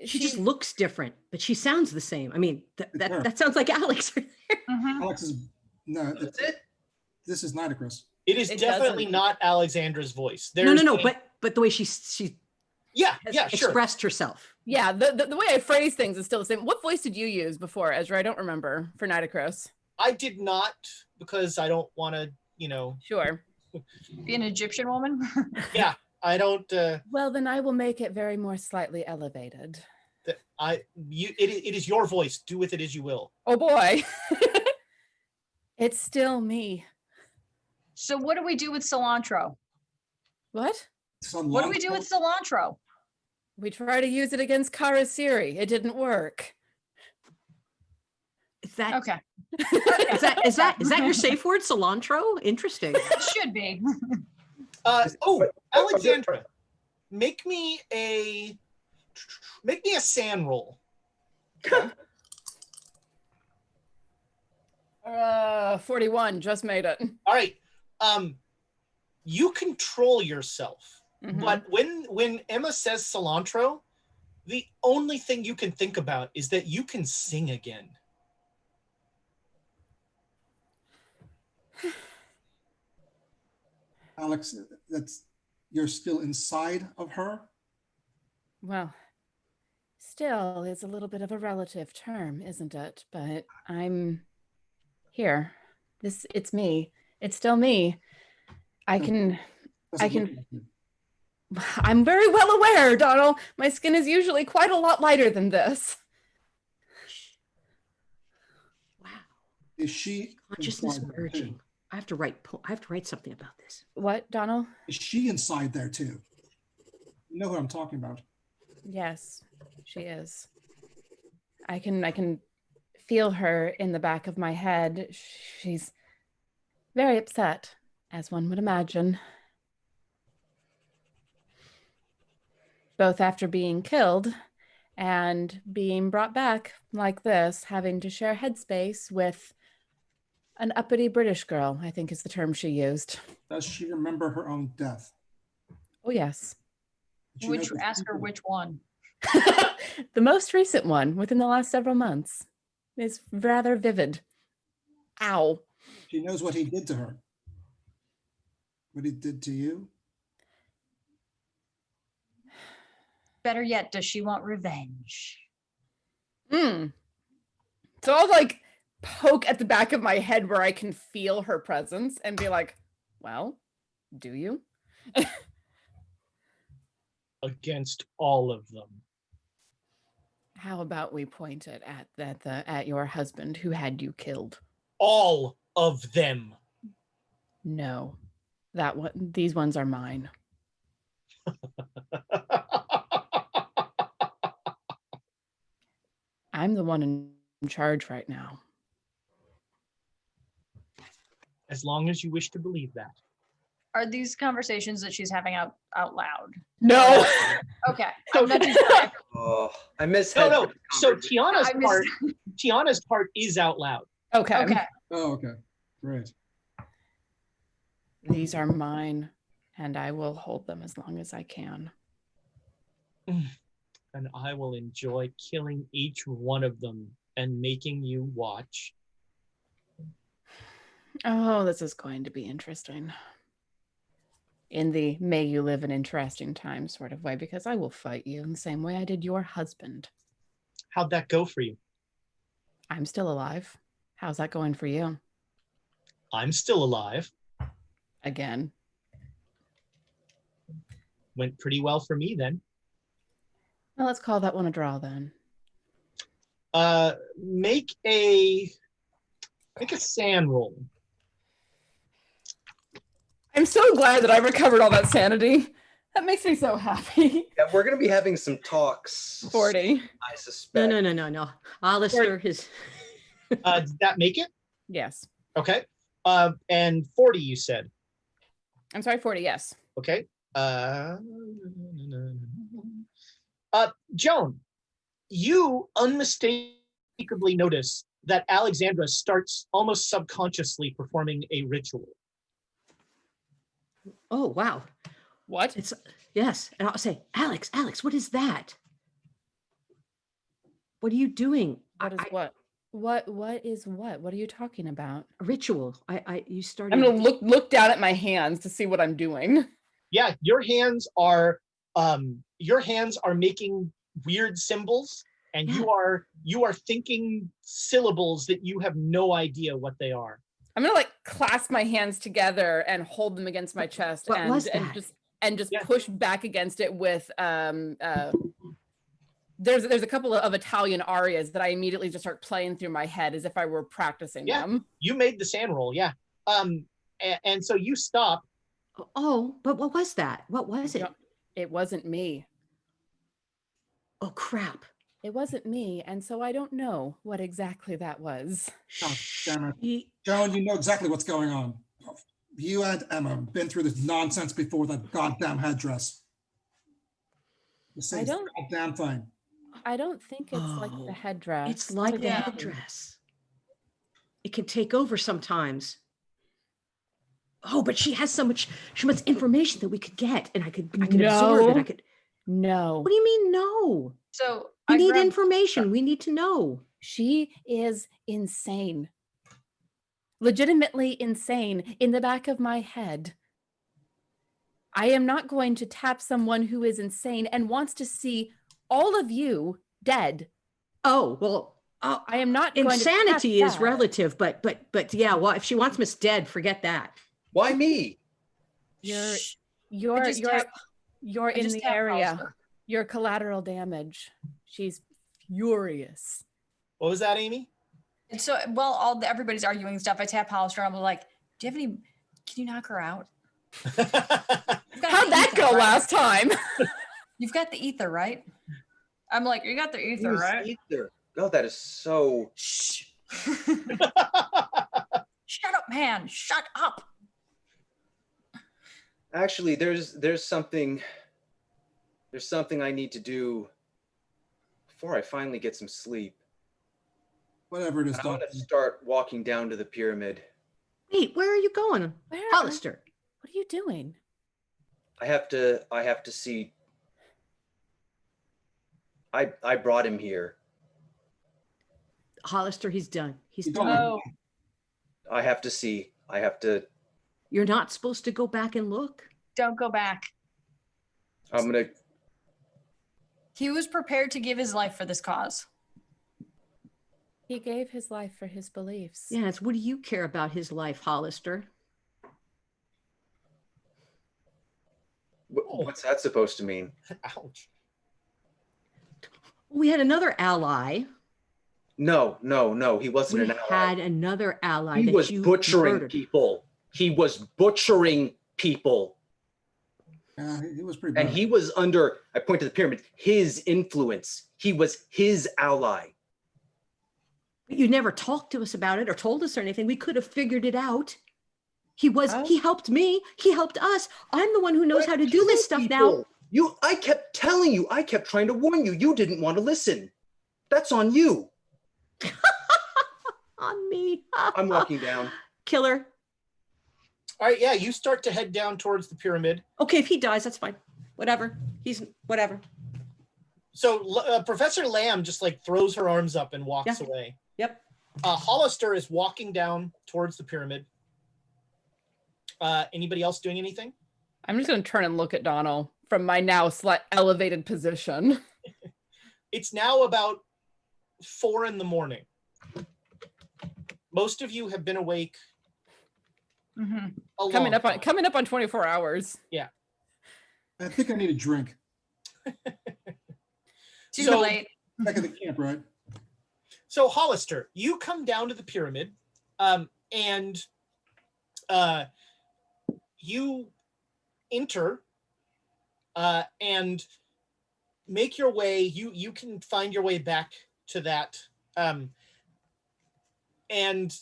She just looks different, but she sounds the same. I mean, Sure. that sounds like Alex. Alex is no. That's it. This is Nitocris. It is It definitely doesn't. not Alexandra's voice. No, There's but the way she yeah, has sure. expressed herself. Yeah, the way I phrase things is still the same. What voice did you use before, Ezra? I don't remember for Nitocris. I did not, because I don't want to, Sure. Be an Egyptian woman. yeah, I don't. Well, then I will make it very more slightly elevated. It is your voice. Do with it as you will. Oh boy. It's still me. So what do we do with cilantro? What? What do we do with cilantro? We try to use it against Karasiri. It didn't work. Is that Okay. is that your safe word, cilantro? Interesting. It should be. Alexandra, make me a sand roll. 41, just made it. All right. You control yourself, Mhm. but when Emma says cilantro, the only thing you can think about is that you can sing again. Alex, you're still inside of her? Well, still is a little bit of a relative term, isn't it? But I'm here. It's me. It's still me. Doesn't look like it. I'm very well aware, Donald. My skin is usually quite a lot lighter than this. Wow. Is she Consciousness inside there merging. too? I have to write something about this. What, Donald? Is she inside there too? You know who I'm talking about. Yes, she is. I can feel her in the back of my head. She's very upset, as one would imagine. Both after being killed and being brought back like this, having to share headspace with an uppity British girl, I think is the term she used. Does she remember her own death? Oh, yes. Did you know Ask her which one. The most recent one within the last several months is rather vivid. Ow. She knows what he did to her. What he did to you? Better yet, does she want revenge? So I'll poke at the back of my head where I can feel her presence and be like, well, do you? Against all of them. How about we point it at your husband who had you killed? All of them. No. These ones are mine. I'm the one in charge right now. As long as you wish to believe that. Are these conversations that she's having out loud? No. Okay. I'm not too sure. Oh, I miss. No. So I missed- Tiana's part is out loud. Okay. Okay. Oh, okay. Great. These are mine, and I will hold them as long as I can. And I will enjoy killing each one of them and making you watch. Oh, this is going to be interesting. In the may you live in interesting times sort of way, because I will fight you in the same way I did your husband. How'd that go for you? I'm still alive. How's that going for you? I'm still alive. Again. Went pretty well for me then. Well, let's call that one a draw then. Make a sand roll. I'm so glad that I recovered all that sanity. That makes me so happy. Yeah, we're gonna be having some talks. 40. I suspect. No. Alistair is. Did that make it? Yes. Okay. And 40, you said. I'm sorry, 40, yes. Okay. Joan, you unmistakably notice that Alexandra starts almost subconsciously performing a ritual. Oh, wow. What? It's yes. And I'll say, Alex, what is that? What are you doing? What is what? What is what? What are you talking about? A ritual. You started. I'm gonna look down at my hands to see what I'm doing. Yeah, your hands are making weird symbols, and Yeah. you are thinking syllables that you have no idea what they are. I'm gonna like clasp my hands together and hold them against my chest What was that? and just Yeah. push back against it with there's a couple of Italian arias that I immediately just start playing through my head as if I were practicing them. You made the sand roll, yeah. And so you stop. Oh, but what was that? What was it? It wasn't me. Oh, crap. It wasn't me, and so I don't know what exactly that was. Oh, damn it. Joan, you know exactly what's going on. You and Emma have been through this nonsense before, that goddamn headdress. The same goddamn thing. I don't think it's like the headdress. It's like the headdress. It can take over sometimes. Oh, but she has so much information that we could get, and we could absorb it. No. What do you mean no? So we need information. We need to know. She is insane. Legitimately insane in the back of my head. I am not going to tap someone who is insane and wants to see all of you dead. Oh, well, I am not going insanity to is relative, but yeah, well, if she wants Miss dead, forget that. Why me? You're in the area. You're collateral damage. She's furious. What was that, Amy? And so while everybody's arguing and stuff, I tap Hollister and I'm like, do you have any, can you knock her out? How'd that go last time? You've got the ether, right? I'm like, you got the ether, right? Ether. Oh, that is so. Shh. Shut up, man. Shut up. Actually, there's something I need to do before I finally get some sleep. Whatever it is, I'm going to start walking down to the pyramid. Wait, where are you going? Hollister. What are you doing? I have to see. I brought him here. Hollister, he's done. He's done. Oh. I have to see. You're not supposed to go back and look. Don't go back. He was prepared to give his life for this cause. He gave his life for his beliefs. Yes. What do you care about his life, Hollister? What's that supposed to mean? Ouch. We had another ally. No. He wasn't an ally. We had another ally. He was butchering people. He was butchering people. He was pretty bad. And he was under, I point to the pyramid, his influence. He was his ally. You never talked to us about it or told us or anything. We could have figured it out. He helped me. He helped us. I'm the one who knows how to do this stuff now. I kept telling you. I kept trying to warn you. You didn't want to listen. That's on you. On me. I'm walking down. Killer. All right, yeah, you start to head down towards the pyramid. Okay, if he dies, that's fine. Whatever. Whatever. So Professor Lamb just like throws her arms up and walks away. Yep. Hollister is walking down towards the pyramid. Anybody else doing anything? I'm just going to turn and look at Donald from my now slight elevated position. It's now about 4 a.m. Most of you have been awake. Mm-hmm. Coming up on 24 hours. Yeah. I think I need a drink. Too late. Back at the camp, right? So Hollister, you come down to the pyramid, and you enter and make your way. You can find your way back to that, and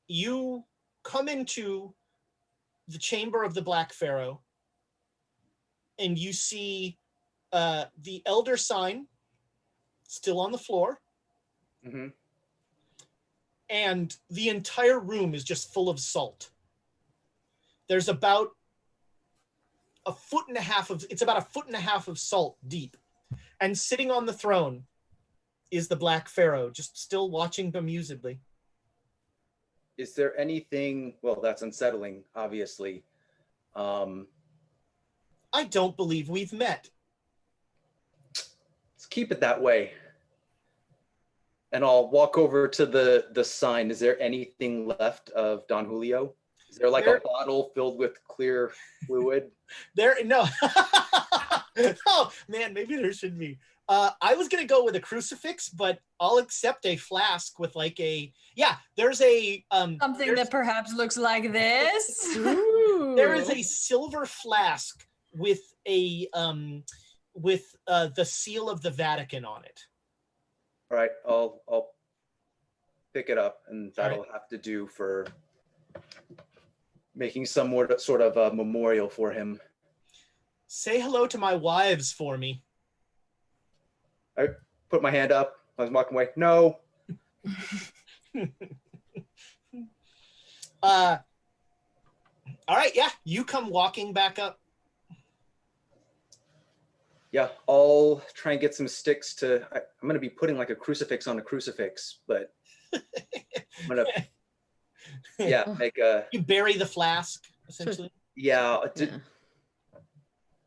you come into the chamber of the Black Pharaoh, and you see the elder sign still on the floor. Mm-hmm. And the entire room is just full of salt. There's about a foot and a half of salt deep. And sitting on the throne is the Black Pharaoh, just still watching bemusedly. Is there anything, well, that's unsettling, obviously. I don't believe we've met. Let's keep it that way. And I'll walk over to the sign. Is there anything left of Don Julio? Is there like a bottle filled with clear fluid? No. Oh, man, maybe there should be. I was going to go with a crucifix, but I'll accept a flask with like there's a... Something that perhaps looks like this. Ooh. There is a silver flask with the seal of the Vatican on it. All right, I'll pick it up, and that'll have to do for making some sort of a memorial for him. Say hello to my wives for me. I put my hand up. I was walking away. No. All right, yeah, you come walking back up. Yeah, I'll try and get some sticks I'm going to be putting like a crucifix on a crucifix, but I'm going to, make a... You bury the flask, essentially? Yeah.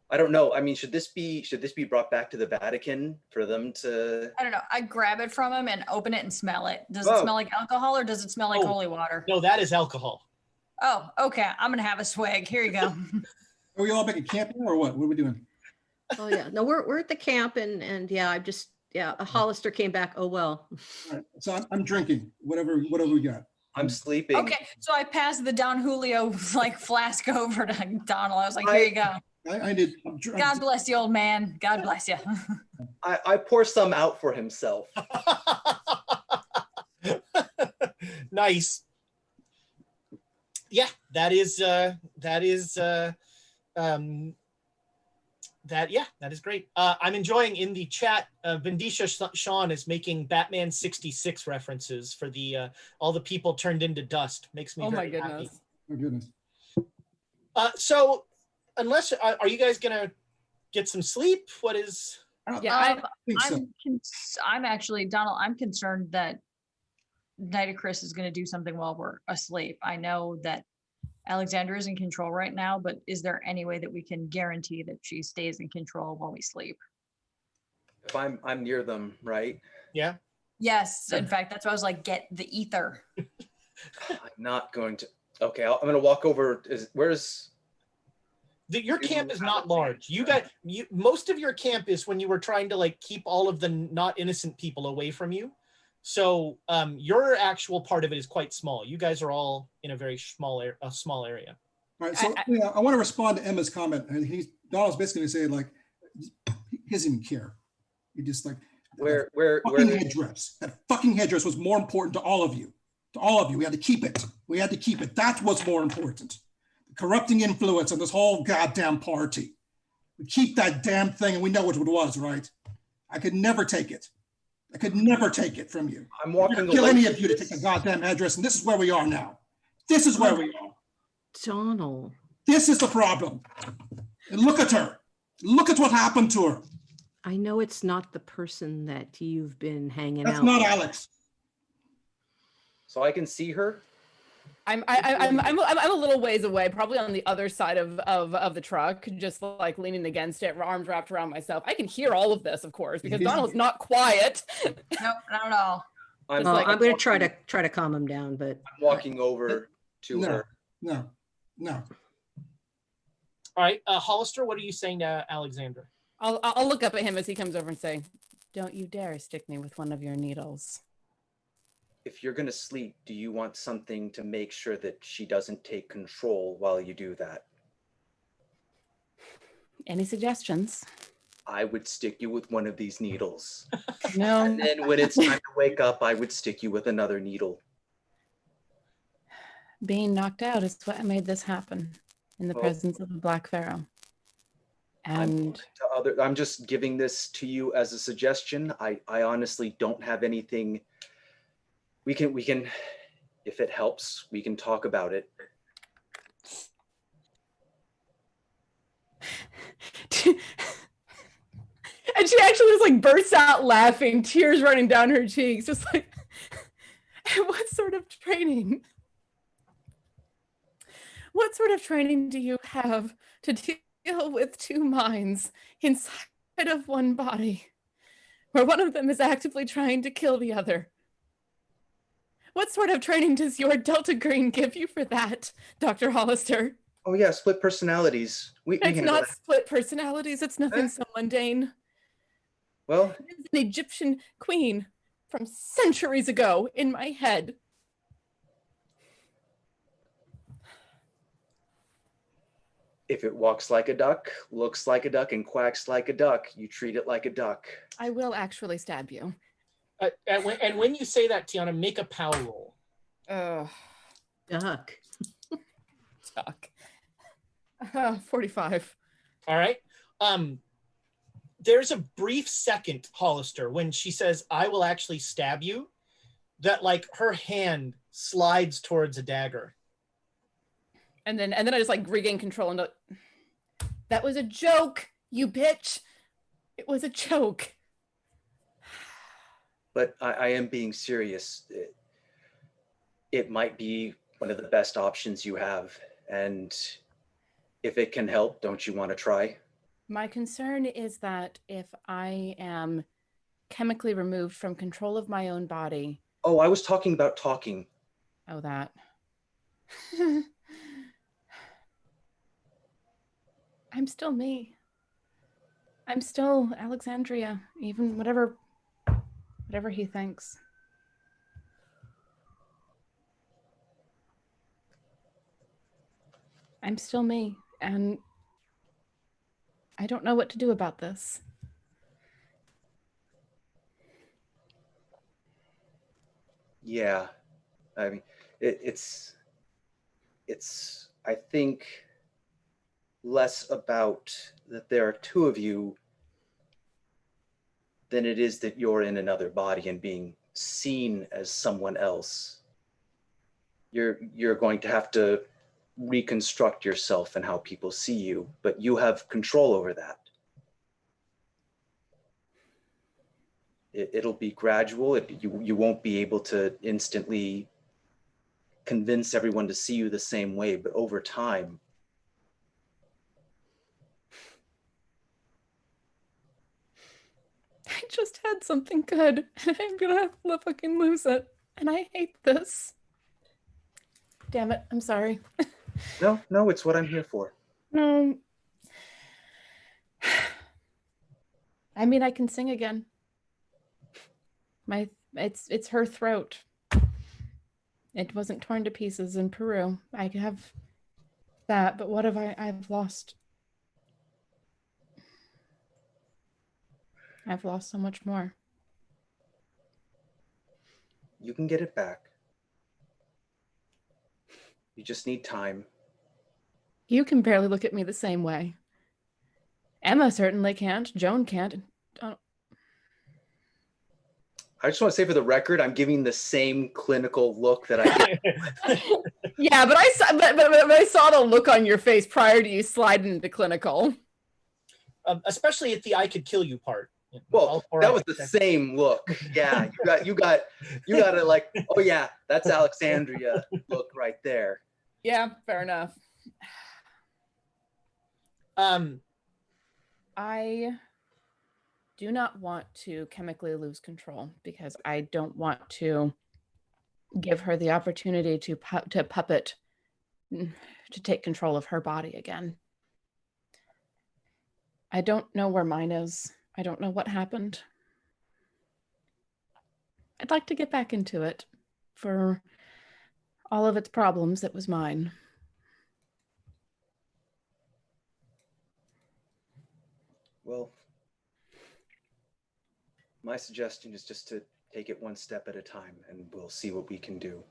I don't know. I mean, should this be brought back to the Vatican for them to... I don't know. I grab it from him and open it and smell it. Does it smell like alcohol or does it smell like holy water? No, that is alcohol. Oh, okay. I'm going to have a swig. Here you go. Are we all back at camp now or what? What are we doing? Oh yeah, no, we're at the camp and yeah, a Hollister came back. Oh well. All right, so I'm drinking whatever we got. I'm sleeping. Okay, so I passed the Don Julio like flask over to Donald. I was like, here you go. God bless you, old man. God bless you. I pour some out for himself. Nice. Yeah, that is great. I'm enjoying in the chat. Bendisha Sean is making Batman 66 references for the all the people turned into dust. Makes me very happy. Oh goodness. So, unless are you guys gonna get some sleep? What is? I'm actually Donald. I'm concerned that Nitocris is going to do something while we're asleep. I know that Alexandra is in control right now, but is there any way that we can guarantee that she stays in control while we sleep? If I'm near them, right? Yeah. Yes. In fact, that's why I was like, get the ether. I'm not going to. Okay, I'm going to walk over. Your camp is not large. Most of your camp is when you were trying to like keep all of the not innocent people away from you. So your actual part of it is quite small. You guys are all in a very small area. All right, so I want to respond to Emma's comment, and Donald's basically going to say like, he doesn't even care. He just like where headdress. That fucking headdress was more important to all of you. To all of you, we had to keep it. We had to keep it. That's what's more important. The corrupting influence of this whole goddamn party. We keep that damn thing, and we know what it was, right? I could never take it. I could never take it from you. I'm walking kill any of you to take the goddamn address, and this is where we are now. This is where we are. Donald. This is the problem. And look at her. Look at what happened to her. I know it's not the person that you've been hanging That's out not with. Alex. So I can see her? I'm a little ways away, probably on the other side of the truck, just like leaning against it, arms wrapped around myself. I can hear all of this, of course, because Donald's not quiet. No, not at all. I'm going to try to calm him down, but I'm walking over to her. No. All right, Hollister, what are you saying to Alexandra? I'll look up at him as he comes over and say, "Don't you dare stick me with one of your needles." If you're going to sleep, do you want something to make sure that she doesn't take control while you do that? Any suggestions? I would stick you with one of these needles. No. And then when it's time to wake up, I would stick you with another needle. being knocked out is what made this happen in the Well, presence of the Black Pharaoh. And I'm just giving this to you as a suggestion. I honestly don't have anything. We can, if it helps, we can talk about it. and she actually just like bursts out laughing, tears running down her cheeks, just like, what sort of training? What sort of training do you have to deal with two minds inside of one body, where one of them is actively trying to kill the other? What sort of training does your Delta Green give you for that, Dr. Hollister? Oh yeah, split personalities. It's not split personalities. It's nothing so mundane. Well, it is an Egyptian queen from centuries ago in my head. if it walks like a duck, looks like a duck, and quacks like a duck, you treat it like a duck. I will actually stab you. And when you say that, Tiana, make a power roll. Duck. Duck. 45. All right. There's a brief second, Hollister, when she says, I will actually stab you, that like her hand slides towards a dagger. And then I just like regain control and that was a joke, you bitch. It was a joke. But I am being serious. It might be one of the best options you have. And if it can help, don't you want to try? My concern is that if I am chemically removed from control of my own body. Oh, I was talking about talking. Oh, that. I'm still me. I'm still Alexandria, even whatever he thinks. I'm still me, and I don't know what to do about this. Yeah, I mean, it's I think less about that there are two of you than it is that you're in another body and being seen as someone else. You're going to have to reconstruct yourself and how people see you, but you have control over that. It'll be gradual. You won't be able to instantly convince everyone to see you the same way, but over time. I just had something good, and I'm gonna have to fucking lose it. And I hate this. Damn it, I'm sorry. No, it's what I'm here for. No. I mean, I can sing again. It's her throat. It wasn't torn to pieces in Peru. I have that, but what have I've lost? I've lost so much more. You can get it back. You just need time. You can barely look at me the same way. Emma certainly can't. Joan can't. I just want to say for the record, I'm giving the same clinical look that I did. Yeah, but I saw the look on your face prior to you sliding into clinical. Especially at the "I could kill you" part. Well, that was the same look. Yeah, you got it like, oh yeah, that's Alexandria look right there. Yeah, fair enough. I do not want to chemically lose control because I don't want to give her the opportunity to puppet, to take control of her body again. I don't know where mine is. I don't know what happened. I'd like to get back into it. For all of its problems, it was mine. Well, my suggestion is just to take it one step at a time, and we'll see what we can do.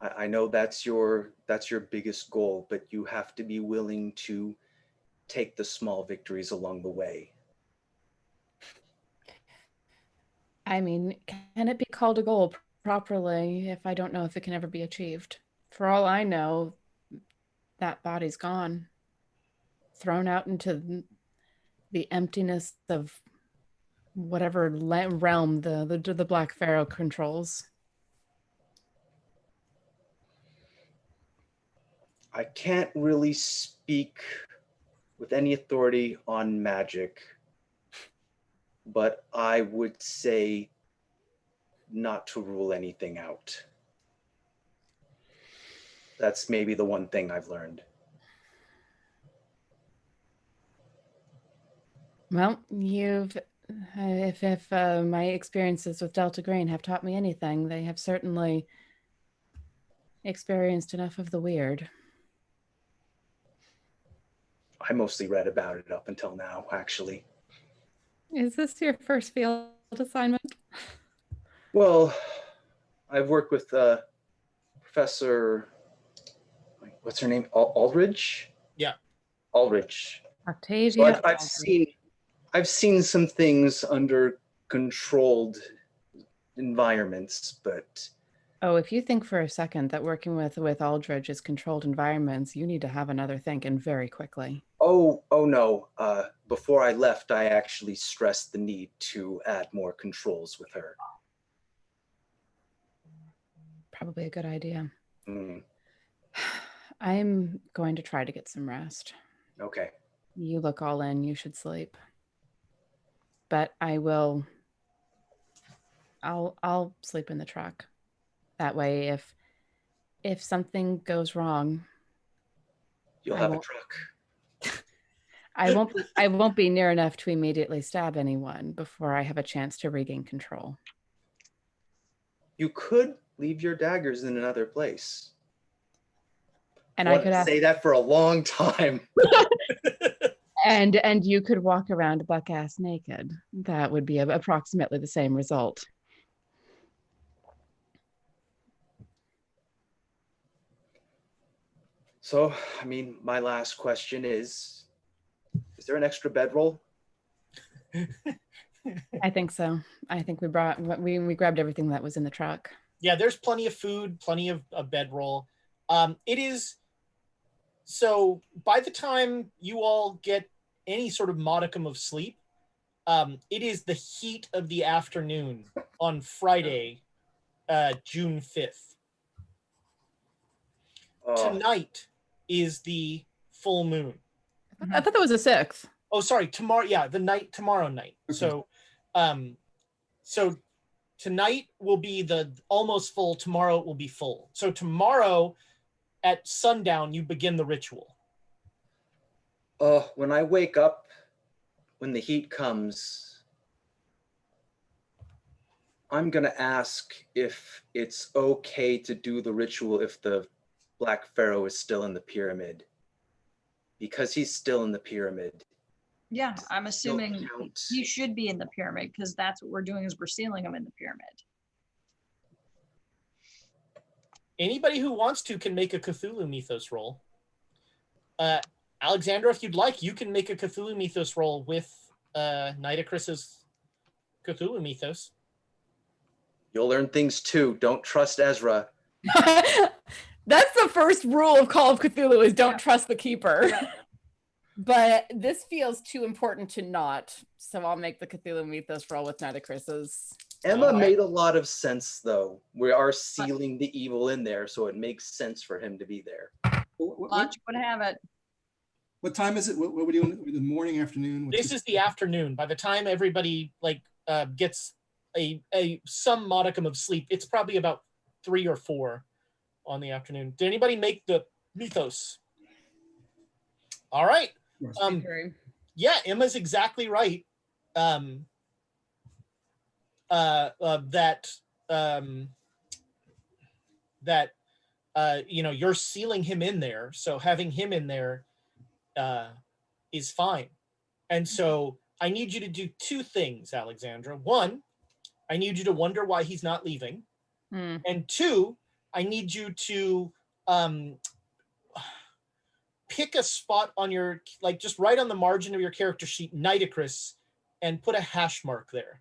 I know that's your biggest goal, but you have to be willing to take the small victories along the way. I mean, can it be called a goal properly if I don't know if it can ever be achieved? For all I know, that body's gone, thrown out into the emptiness of whatever realm the Black Pharaoh controls. I can't really speak with any authority on magic, but I would say not to rule anything out. That's maybe the one thing I've learned. Well, if my experiences with Delta Green have taught me anything, they have certainly experienced enough of the weird. I mostly read about it up until now, actually. Is this your first field assignment? Well, I've worked with Professor, what's her name? Aldridge? Yeah. Aldridge. Octavia. So I've seen some things under controlled environments, but Oh, if you think for a second that working with Aldridge is controlled environments, you need to have another think, and very quickly. oh no. Before I left, I actually stressed the need to add more controls with her. Probably a good idea. Mm, I'm going to try to get some rest. okay. You look all in, you should sleep. But I'll sleep in the truck. That way if something goes wrong, You'll have a truck. I won't be near enough to immediately stab anyone before I have a chance to regain control. You could leave your daggers in another place. And I I could say that for a long time. and you could walk around buck-ass naked. That would be approximately the same result. So, I mean, my last question is there an extra bedroll? I think so. I think we grabbed everything that was in the truck. Yeah, there's plenty of food, plenty of bedroll. It is, so by the time you all get any sort of modicum of sleep, it is the heat of the afternoon on Friday, June 5th. Tonight is the full moon. I thought that was a 6th. Oh, sorry, tomorrow. Yeah, tomorrow night. Okay. So tonight will be the almost full. Tomorrow it will be full. So tomorrow at sundown, you begin the ritual. When I wake up, when the heat comes, I'm gonna ask if it's okay to do the ritual if the Black Pharaoh is still in the pyramid. Because he's still in the pyramid. Yeah, I'm assuming count. he should be in the pyramid because that's what we're doing is we're sealing him in the pyramid. Anybody who wants to can make a Cthulhu mythos roll. Alexandra, if you'd like, you can make a Cthulhu mythos roll with Nitocris's Cthulhu mythos. You'll learn things too. Don't trust Ezra. That's the first rule of Call of Cthulhu is don't trust the keeper. Yeah. But this feels too important to not. So I'll make the Cthulhu mythos roll with Nitocris's. Emma made a lot of sense, though. We are sealing the evil in there, so it makes sense for him to be there. Watch would have it. What time is it? What are we doing? The morning, afternoon? This is the afternoon. By the time everybody gets a some modicum of sleep, it's probably about 3 or 4 on the afternoon. Did anybody make the mythos? All right. Yeah, Emma's exactly right. You're sealing him in there, so having him in there is fine. And so I need you to do 2 things, Alexandra. 1, I need you to wonder why he's not leaving. And 2, I need you to pick a spot on your, like just right on the margin of your character sheet, Nitocris, and put a hash mark there.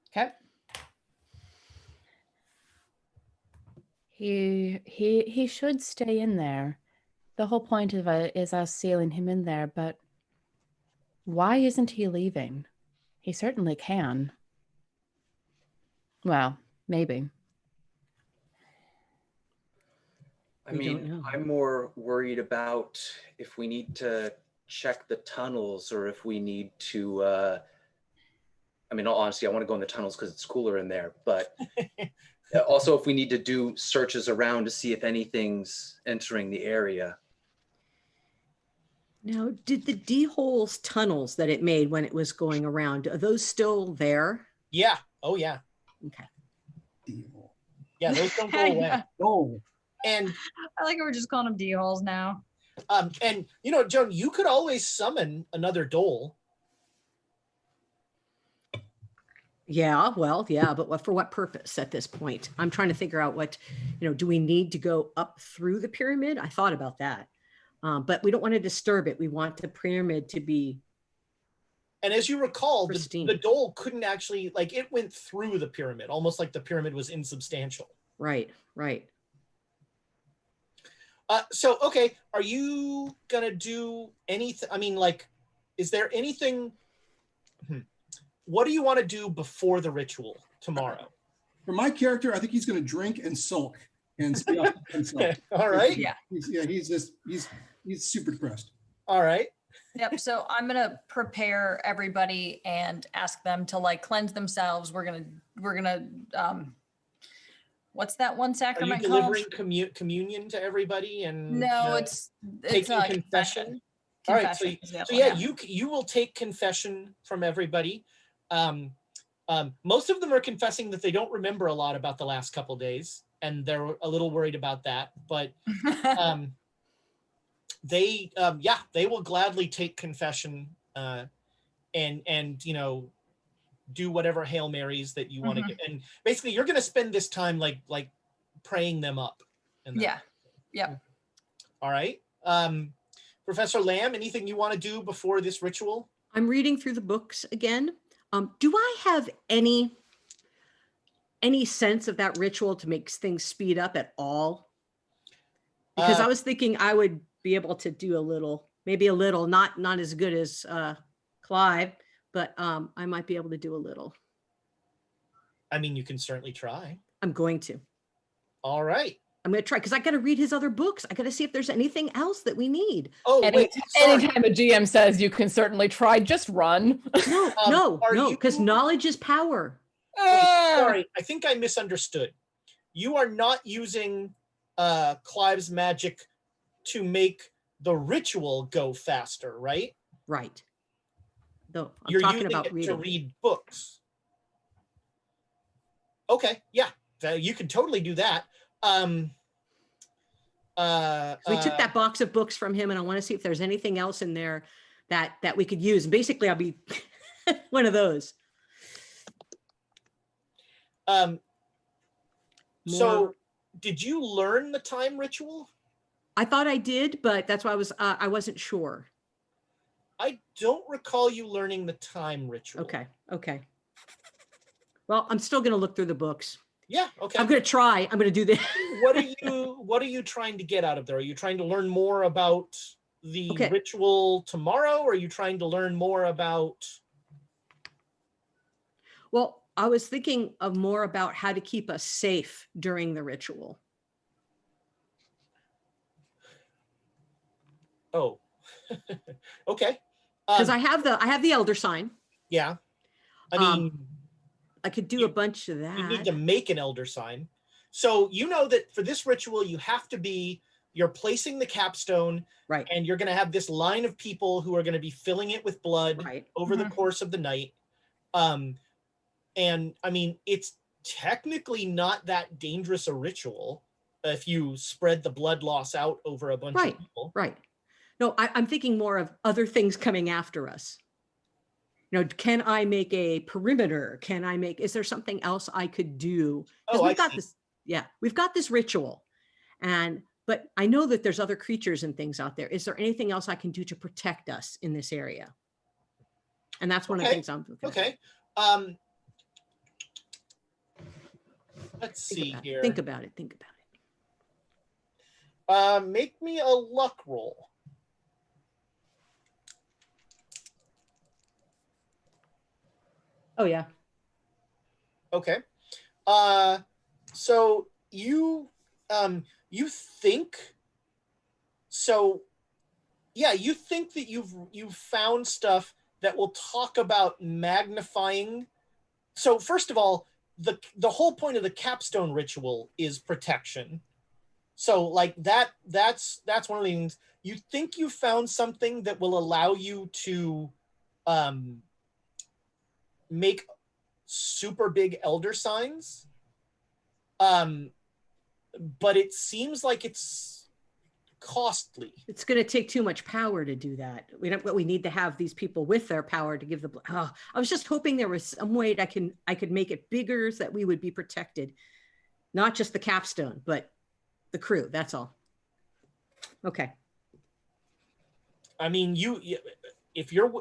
Okay. He should stay in there. The whole point of it is us sealing him in there, but why isn't he leaving? He certainly can. Well, maybe. I We don't mean, know. I'm more worried about if we need to check the tunnels or if we need to, I mean, honestly, I want to go in the tunnels because it's cooler in there, but also if we need to do searches around to see if anything's entering the area. Now, did the D-holes tunnels that it made when it was going around, are those still there? Yeah. Oh, yeah. Okay. Deal. Yeah, those don't go away. Oh, And I like how we're just calling them D-holes now. and you know, Joan, you could always summon another dole. Yeah, well, yeah, but for what purpose at this point? I'm trying to figure out what, do we need to go up through the pyramid? I thought about that. But we don't want to disturb it. We want the pyramid to be And as you recall, pristine. the dole couldn't actually, like, it went through the pyramid, almost like the pyramid was insubstantial. Right. So, okay, are you going to do anything? I mean, like, is there anything? What do you want to do before the ritual tomorrow? for my character, I think he's going to drink and sulk and stay off himself. All right. Yeah. He's super depressed. All right. Yep. So I'm gonna prepare everybody and ask them to like cleanse themselves. We're gonna what's that one Are you sacrament called? delivering communion to everybody? And No, it's taking confession. All right, so, Confession is the other so one, yeah, you will take confession from everybody. Most of them are confessing that they don't remember a lot about the last couple days, and they're a little worried about that. But they will gladly take confession and do whatever Hail Marys that you want to get. And basically, you're going to spend this time like praying them up. Yeah. Yep. All right. Professor Lamb, anything you want to do before this ritual? I'm reading through the books again. Do I have any sense of that ritual to make things speed up at all? Because I was thinking I would be able to do maybe a little, not as good as Clive, but I might be able to do a little. I mean, you can certainly try. I'm going to. All right. I'm going to try because I got to read his other books. I got to see if there's anything else that we need. Oh, wait. Sorry. Anytime a GM says you can certainly try, just run. No, because knowledge is power. Sorry, I think I misunderstood. You are not using Clive's magic to make the ritual go faster, right? Right. No, I'm You're talking using about it reading. to read books. Okay, yeah, you can totally do that. We took that box of books from him, and I want to see if there's anything else in there that we could use. And basically, I'll be one of those. So, did you learn the time ritual? I thought I did, but that's why I wasn't sure. I don't recall you learning the time ritual. Okay. Well, I'm still going to look through the books. Yeah. Okay. I'm going to try. I'm going to do this. What are you trying to get out of there? Are you trying to learn more about the ritual tomorrow? Or are you trying to learn more about? Well, I was thinking of more about how to keep us safe during the ritual. Oh, okay. Because I have the elder sign. Yeah. I mean, I could do a bunch of that. You need to make an elder sign. So you know that for this ritual, you're placing the capstone, right? And you're going to have this line of people who are going to be filling it with blood over the course of the night. And I mean, it's technically not that dangerous a ritual if you spread the blood loss out over a bunch of people. Right. No, I'm thinking more of other things coming after us. can I make a perimeter? Is there something else I could do? Oh, We've got this ritual, but I know that there's other creatures and things out there. Is there anything else I can do to protect us in this area? And that's one of the things I'm looking at. Okay. Let's see here. Think about it. Make me a luck roll. Oh yeah. Okay. So you think you think that you've found stuff that will talk about magnifying. So first of all, the whole point of the capstone ritual is protection. So like that's one of the things. You think you found something that will allow you to make super big elder signs, but it seems like it's costly. It's going to take too much power to do that. We need to have these people with their power to give I was just hoping there was some way that I could make it bigger so that we would be protected, not just the capstone, but the crew. That's all. Okay. I mean, if you're,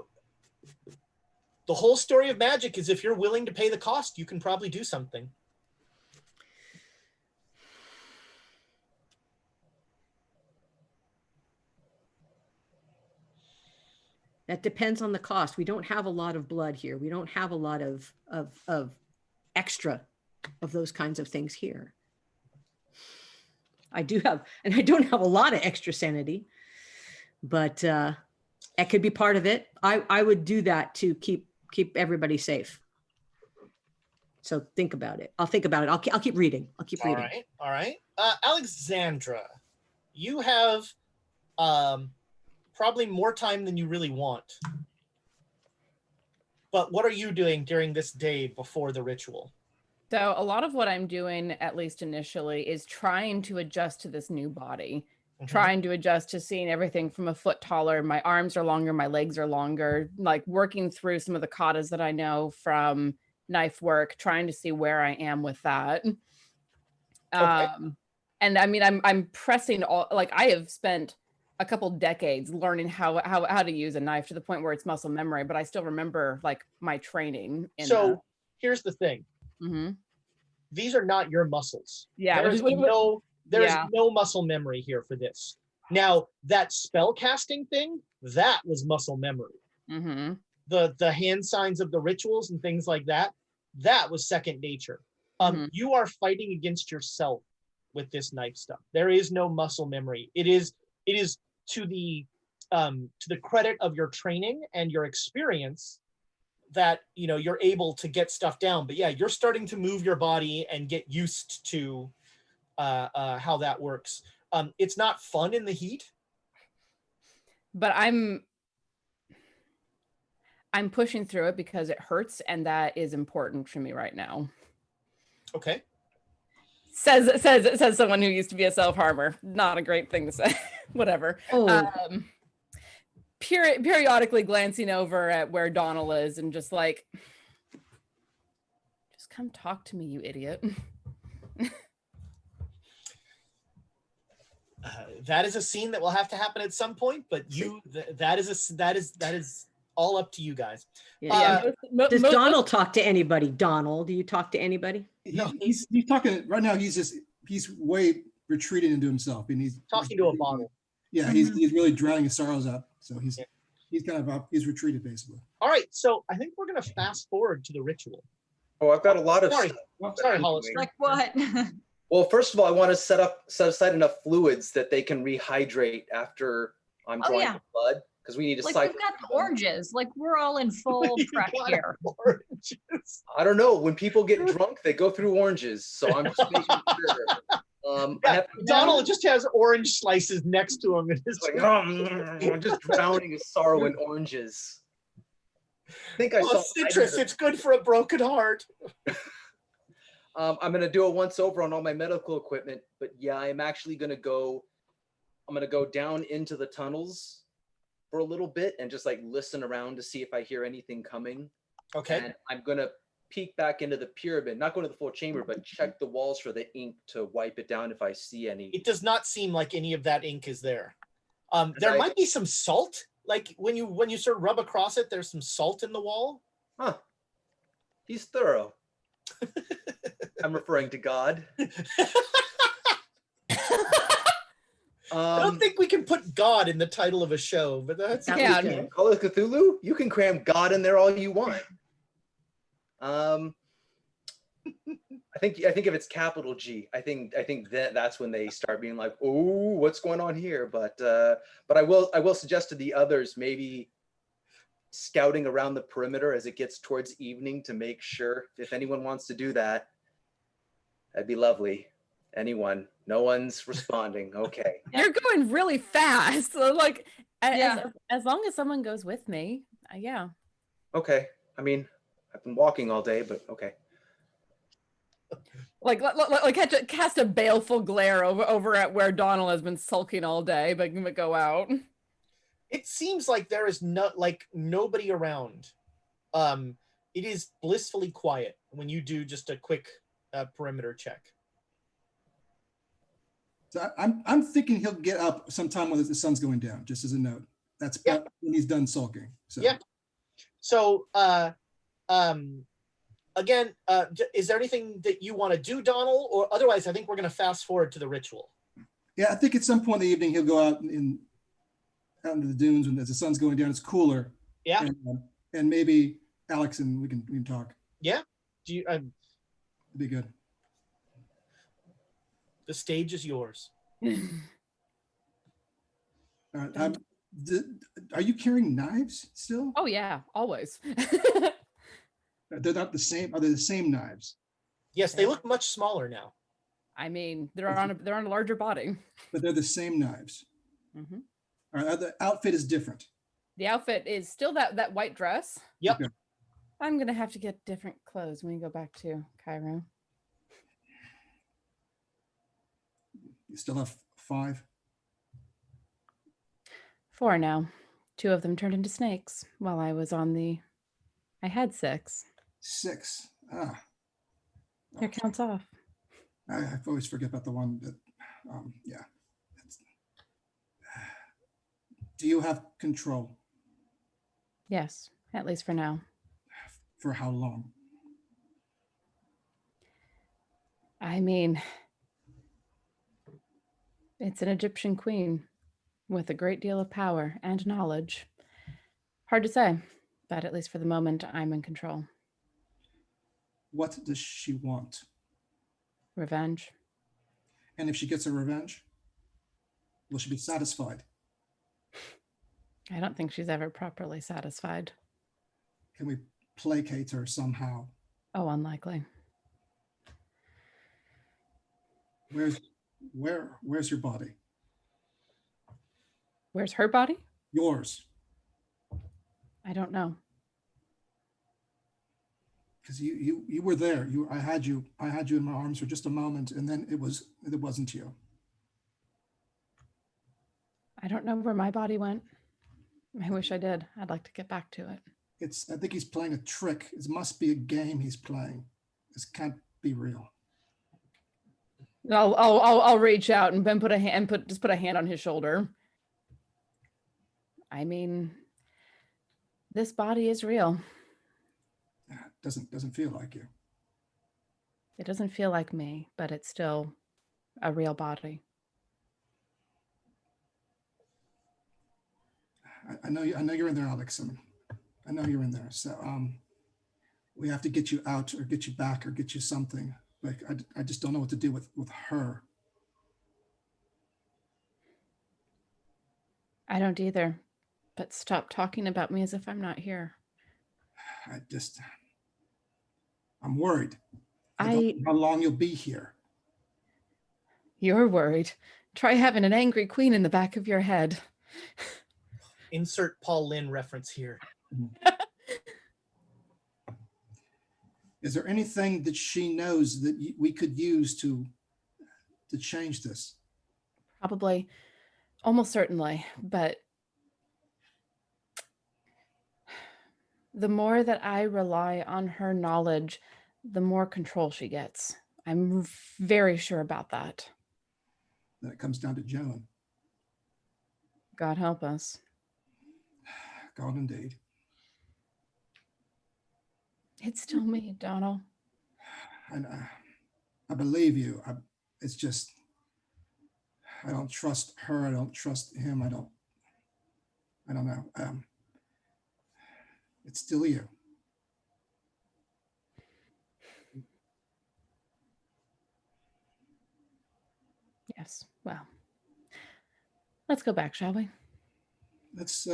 the whole story of magic is if you're willing to pay the cost, you can probably do something. That depends on the cost. We don't have a lot of blood here. We don't have a lot of extra of those kinds of things here. I don't have a lot of extra sanity, but that could be part of it. I would do that to keep everybody safe. So think about it. I'll think about it. I'll keep reading. All right. Alexandra, you have probably more time than you really want. But what are you doing during this day before the ritual? So a lot of what I'm doing, at least initially, is trying to adjust to this new body, trying to adjust to seeing everything from a foot taller. My arms are longer, my legs are longer, like working through some of the katas that I know from knife work, trying to see where I am with that. Okay. And I mean, I'm pressing all, like I have spent a couple decades learning how to use a knife to the point where it's muscle memory, but I still remember like my training. Here's the thing. Mm-hmm. These are not your muscles. Yeah. There's no muscle memory here for this. Now, that spell casting thing, that was muscle memory. Mm-hmm. The hand signs of the rituals and things like that, that was second nature. You are fighting against yourself with this knife stuff. There is no muscle memory. It is to the credit of your training and your experience that you're able to get stuff down. But yeah, you're starting to move your body and get used to how that works. It's not fun in the heat, but I'm pushing through it because it hurts, and that is important for me right now. Okay. Says someone who used to be a self-harmer. Not a great thing to say. Whatever. Oh. Periodically glancing over at where Donald is and just like, just come talk to me, you idiot. That is a scene that will have to happen at some point, but that is all up to you guys. Yeah. Does Donald talk to anybody? Donald, do you talk to anybody? No, he's talking right now. He's way retreated into himself, and he's talking to a bottle. Yeah, he's really drowning his sorrows out. So he's kind of he's retreated basically. All right, so I think we're gonna fast forward to the ritual. Oh, I've got a lot of Sorry, Hollister. Like what? Well, first of all, I want to set aside enough fluids that they can rehydrate after I'm drawing the blood, because we need to cycle. We've got the oranges. Like we're all in full prep here. Oranges. I don't know. When people get drunk, they go through oranges. So I'm just making sure. Donald just has orange slices next to him. And it's like, I'm just drowning his sorrow in oranges. I think I saw citrus. It's good for a broken heart. I'm going to do a once over on all my medical equipment, but yeah, I'm actually going to go. I'm going to go down into the tunnels for a little bit and just like listen around to see if I hear anything coming. Okay. And I'm gonna peek back into the pyramid, not go to the full chamber, but check the walls for the ink to wipe it down if I see any. It does not seem like any of that ink is there. There might be some salt. Like when you sort of rub across it, there's some salt in the wall. Huh. He's thorough. I'm referring to God. I don't think we can put God in the title of a show, but that's Yeah. okay. Call it Cthulhu? You can cram God in there all you want. I think if it's capital G, I think that's when they start being like, oh, what's going on here? But I will suggest to the others maybe scouting around the perimeter as it gets towards evening to make sure if anyone wants to do that, that'd be lovely. Anyone? No one's responding. Okay. You're going really fast. So like, Yeah. as long as someone goes with me, yeah. Okay. I mean, I've been walking all day, but okay. Like cast a baleful glare over at where Donald has been sulking all day, but go out. It seems like there is nobody around. It is blissfully quiet when you do just a quick perimeter check. So I'm thinking he'll get up sometime when the sun's going down, just as a note. That's when he's done sulking. So. Yeah. So again, is there anything that you want to do, Donald? Or otherwise, I think we're going to fast forward to the ritual. Yeah, I think at some point in the evening he'll go out into the dunes when as the sun's going down. It's cooler. Yeah. And maybe Alex and we can talk. Yeah. Do you? It'd be good. The stage is yours. All right. Are you carrying knives still? Oh yeah, always. They're not the same. Are they the same knives? Yes, they look much smaller now. I mean, they're on a larger body. But they're the same knives. Mm-hmm. All right. The outfit is different. The outfit is still that white dress. Yep. Okay. I'm gonna have to get different clothes when we go back to Cairo. You still have 5? 4 now. 2 of them turned into snakes while I was on the. I had 6. 6. Your count's off. I always forget about the one that, yeah. Do you have control? Yes, at least for now. For how long? I mean, it's an Egyptian queen with a great deal of power and knowledge. Hard to say, but at least for the moment, I'm in control. What does she want? Revenge. And if she gets her revenge, will she be satisfied? I don't think she's ever properly satisfied. Can we placate her somehow? Oh, unlikely. Where's your body? Where's her body? Yours. I don't know. Because you were there. I had you in my arms for just a moment, and then it wasn't you. I don't know where my body went. I wish I did. I'd like to get back to it. I think he's playing a trick. It must be a game he's playing. This can't be real. I'll reach out and put a hand on his shoulder. I mean, this body is real. Doesn't feel like you. It doesn't feel like me, but it's still a real body. I know you're in there, Alex. I know you're in there. So we have to get you out or get you back or get you something. Like I just don't know what to do with her. I don't either. But stop talking about me as if I'm not here. I'm worried. I don't know how long you'll be here. You're worried. Try having an angry queen in the back of your head. Insert Paul Lynn reference here. Is there anything that she knows that we could use to change this? Probably, almost certainly, but The more that I rely on her knowledge, the more control she gets. I'm very sure about that. Then it comes down to Joan. God help us. God indeed. It's still me, Donald. And I believe you. It's just, I don't trust her. I don't trust him. I don't know. It's still you. Yes. Well, let's go back, shall we? Let's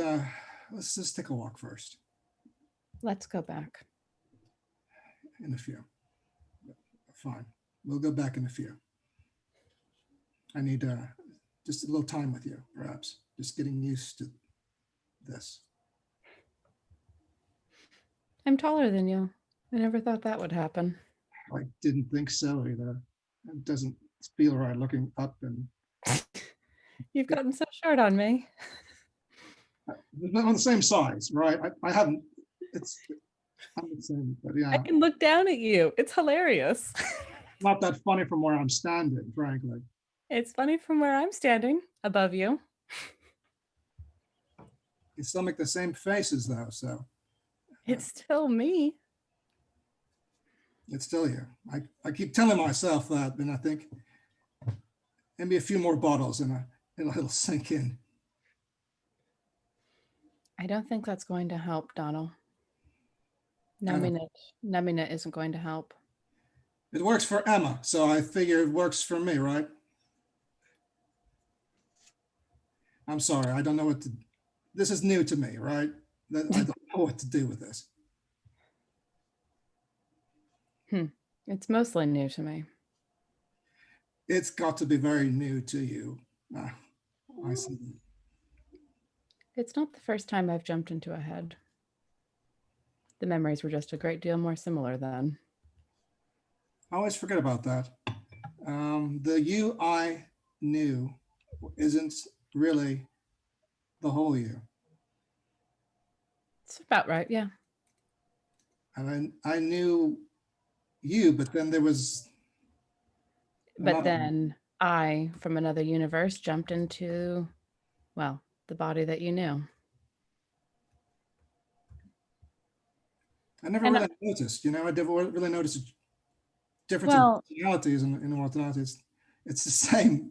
just take a walk first. Let's go back. In a few. Fine. We'll go back in a few. I need just a little time with you, perhaps. Just getting used to this. I'm taller than you. I never thought that would happen. I didn't think so either. It doesn't feel right looking up and You've gotten so short on me. we're on the same size, right? I haven't. I'm the same, but yeah. I can look down at you. It's hilarious. Not that funny from where I'm standing, frankly. It's funny from where I'm standing above you. You still make the same faces though, so It's still me. it's still you. I keep telling myself that, and I think maybe a few more bottles and it'll sink in. I don't think that's going to help, Donald. Numbing it isn't going to help. It works for Emma, so I figure it works for me, right? I'm sorry, I don't know what to. This is new to me, right? I don't know what to do with this. It's mostly new to me. It's got to be very new to you. I see. It's not the first time I've jumped into a head. The memories were just a great deal more similar then. I always forget about that. The you I knew isn't really the whole you. It's about right, yeah. And I knew you, but then there was. But then I, from another universe, jumped into, well, the body that you knew. I never really noticed, I never really noticed difference Well, in personalities and in mortalities. It's the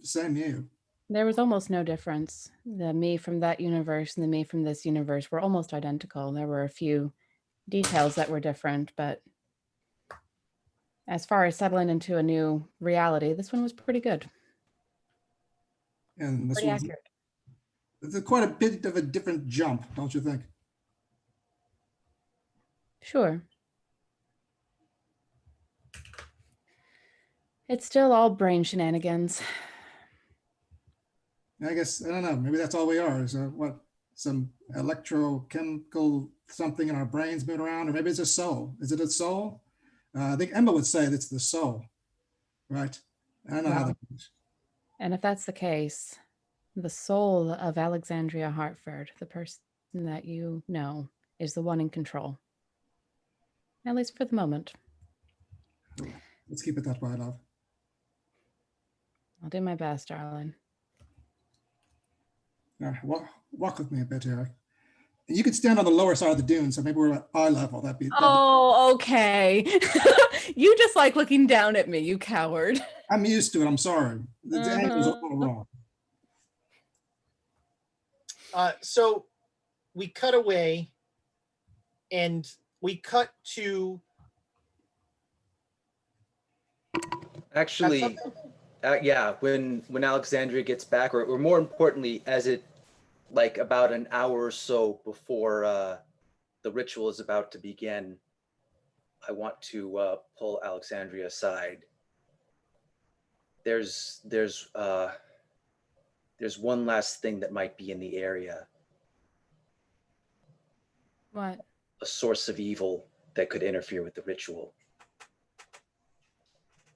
same you. there was almost no difference. The me from that universe and the me from this universe were almost identical. There were a few details that were different, but as far as settling into a new reality, this one was pretty good. And this Pretty was accurate. it's quite a bit of a different jump, don't you think? Sure. It's still all brain shenanigans. I guess, I don't know, maybe that's all we are, is some electrochemical something in our brains moving around, or maybe it's a soul. Is it a soul? I think Emma would say it's the soul, right? I don't know how that works. And if that's the case, the soul of Alexandria Hartford, the person that you know, is the one in control. At least for the moment. Let's keep it that way, love. I'll do my best, darling. Walk with me a bit here. You could stand on the lower side of the dune, so maybe we're at eye level. That'd be Oh, okay. You just like looking down at me, you coward. I'm used to it. I'm sorry. The angle's a little wrong. So we cut away and we cut to Actually, yeah, when Alexandria gets back, or more importantly, as it like about an hour or so before the ritual is about to begin, I want to pull Alexandria aside. There's one last thing that might be in the area. What? A source of evil that could interfere with the ritual.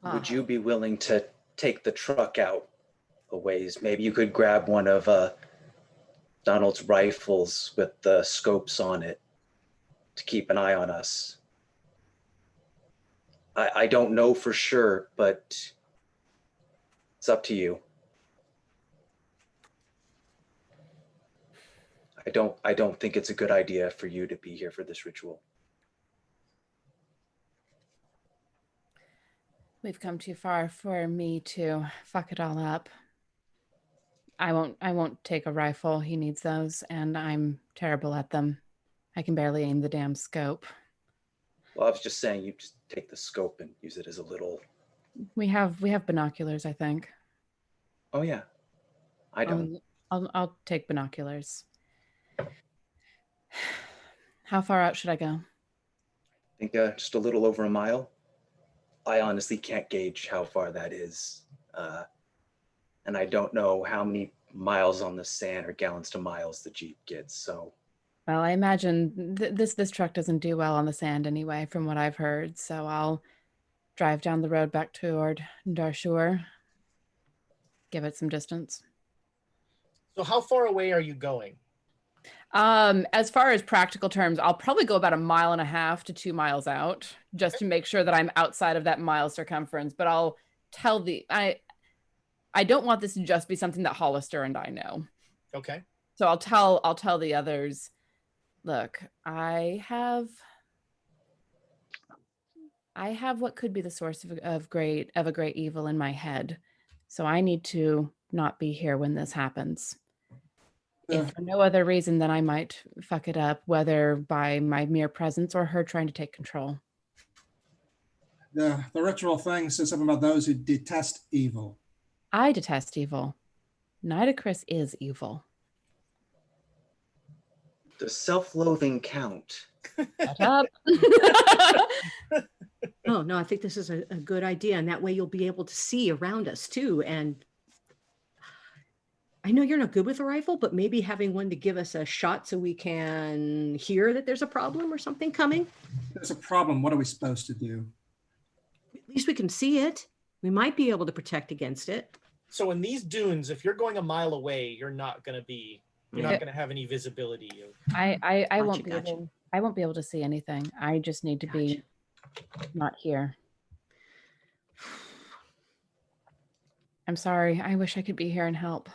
Would you be willing to take the truck out a ways? Maybe you could grab one of Donald's rifles with the scopes on it to keep an eye on us. I don't know for sure, but it's up to you. I don't think it's a good idea for you to be here for this ritual. We've come too far for me to fuck it all up. I won't take a rifle. He needs those, and I'm terrible at them. I can barely aim the damn scope. Well, I was just saying you just take the scope and use it as a little... We have binoculars, I think. Oh yeah. I don't. I'll take binoculars. How far out should I go? I think just a little over a mile. I honestly can't gauge how far that is. And I don't know how many miles on the sand or gallons to miles the Jeep gets, so. Well, I imagine this truck doesn't do well on the sand anyway, from what I've heard. So I'll drive down the road back toward Darshur. Give it some distance. So how far away are you going? As far as practical terms, I'll probably go about 1.5 miles to 2 miles out, just to make sure that I'm outside of that mile circumference. But I'll tell I don't want this to just be something that Hollister and I know. Okay. So I'll tell the others, look, I have what could be the source of a great evil in my head. So I need to not be here when this happens. If for no other reason, then I might fuck it up, whether by my mere presence or her trying to take control. The ritual thing says something about those who detest evil. I detest evil. Nidacris is evil. Does self-loathing count? Shut up. Oh, no, I think this is a good idea. And that way you'll be able to see around us too. And I know you're not good with a rifle, but maybe having one to give us a shot so we can hear that there's a problem or something coming. If there's a problem, what are we supposed to do? At least we can see it. We might be able to protect against it. So in these dunes, if you're going a mile away, you're not going to have any visibility. I Gotcha, won't be gotcha. I won't be able to see anything. I just need to be not here. I'm sorry. I wish I could be here and help.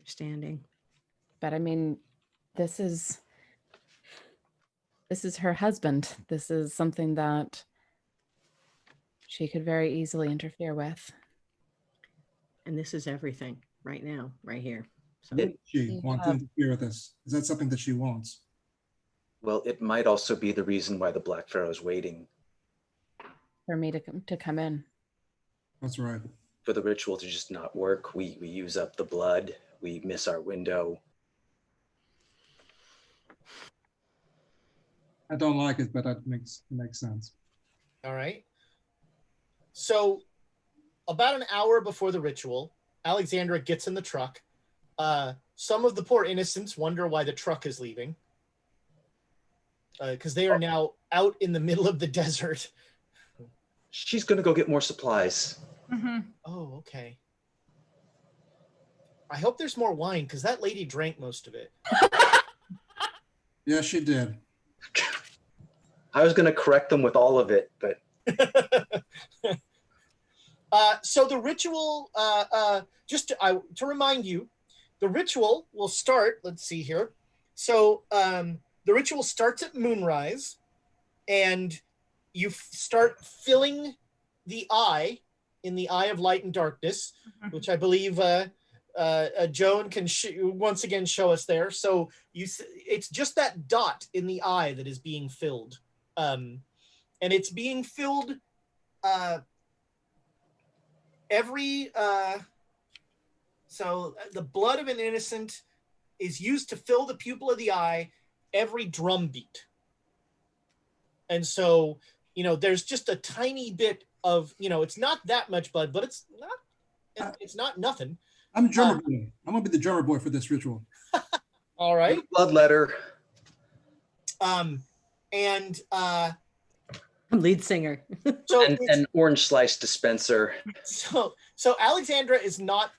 Understanding. But I mean, this is her husband. This is something that she could very easily interfere with. And this is everything right now, right here. So Would she want to interfere with this? Is that something that she wants? Well, it might also be the reason why the Black Pharaoh is waiting. For me to come in. That's right. For the ritual to just not work, we use up the blood, we miss our window. I don't like it, but it makes sense. All right. So about an hour before the ritual, Alexandra gets in the truck. Some of the poor innocents wonder why the truck is leaving. Because they are now out in the middle of the desert. She's gonna go get more supplies. Mm-hmm. Oh, okay. I hope there's more wine, because that lady drank most of it. Yeah, she did. I was gonna correct them with all of it, but So the ritual, just to remind you, the ritual will start, let's see here. So the ritual starts at moonrise, and you start filling the eye in the eye of light and darkness, which I believe Joan can once again show us there. So it's just that dot in the eye that is being filled. And it's being filled so the blood of an innocent is used to fill the pupil of the eye every drum beat. And so, there's just a tiny bit of, it's not that much blood, but it's not nothing. I'm a drummer boy. I'm gonna be the drummer boy for this ritual. All right. bloodletter. I'm lead singer. So And an orange slice dispenser. So Alexandra is not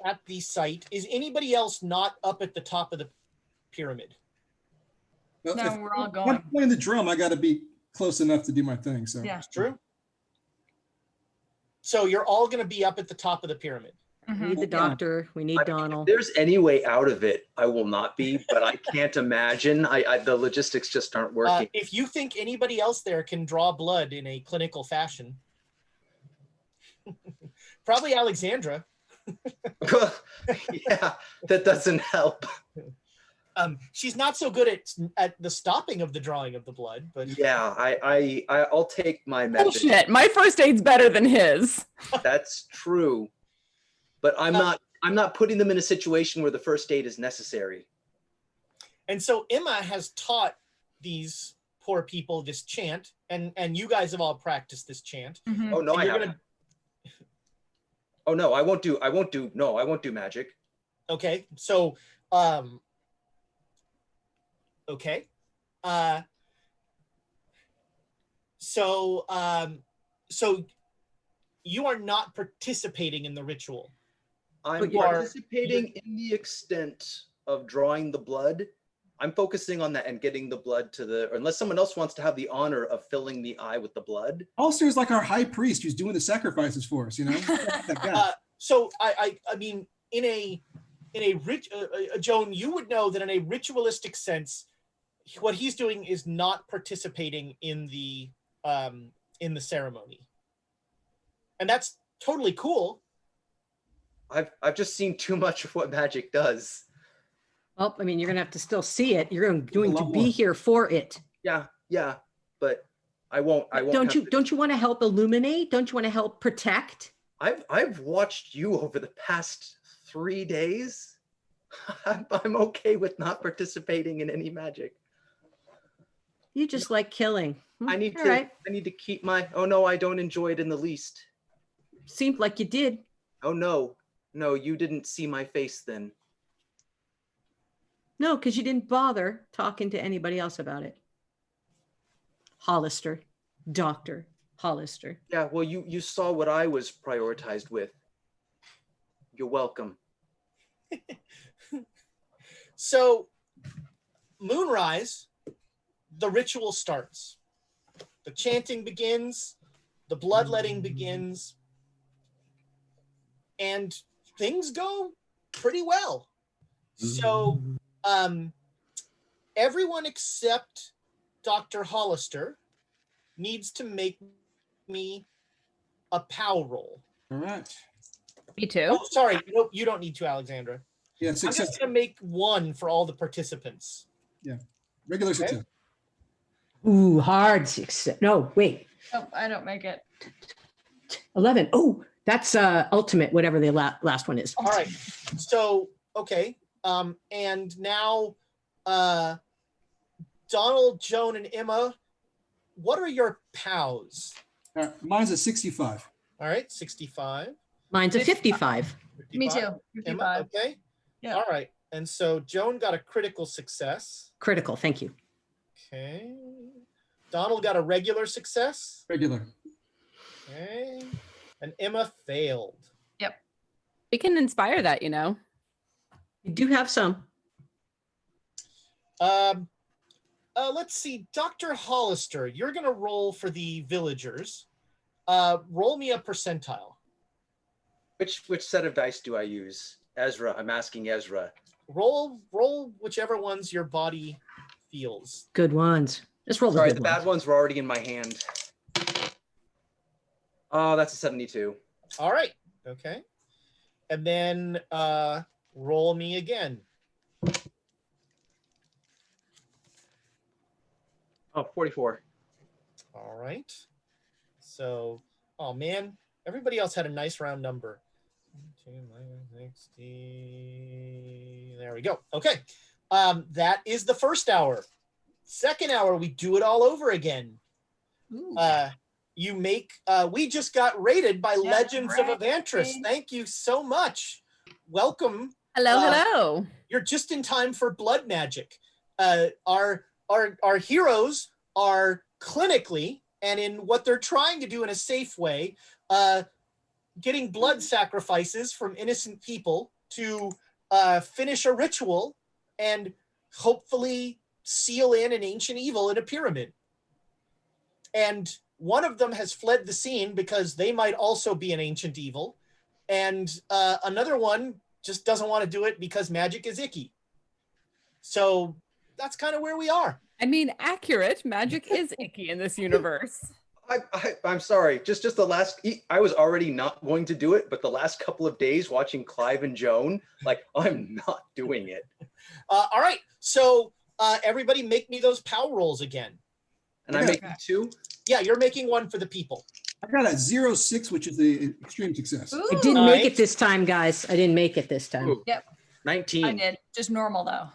at the site. Is anybody else not up at the top of the pyramid? Well, No, if we're all I'm going. playing the drum, I got to be close enough to do my thing. So Yeah. It's true. So you're all going to be up at the top of the pyramid. We Mhm. need the doctor. We need If Donald. there's any way out of it, I will not be, but I can't imagine. The logistics just aren't working. If you think anybody else there can draw blood in a clinical fashion, probably Alexandra. Yeah, that doesn't help. She's not so good at the stopping of the drawing of the blood, but Yeah, I'll take my method. Bullshit. My first aid's better than his. That's true, but I'm not putting them in a situation where the first aid is necessary. and so Emma has taught these poor people this chant, and you guys have all practiced this chant. Mhm. Oh no, And I you're haven't. Oh no, I won't do magic. Okay, so okay, so you are not participating in the ritual. I'm But participating in the extent of drawing the blood. I'm focusing on that and getting the blood to the, or unless someone else wants to have the honor of filling the eye with the blood. Alistair is like our high priest who's doing the sacrifices for us. You know, that guy. So I mean, in a Joan, you would know that in a ritualistic sense, what he's doing is not participating in the ceremony, and that's totally cool. I've just seen too much of what magic does. Well, I mean, you're gonna have to still see it. You're going to lot be more. here for it. Yeah, but I won't. Don't you want to help illuminate? Don't you want to help protect? I've watched you over the past 3 days. I'm okay with not participating in any magic. You just like killing. I need All to. right. I need to keep my. Oh no, I don't enjoy it in the least. Seemed like you did. Oh no, you didn't see my face then. No, because you didn't bother talking to anybody else about it. Hollister, Dr. Hollister. Yeah, well, you saw what I was prioritized with. You're welcome. So, moonrise, the ritual starts. The chanting begins, the bloodletting begins, and things go pretty well. So, everyone except Dr. Hollister needs to make me a POW roll. All right. Me too. Oh, sorry, nope, you don't need to, Alexandra. Yeah, I'm success. just gonna make one for all the participants. Regular Okay. success. Ooh, hard success. No, wait. Oh, I don't make it. 11. Oh, that's ultimate, whatever the last one is. All right. So, okay. And now, Donald, Joan, and Emma, what are your POWs? Mine's a 65. All right, 65. Mine's a 55. Me 55. too. Emma, 55. okay. Yeah. All right. And so Joan got a critical success. Critical. Thank you. Okay. Donald got a regular success. Regular. Okay. And Emma failed. We can inspire that, you know. You do have some. Let's see. Dr. Hollister, you're going to roll for the villagers. Roll me a percentile. Which set of dice do I use? Ezra, I'm asking Ezra. Roll whichever ones your body feels. Good ones. Just roll the Sorry, good the ones. bad ones were already in my hand. Oh, that's a 72. All right. Okay. And then roll me again. Oh, 44. All right. So, oh man, everybody else had a nice round number. 2 minus 60. There we go. Okay. That is the first hour. Second hour, we do it all over again. Ooh. You make, we just got rated by Yeah, Legends of right. Evantris. Thank you so much. Welcome. Hello, Uh, hello. You're just in time for blood magic. Our heroes are clinically and in what they're trying to do in a safe way, getting blood sacrifices from innocent people to finish a ritual and hopefully seal in an ancient evil in a pyramid. And one of them has fled the scene because they might also be an ancient evil. And another one just doesn't want to do it because magic is icky. So that's kind of where we are. I mean, accurate. Magic is icky in this universe. I'm sorry. Just the last. I was already not going to do it, but the last couple of days watching Clive and Joan, like I'm not doing it. All right. So everybody, make me those power rolls again. And I'm making 2. Yeah, you're making one for the people. I got a 0-6, which is the extreme success. Ooh, I didn't All make right. it this time, guys. I didn't make it this time. Ooh, Yep. 19. I did. Just normal though.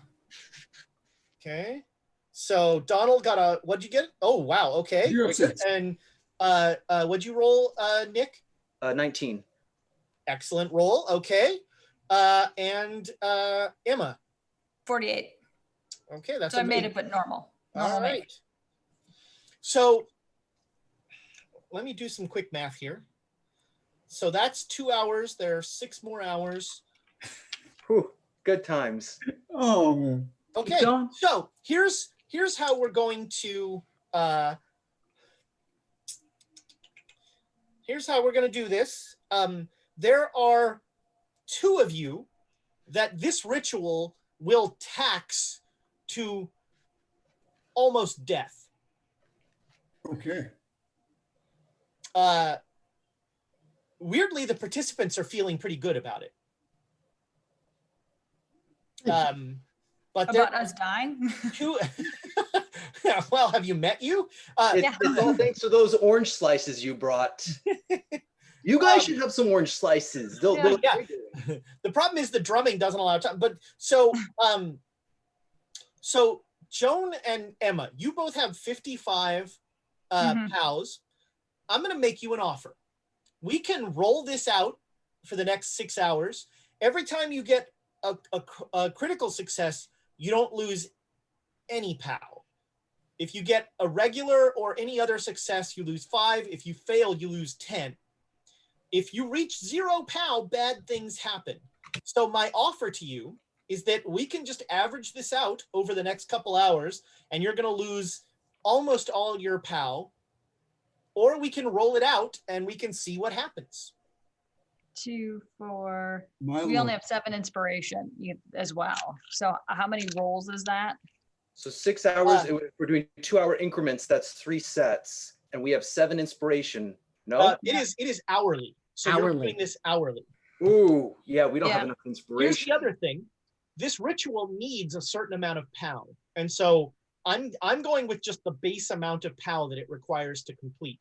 Okay. So Donald got a, what'd you get? Oh, wow. Okay. 0-6. And what'd you roll, Nick? 19. Excellent roll. Okay. And Emma. 48. Okay, that's So I made amazing. it, but normal. All Normal made right. it. So let me do some quick math here. So that's 2 hours. There are 6 more hours. Whew, good times. Oh man. Okay. Going. So here's how we're going to do this. There are 2 of you that this ritual will tax to almost death. Okay. Weirdly, the participants are feeling pretty good about it. But there About us dying? 2. Well, have you met you? It's all thanks to those orange slices you brought. You guys should have some orange slices. Yeah. The problem is the drumming doesn't allow time. But so Joan and Emma, you both have 55 POWs. I'm going to make you an offer. We can roll this out for the next 6 hours. Every time you get a critical success, you don't lose any POW. If you get a regular or any other success, you lose 5. If you fail, you lose 10. If you reach 0 POW, bad things happen. So my offer to you is that we can just average this out over the next couple hours, and you're going to lose almost all your POW, or we can roll it out and we can see what happens. 2, 4. My We only lord. have 7 inspiration as well. So how many rolls is that? So 6 hours, if we're doing 2-hour increments, that's 3 sets. And we have 7 inspiration. No? It is hourly. So you're Hourly. doing this hourly. Ooh, yeah, we don't have Yeah. enough Here's inspiration. the other thing. This ritual needs a certain amount of POW. And so I'm going with just the base amount of POW that it requires to complete.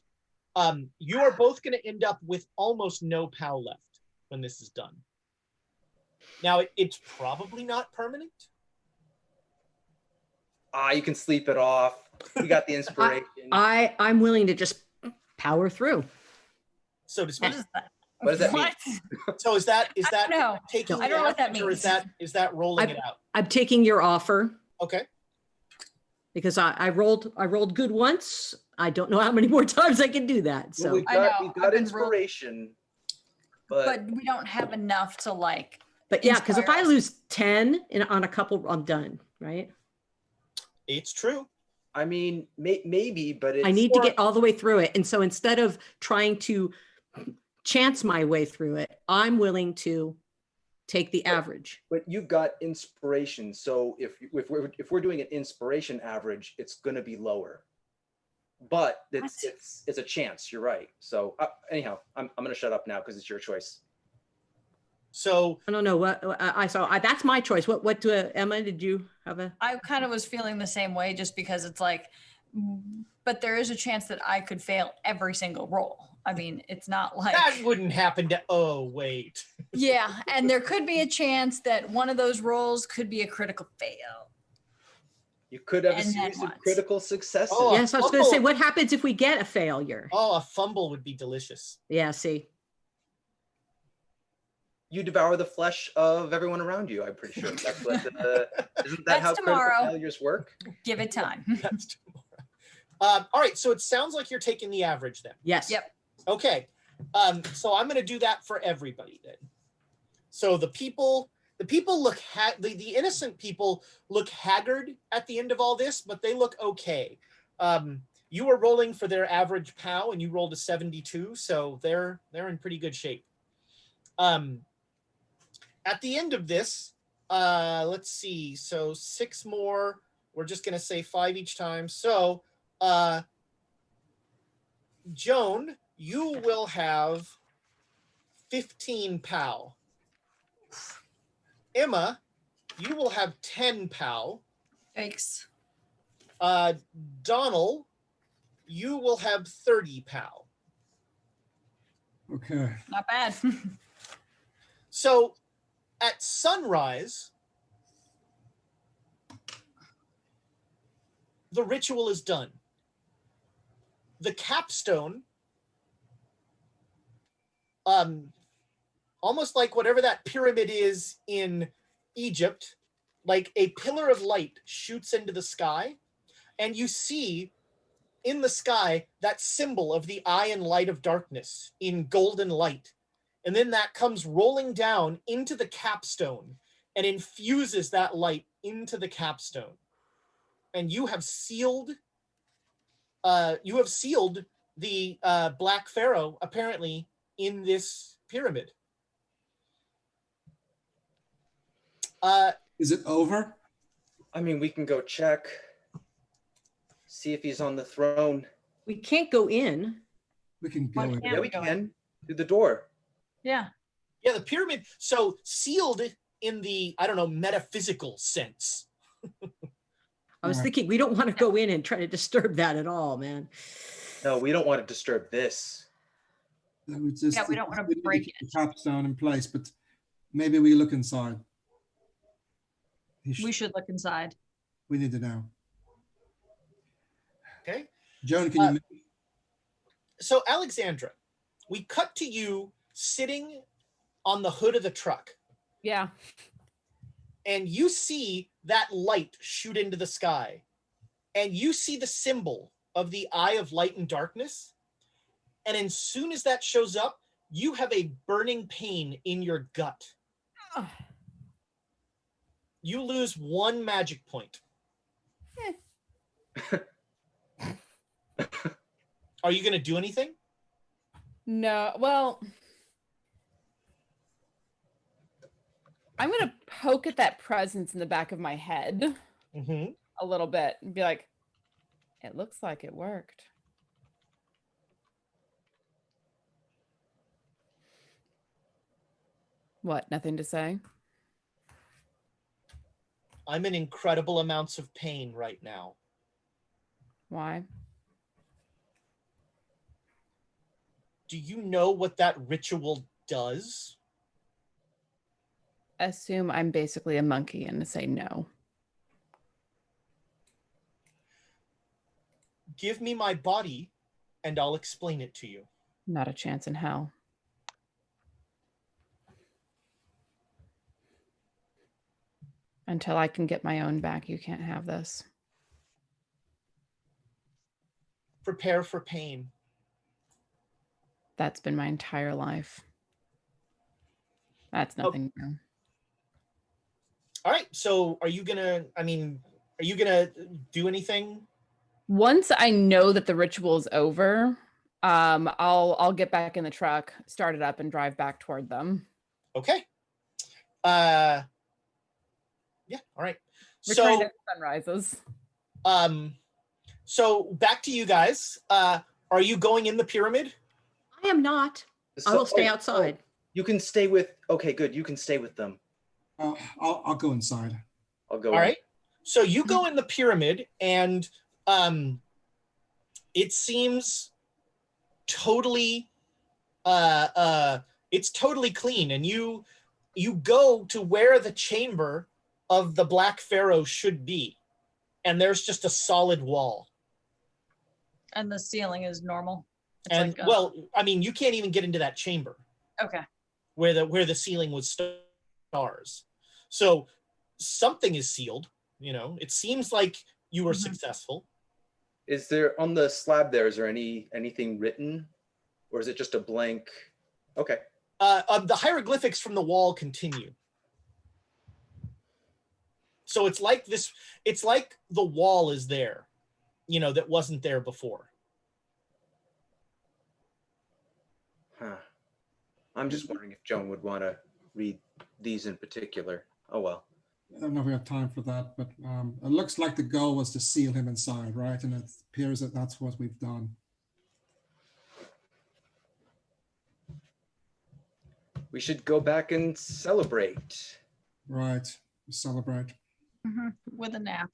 You are both going to end up with almost no POW left when this is done. Now, it's probably not permanent. You can sleep it off. We got the inspiration. I'm willing to just power through. So to speak. What is that? What does that mean? What? So is that I don't know. taking I don't know what that average, or means. is that rolling it out? I'm taking your offer Okay. because I rolled good once. I don't know how many more times I can do that. Well, So we've I got, know, we've got I've been inspiration. But we don't have enough to like. but yeah, because if inspire I us. lose 10 on a couple, I'm done, right? It's true. I mean, maybe, but it's I need to get all the way through it. And so instead of trying to chance my way through it, I'm willing to take the average. But you've got inspiration. So if we're doing an inspiration average, it's going to be lower. But it's a chance. You're right. So anyhow, I'm going to shut up now because it's your choice. So I don't know what I saw. That's my choice. What Emma, did you have a? I kind of was feeling the same way just because it's like, but there is a chance that I could fail every single roll. I mean, it's not like that wouldn't happen to, oh, wait. yeah, and there could be a chance that one of those rolls could be a critical fail. You could have a And then series of what? critical successes. Oh, Yes, I was going to say, fumble. what happens if we get a failure? Oh, a fumble would be delicious. Yeah, see. You devour the flesh of everyone around you. I'm pretty sure that's what. Isn't that That's how tomorrow. critical failures work? Give it time. That's tomorrow. All right, so it sounds like you're taking the average then. Yes. Yep. Okay, so I'm going to do that for everybody then. So the people the people look the innocent people look haggard at the end of all this, but they look okay. You were rolling for their average POW, and you rolled a 72, so they're in pretty good shape. At the end of this, let's see. So 6 more. We're just gonna say 5 each time. So, Joan, you will have 15 POW. Emma, you will have 10 POW. Yikes. Donald, you will have 30 POW. Okay. Not bad. So at sunrise, the ritual is done. The capstone, almost like whatever that pyramid is in Egypt, like a pillar of light shoots into the sky, and you see in the sky that symbol of the eye and light of darkness in golden light. And then that comes rolling down into the capstone and infuses that light into the capstone. And you have sealed the Black Pharaoh, apparently, in this pyramid. Is it over? I mean, we can go check, see if he's on the throne. We can't go in. We can go Why in. can't Yeah, we we go can. Through the door. Yeah. Yeah, the pyramid, so sealed in the, I don't know, metaphysical sense. I was Alright. thinking we don't want to go in and try to disturb that at all, man. No, we don't want to disturb this. That was just, Yeah, we don't wanna we need to break keep it. the capstone in place, but maybe we look inside. We should look inside. We need to know. Okay. Joan, can you? So Alexandra, we cut to you sitting on the hood of the truck, Yeah. and you see that light shoot into the sky, and you see the symbol of the eye of light and darkness. And as soon as that shows up, you have a burning pain in your gut. Ugh. You lose 1 magic point. Are you going to do anything? No, well, I'm gonna poke at that presence in the back of my head Mm-hmm. a little bit and be like, it looks like it worked. What? Nothing to say? I'm in incredible amounts of pain right now. Why? Do you know what that ritual does? Assume I'm basically a monkey and say no. Give me my body and I'll explain it to you. Not a chance in hell. Until I can get my own back, you can't have this. Prepare for pain. That's been my entire life. That's nothing new. All right. So are you going to do anything? Once I know that the ritual is over, I'll get back in the truck, start it up, and drive back toward them. Okay. Yeah. All right. Returning So, as the sun rises. so back to you guys. Are you going in the pyramid? I am not. I will stay outside. You can stay with. Okay, good. You can stay with them. I'll go inside. I'll go. All in. right. So you go in the pyramid, and it seems totally it's totally clean, and you go to where the chamber of the Black Pharaoh should be, and there's just a solid wall. And the ceiling is normal. It's And like well, I mean, you can't even get into that chamber okay. where the ceiling was stars. So something is sealed. You know, it seems like you were successful. Is there on the slab there? Is there anything written, or is it just a blank? Okay. The hieroglyphics from the wall continue. So it's like this. It's like the wall is there, that wasn't there before. Huh. I'm just wondering if Joan would want to read these in particular. Oh well. I don't know if we have time for that, but it looks like the goal was to seal him inside, right? And it appears that that's what we've done. We should go back and celebrate. Right, celebrate. With a nap.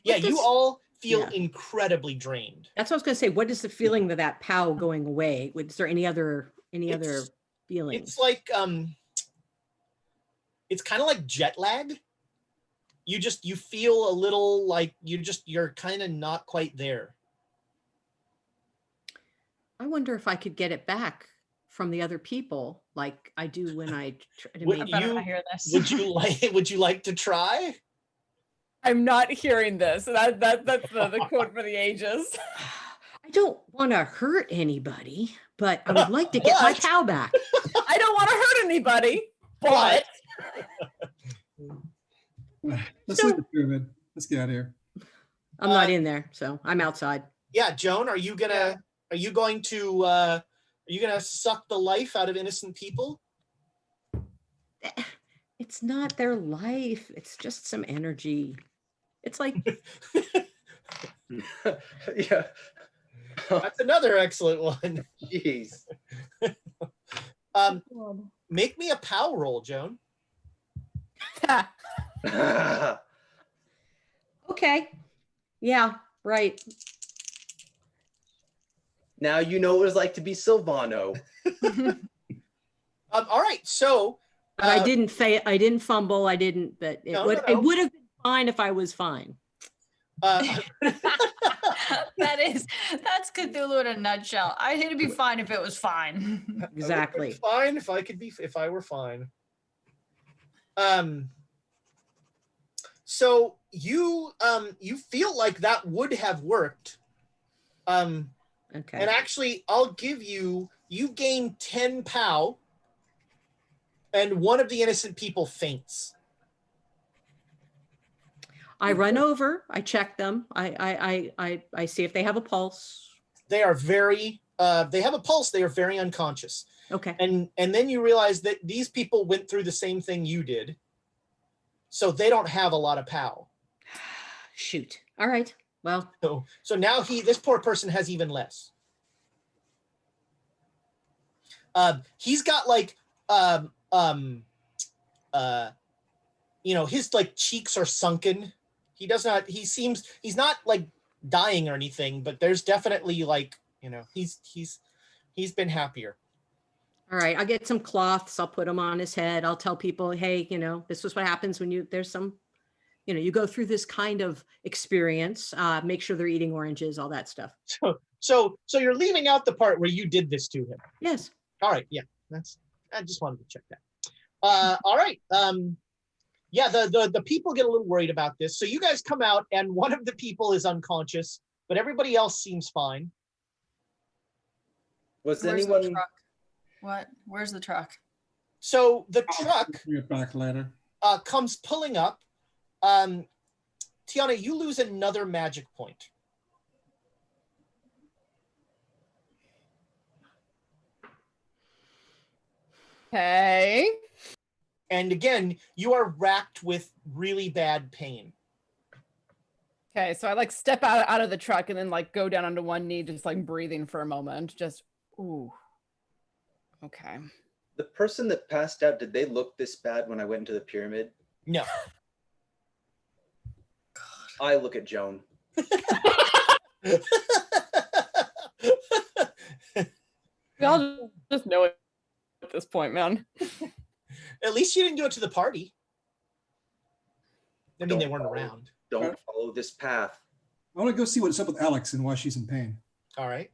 Yeah, you all feel Yeah. incredibly drained. That's what I was going to say. What is the feeling of that POW going away? Is there any other It's- feelings? It's like it's kind of like jet lag. You feel a little like you're kind of not quite there. I wonder if I could get it back from the other people, like I do when I try to Would make. I better not hear this. Would you like to try? I'm not hearing this. That's the quote for the ages. I don't want to hurt anybody, but I would like to get my But- POW back. I don't want to hurt anybody, but Let's leave the pyramid. Let's get out of here. I'm not in there, so I'm outside. Yeah, Joan, are you going to suck the life out of innocent people? It's not their life. It's just some energy. It's like Yeah. That's another excellent one. Jeez. Make me a POW roll, Joan. okay. Yeah, right. Now you know what it's like to be Silvano. All right, so But I didn't I didn't fumble. I didn't. But it No, would no. it would have been fine if I was fine. That's Cthulhu in a nutshell. It'd be fine if it was fine. Exactly. Fine if I were fine. So you feel like that would have worked. Okay. And actually, I'll give you gain 10 POW, and one of the innocent people faints. I run over. I check them. I see if they have a pulse. They are very they have a pulse. They are very unconscious. Okay. And then you realize that these people went through the same thing you did. So they don't have a lot of POW. Shoot. All right. Well, So now this poor person has even less. He's got like his like cheeks are sunken. He's not like dying or anything, but there's definitely like, he's been happier. all right. I'll get some cloths. I'll put them on his head. I'll tell people, hey, this is what happens when there's some, you go through this kind of experience. Make sure they're eating oranges, all that stuff. So you're leaving out the part where you did this to him. Yes. All right. Yeah, I just wanted to check that. All right. Yeah, the people get a little worried about this. So you guys come out, and one of the people is unconscious, but everybody else seems fine. Was Where's anyone? the truck? What? Where's the truck? So the truck Bring it back later. comes pulling up. Tiana, you lose another magic point. okay. And again, you are racked with really bad pain. Okay, so I like step out of the truck and then like go down onto one knee, just like breathing for a moment. Just ooh. Okay. The person that passed out, did they look this bad when I went into the pyramid? No. I look at Joan. We all just know it at this point, man. At least you didn't do it to the party. I mean, they weren't Don't around. Don't follow this path. I want to go see what's up with Alex and why she's in pain. All right.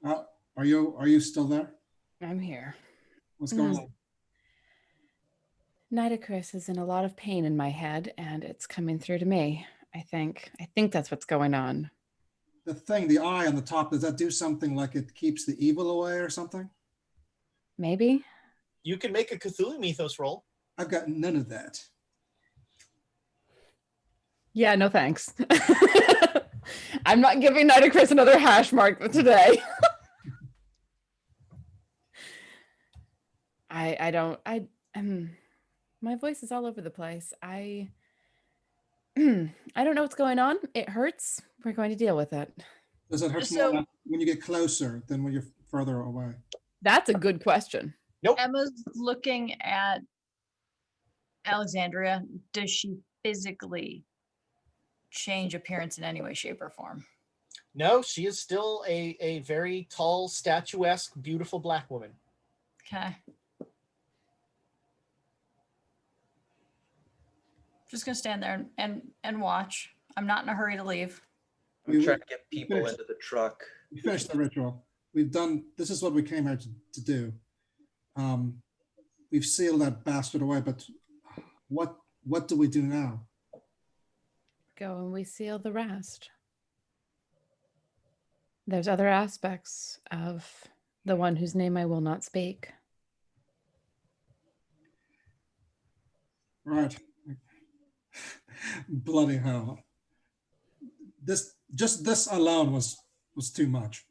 Are you still there? I'm here. What's going on? Nitocris is in a lot of pain in my head, and it's coming through to me. I think that's what's going on. The thing, the eye on the top, does that do something like it keeps the evil away or something? Maybe. You can make a Cthulhu mythos roll. I've got none of that. Yeah, no thanks. I'm not giving Nida Chris another hash mark today. My voice is all over the place. I don't know what's going on. It hurts. We're going to deal with it. Does it hurt So- more when you get closer than when you're further away? That's a good question. Emma's looking at Alexandria. Does she physically change appearance in any way, shape, or form? No, she is still a very tall, statuesque, beautiful black woman. Okay. Just gonna stand there and watch. I'm not in a hurry to leave. I'm trying to get people finished. into the truck. We finished the ritual. We've done, this is what we came here to do. We've sealed that bastard away, but what do we do now? Go and we seal the rest. There's other aspects of the one whose name I will not speak. Right. Bloody hell. Just this alone was too much.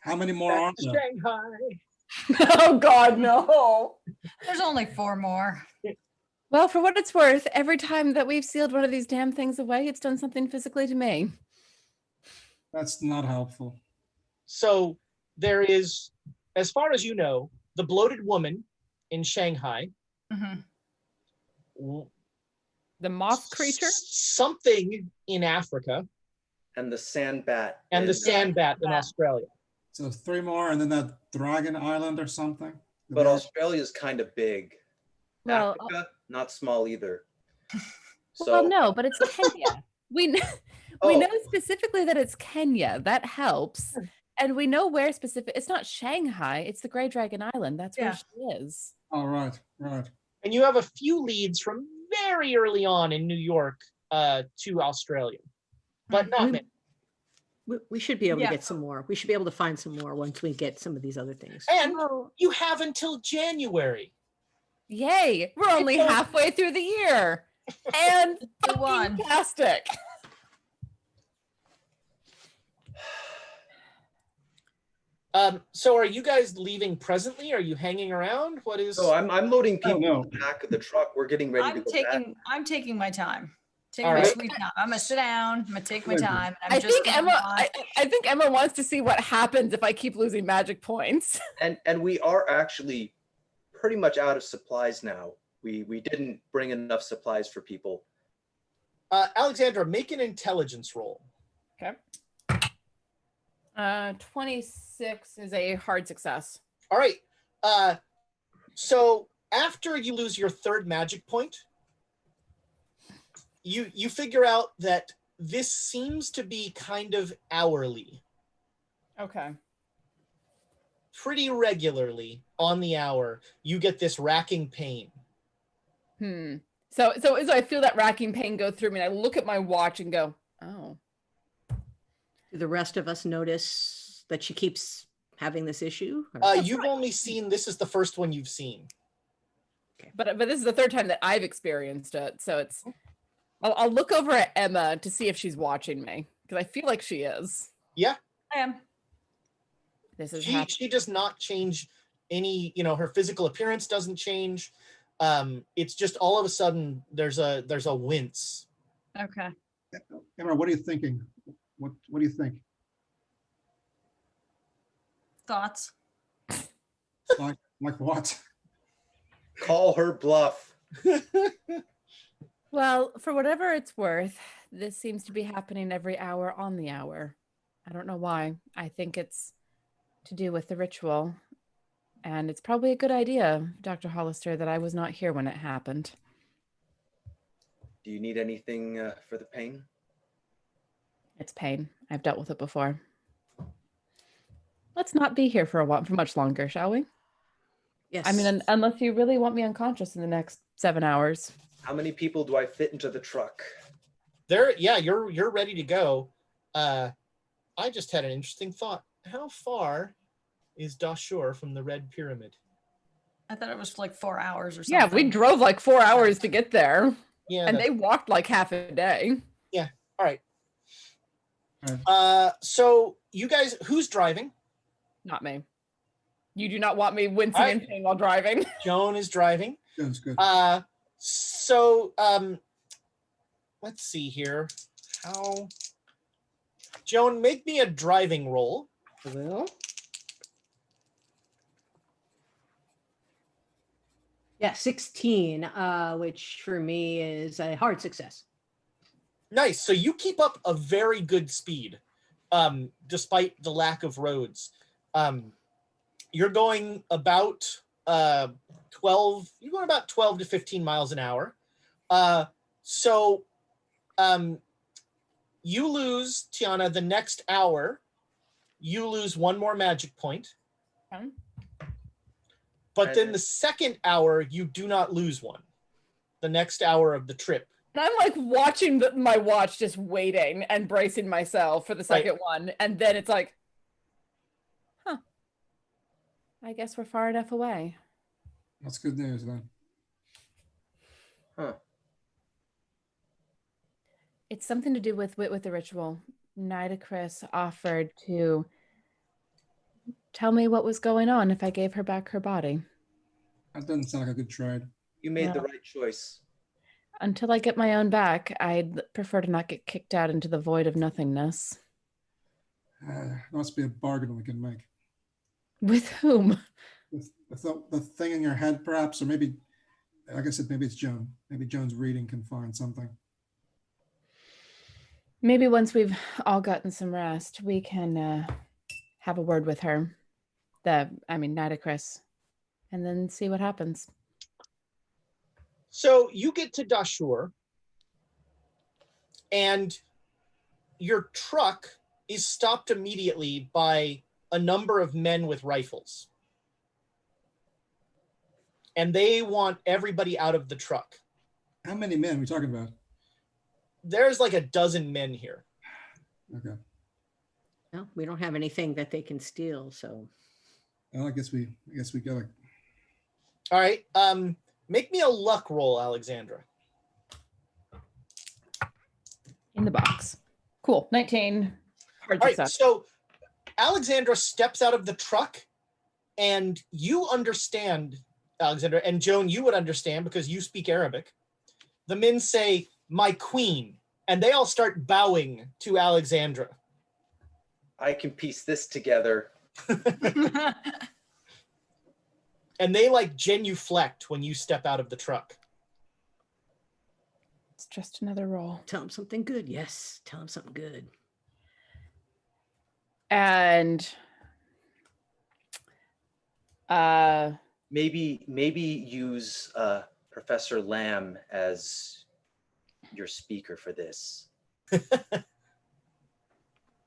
How many more are there? Shanghai. Oh God, no. There's only 4 more. Well, for what it's worth, every time that we've sealed one of these damn things away, it's done something physically to me. That's not helpful. So there is, as far as you know, the bloated woman in Shanghai. Mhm. The moth creature? Something in Africa. And the sand bat. And the in, sand bat in bat. Australia. So 3 more, and then that Dragon Island or something. But Australia's kind of big. Well, Africa, not small either. So, well, no, but it's Kenya. We know Oh. specifically that it's Kenya. That helps. And we know where specific. It's not Shanghai. It's the Grey Dragon Island. That's where Yeah. she is. All right, right. And you have a few leads from very early on in New York to Australia, but not many. We should be able Yeah. to get some more. We should be able to find some more once we get some of these other things. And you have until January. Yay! We're only halfway through the year. And Go on. fantastic. So are you guys leaving presently? Are you hanging around? What is? So I'm loading people no. in the back of the truck. We're getting ready to go back. I'm taking my time. Taking All my right. sweet time. I'm gonna sit down. I'm gonna take my Good. time. And I I'm just think gonna Emma. watch. I think Emma wants to see what happens if I keep losing magic points. And we are actually pretty much out of supplies now. We didn't bring enough supplies for people. Alexandra, make an intelligence roll. 26 is a hard success. All right. So after you lose your 3rd magic point, you figure out that this seems to be kind of hourly, Okay. pretty regularly on the hour. You get this racking pain. So I feel that racking pain go through me, and I look at my watch and go, "Oh, Do the rest of us notice that she keeps having this issue? Or- You've only seen, this is the first one you've seen. but this is the 3rd time that I've experienced it." So it's, I'll look over at Emma to see if she's watching me because I feel like she is. Yeah, I am. This is she does not change any, her physical appearance doesn't change. It's just all of a sudden there's a wince. Okay. Emma, what are you thinking? What do you think? Thoughts? Like what? Call her bluff. Well, for whatever it's worth, this seems to be happening every hour on the hour. I don't know why. I think it's to do with the ritual. And it's probably a good idea, Dr. Hollister, that I was not here when it happened. Do you need anything for the pain? It's pain. I've dealt with it before. Let's not be here for much longer, shall we? Yes. I mean, unless you really want me unconscious in the next 7 hours. How many people do I fit into the truck? You're ready to go. I just had an interesting thought. How far is Dashur from the Red Pyramid? I thought it was like 4 hours or something. Yeah, we drove like 4 hours to get there, Yeah. and they walked like half a day. All right. So you guys, who's driving? Not me. You do not want me wincing All right. and pain while driving. Joan is driving. Sounds good. So let's see here. How? Joan, make me a driving roll. Well. Yeah, 16, which for me is a hard success. Nice. So you keep up a very good speed, despite the lack of roads. You're going about 12. You're going about 12 to 15 miles an hour. So you lose, Tiana, the next hour. You lose one more magic point. Okay. But then the second hour, you do not lose one. The next hour of the trip. And I'm like watching my watch, just waiting and bracing myself for the second one. And then it's like, huh, I guess we're far enough away. That's good news then. Huh. It's something to do with the ritual. Nitocris offered to tell me what was going on if I gave her back her body. That doesn't sound like a good trade. You made the right choice. Until I get my own back, I'd prefer to not get kicked out into the void of nothingness. Must be a bargain we can make. With whom? With the thing in your head, perhaps, or maybe, like I said, maybe it's Joan. Maybe Joan's reading can find something. Maybe once we've all gotten some rest, we can have a word with her. Nitocris, and then see what happens. So you get to Dashur, and your truck is stopped immediately by a number of men with rifles. And they want everybody out of the truck. How many men are we talking about? There's like a dozen men here. Okay. No, we don't have anything that they can steal, so. Well, I guess we gotta. All right. Make me a luck roll, Alexandra. In the box. Cool. 19. Hard All right. success. So Alexandra steps out of the truck, and you understand, Alexandra, and Joan, you would understand because you speak Arabic. The men say, "My queen," and they all start bowing to Alexandra. I can piece this together. And they like genuflect when you step out of the truck. It's just another roll. Tell them something good. Yes, tell them something good. And Maybe use Professor Lamb as your speaker for this.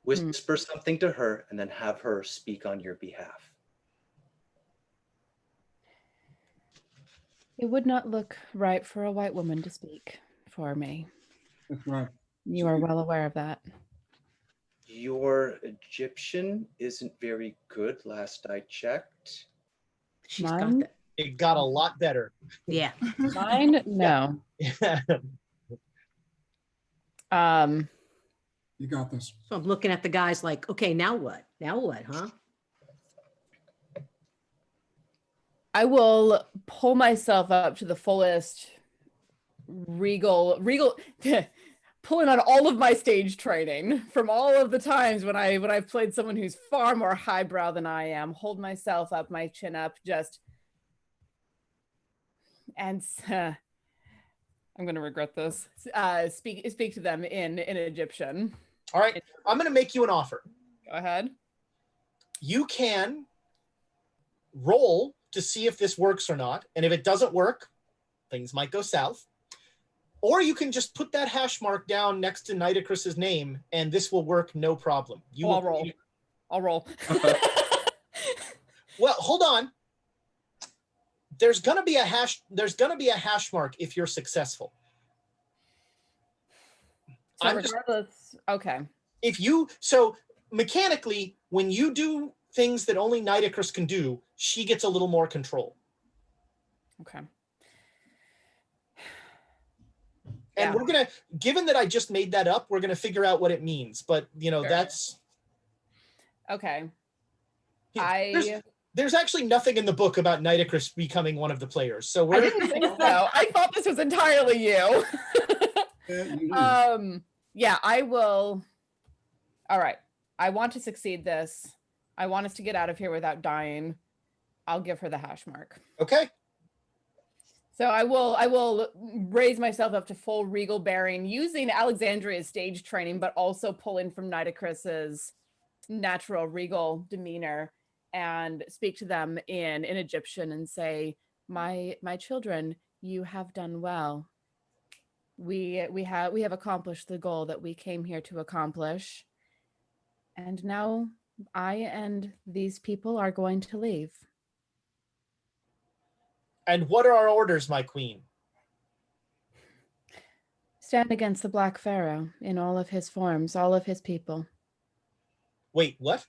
Whisper something to her and then have her speak on your behalf. it would not look right for a white woman to speak for me. That's right. You are well aware of that. Your Egyptian isn't very good, last I checked. She's Mine? got that. It got a lot better. Yeah. Mine? No. You got this. So I'm looking at the guys like, okay, now what? Now what, huh? I will pull myself up to the fullest regal, pulling on all of my stage training from all of the times when I've played someone who's far more highbrow than I am, hold myself up, my chin up, and I'm going to regret this. Speak to them in Egyptian. All right. I'm going to make you an offer. Go ahead. You can roll to see if this works or not. And if it doesn't work, things might go south. Or you can just put that hash mark down next to Nitocris's name, and this will work no problem. I'll roll. I'll roll. Well, hold on. There's gonna be a hash mark if you're successful. So regardless, okay. So mechanically, when you do things that only Nitocris can do, she gets a little more control. Okay. And we're gonna, given that I just made that up, we're gonna figure out what it means. But that's okay. There's actually nothing in the book about Nitocris becoming one of the players. So I didn't think so. I thought this was entirely you. Yeah, I will. All right. I want to succeed this. I want us to get out of here without dying. I'll give her the hash mark. Okay. So I will raise myself up to full regal bearing using Alexandria's stage training, but also pulling from Nitocris's natural regal demeanor and speak to them in Egyptian and say, my children, you have done well. We have accomplished the goal that we came here to accomplish. And now I and these people are going to leave. And what are our orders, my queen? Stand against the Black Pharaoh in all of his forms, all of his people. Wait, what?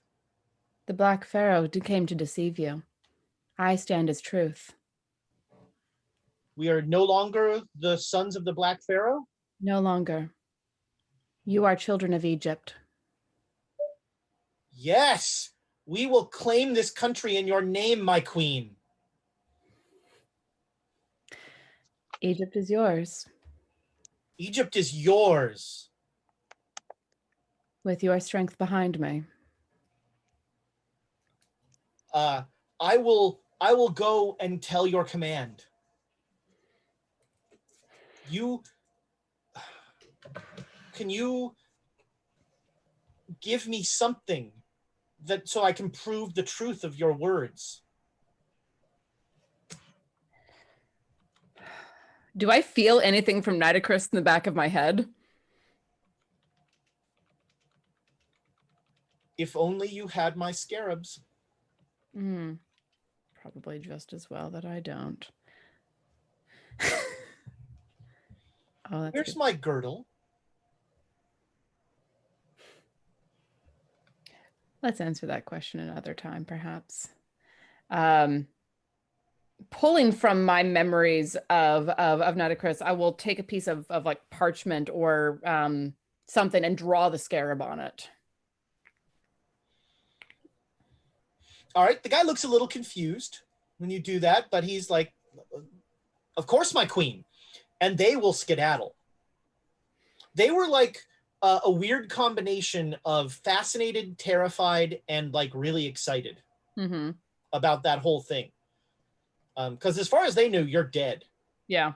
The Black Pharaoh came to deceive you. I stand as truth. We are no longer the sons of the Black Pharaoh? No longer. You are children of Egypt. Yes, we will claim this country in your name, my queen. Egypt is yours. Egypt is yours. With your strength behind me. I will go and tell your command. Can you give me something that so I can prove the truth of your words? Do I feel anything from Nitocris in the back of my head? If only you had my scarabs. Probably just as well that I don't. Oh, Where's my girdle? Let's answer that question another time, perhaps. Pulling from my memories of Nitocris, I will take a piece of like parchment or something and draw the scarab on it. All right, the guy looks a little confused when you do that, but he's like, of course, my queen. And they will skedaddle. They were like a weird combination of fascinated, terrified, and like really excited about that whole thing. Because as far as they knew, you're dead. Yeah.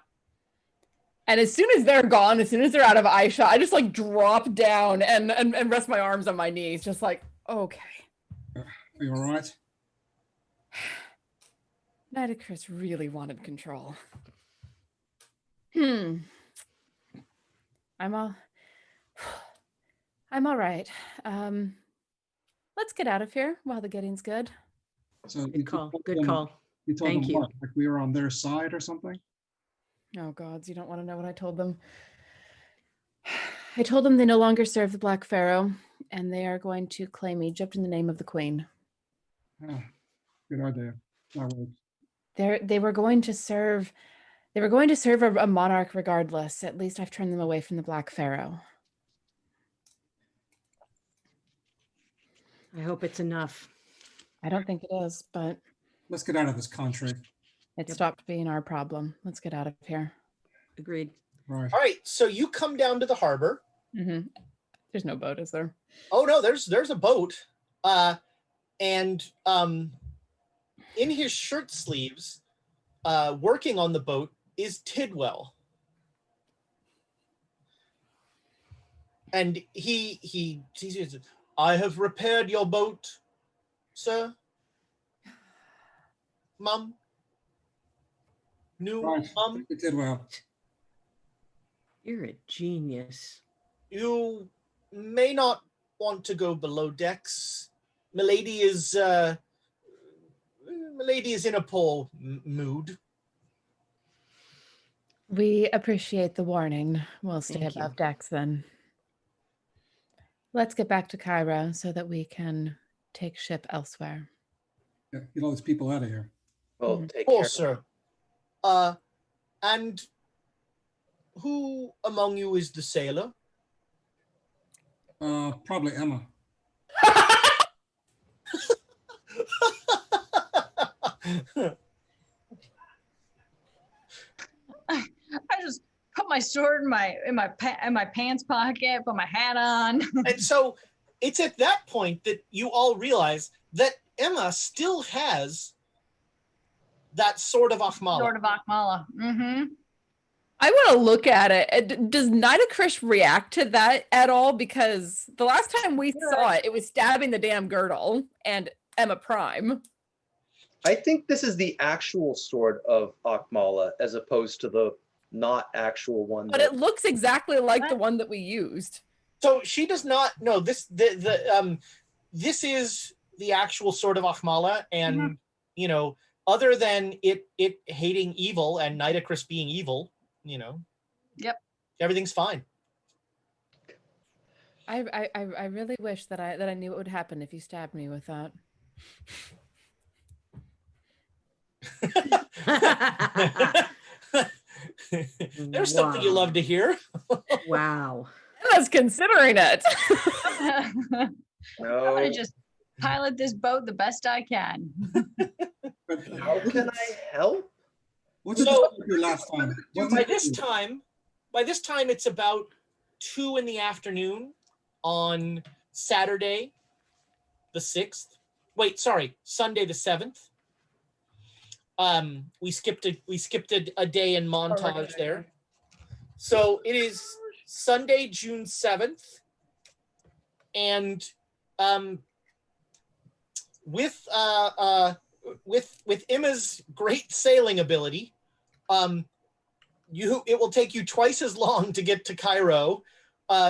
And as soon as they're gone, as soon as they're out of eye shot, I just like drop down and rest my arms on my knees, just like, okay. Are you all right? Nitocris really wanted control. I'm all right. Let's get out of here while the getting's good. So Good call. Good call. You told Thank them you. what? Like we were on their side or something? Oh, gods, you don't want to know what I told them. I told them they no longer serve the Black Pharaoh, and they are going to claim Egypt in the name of the Queen. Oh, good idea. That works. They were going to serve a monarch regardless. At least I've turned them away from the Black Pharaoh. I hope it's enough. I don't think it is, but Let's get out of this country. it stopped being our problem. Let's get out of here. Agreed. Right. All right, so you come down to the harbor. There's no boat, is there? Oh no, there's a boat. And in his shirt sleeves, working on the boat is Tidwell. And he says, I have repaired your boat, sir. Mum. New Right. mum. You did well. You're a genius. You may not want to go below decks. Milady is in a poor mood. We appreciate the warning. We'll stay Thank above you. decks then. Let's get back to Cairo so that we can take ship elsewhere. Yeah, get all these people out of here. Well, Mhm. take Oh, care. sir. And who among you is the sailor? Probably Emma. I just put my sword in my pants pocket, put my hat on. And so it's at that point that you all realize that Emma still has that sword of Achmala. Sword of Akmala. Mm-hmm. I want to look at it. Does Nitocris react to that at all? Because the last time we saw it, it was stabbing the damn girdle and Emma Prime. I think this is the actual sword of Akmala as opposed to the not actual one. But it looks exactly like the one that we used. So she does not know this. This is the actual sword of Achmala, and you know, other than it hating evil and Nitocris being evil, you know, yep, everything's fine. I really wish that I knew what would happen if you stabbed me with that. There's something you love to hear. Wow. I was considering it. I'm gonna just pilot this boat the best I can. How can I help? What's it your last time? By this time, it's about 2 p.m. on Saturday, the 6th. Wait, sorry, Sunday the 7th. We skipped a day in montage there. So it is Sunday, June 7th, and with Emma's great sailing ability, it will take you twice as long to get to Cairo.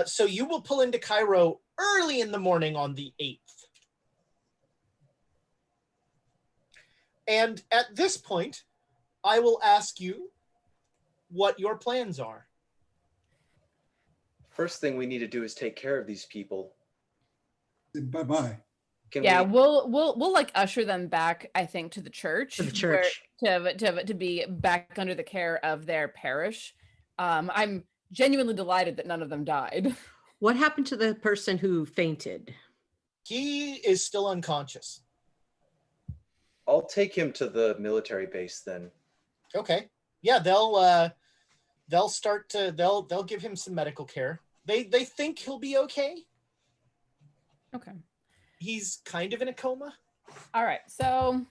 So you will pull into Cairo early in the morning on the 8th. And at this point, I will ask you what your plans are. First thing we need to do is take care of these people. Bye-bye. We'll like usher them back, I think, to the church. To the church. To be back under the care of their parish. I'm genuinely delighted that none of them died. What happened to the person who fainted? He is still unconscious. I'll take him to the military base then. Okay. Yeah, they'll give him some medical care. They think he'll be okay. Okay. He's kind of in a coma. All right. So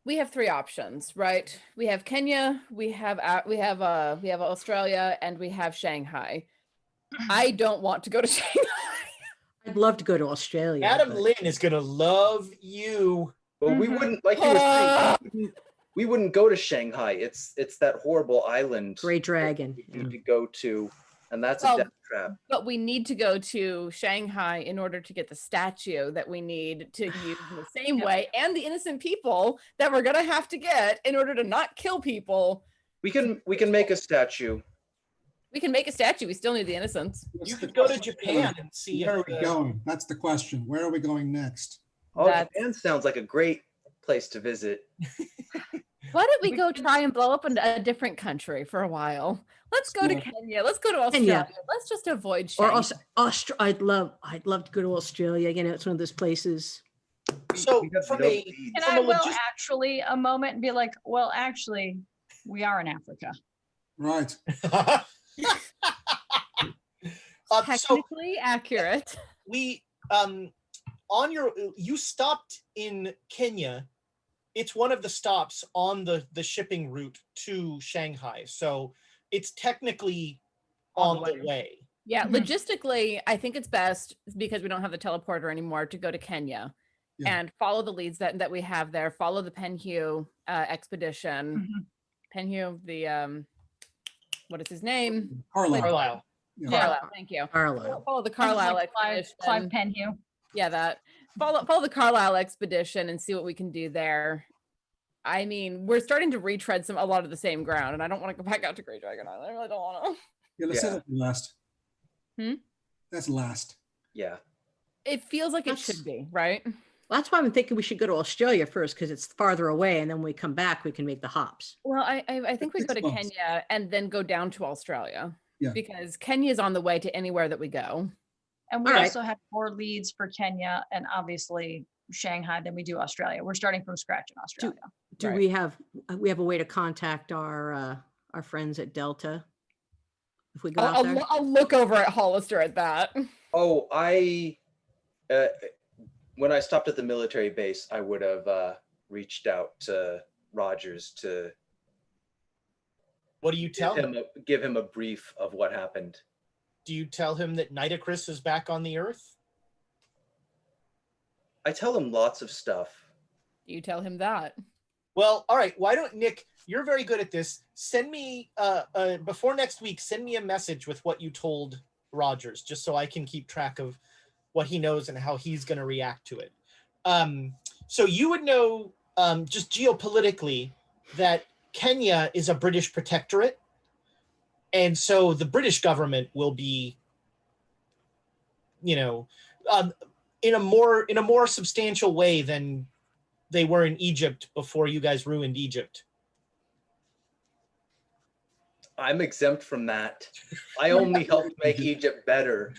we have 3 options, right? We have Kenya, we have Australia, and we have Shanghai. I don't want to go to Shanghai. I'd love to go to Australia. Adam Lynn is gonna love you. But we wouldn't, like you were saying, we wouldn't go to Shanghai. It's that horrible island. Great Dragon. We need to go to, and that's a death trap. But we need to go to Shanghai in order to get the statue that we need to use in the same way, and the innocent people that we're gonna have to get in order to not kill people. We can make a statue. We can make a statue. We still need the innocents. You could go to Japan and see. Where are we going? That's the question. Where are we going next? Oh, Japan sounds like a great place to visit. Why don't we go try and blow up a different country for a while? Let's go to Kenya. Let's go to Australia. Let's just avoid Shanghai. I'd love to go to Australia. You know, it's one of those places. So and I will actually a moment and be like, well, actually, we are in Africa. Right. Technically accurate. We you stopped in Kenya. It's one of the stops on the shipping route to Shanghai. So it's technically on the way. Yeah, logistically, I think it's best, because we don't have the teleporter anymore, to go to Kenya and follow the leads that we have there. Follow the Penhu expedition. Penhu, the what is his name? Carlisle. Yeah. Carlisle, thank you. Carlisle. Follow the Carlisle expedition. Clive Penhu. Yeah, that. Follow the Carlisle expedition and see what we can do there. I mean, we're starting to retread a lot of the same ground, and I don't want to go back out to Great Dragon Island. I really don't want to. Yeah, let's say that's last. Hmm? That's last. Yeah. It feels like it should be, right? Well, that's why I'm thinking we should go to Australia first because it's farther away, and then when we come back, we can make the hops. Well, I think we go 6 to months. Kenya and then go down to Australia. Yeah. Because Kenya's on the way to anywhere that we go. And we All right. also have more leads for Kenya and obviously Shanghai than we do Australia. We're starting from scratch in Australia. Do Right. we have a way to contact our friends at Delta if we go out there? I'll look over at Hollister at that. Oh, when I stopped at the military base, I would have reached out to Rogers to What do you tell him? give him a brief of what happened. Do you tell him that Nitocris is back on the Earth? I tell him lots of stuff. You tell him that. Well, all right. Why don't Nick? You're very good at this. Send me before next week. Send me a message with what you told Rogers, just so I can keep track of what he knows and how he's going to react to it. So you would know, just geopolitically, that Kenya is a British protectorate, and so the British government will be, in a more substantial way than they were in Egypt before you guys ruined Egypt. I'm exempt from that. I only helped make Egypt better.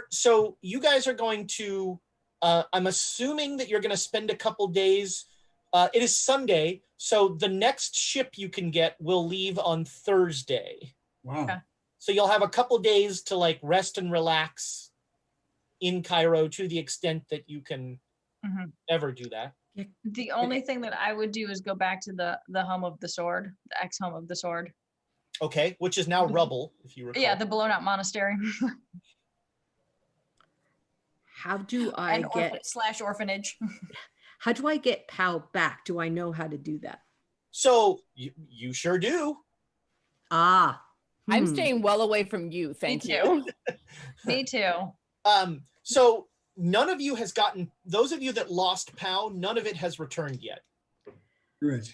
So you guys are going to, I'm assuming that you're going to spend a couple days. It is Sunday, so the next ship you can get will leave on Thursday. Wow. Okay. So you'll have a couple days to like rest and relax in Cairo to the extent that you can Mhm. ever do that. The only thing that I would do is go back to the home of the sword, the ex-home of the sword. Okay, which is now rubble, if you recall. Yeah, the blown out monastery How do I and get orphanage. how do I get Pow back? Do I know how to do that? So you sure do. Ah. I'm hmm. staying well away from you. Thank you. Me too. So none of you has gotten, those of you that lost Pow, none of it has returned yet. Great.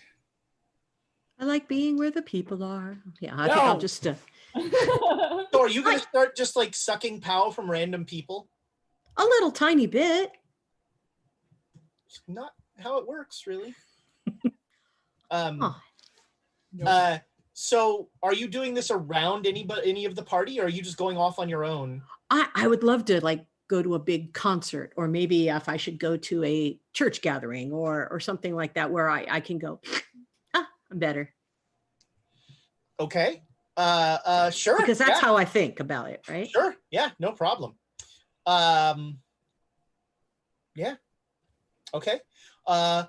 I like being where the people are. Yeah, I think I'll No. just So are you going to start just like sucking Pow from random people? a little tiny bit. It's not how it works, really. Huh. So are you doing this around any of the party, or are you just going off on your own? I would love to like go to a big concert, or maybe if I should go to a church gathering or something like that where I can go, I'm better. Sure. Because that's yeah, how I think about it, right? Sure. Yeah, no problem. Yeah. Okay. I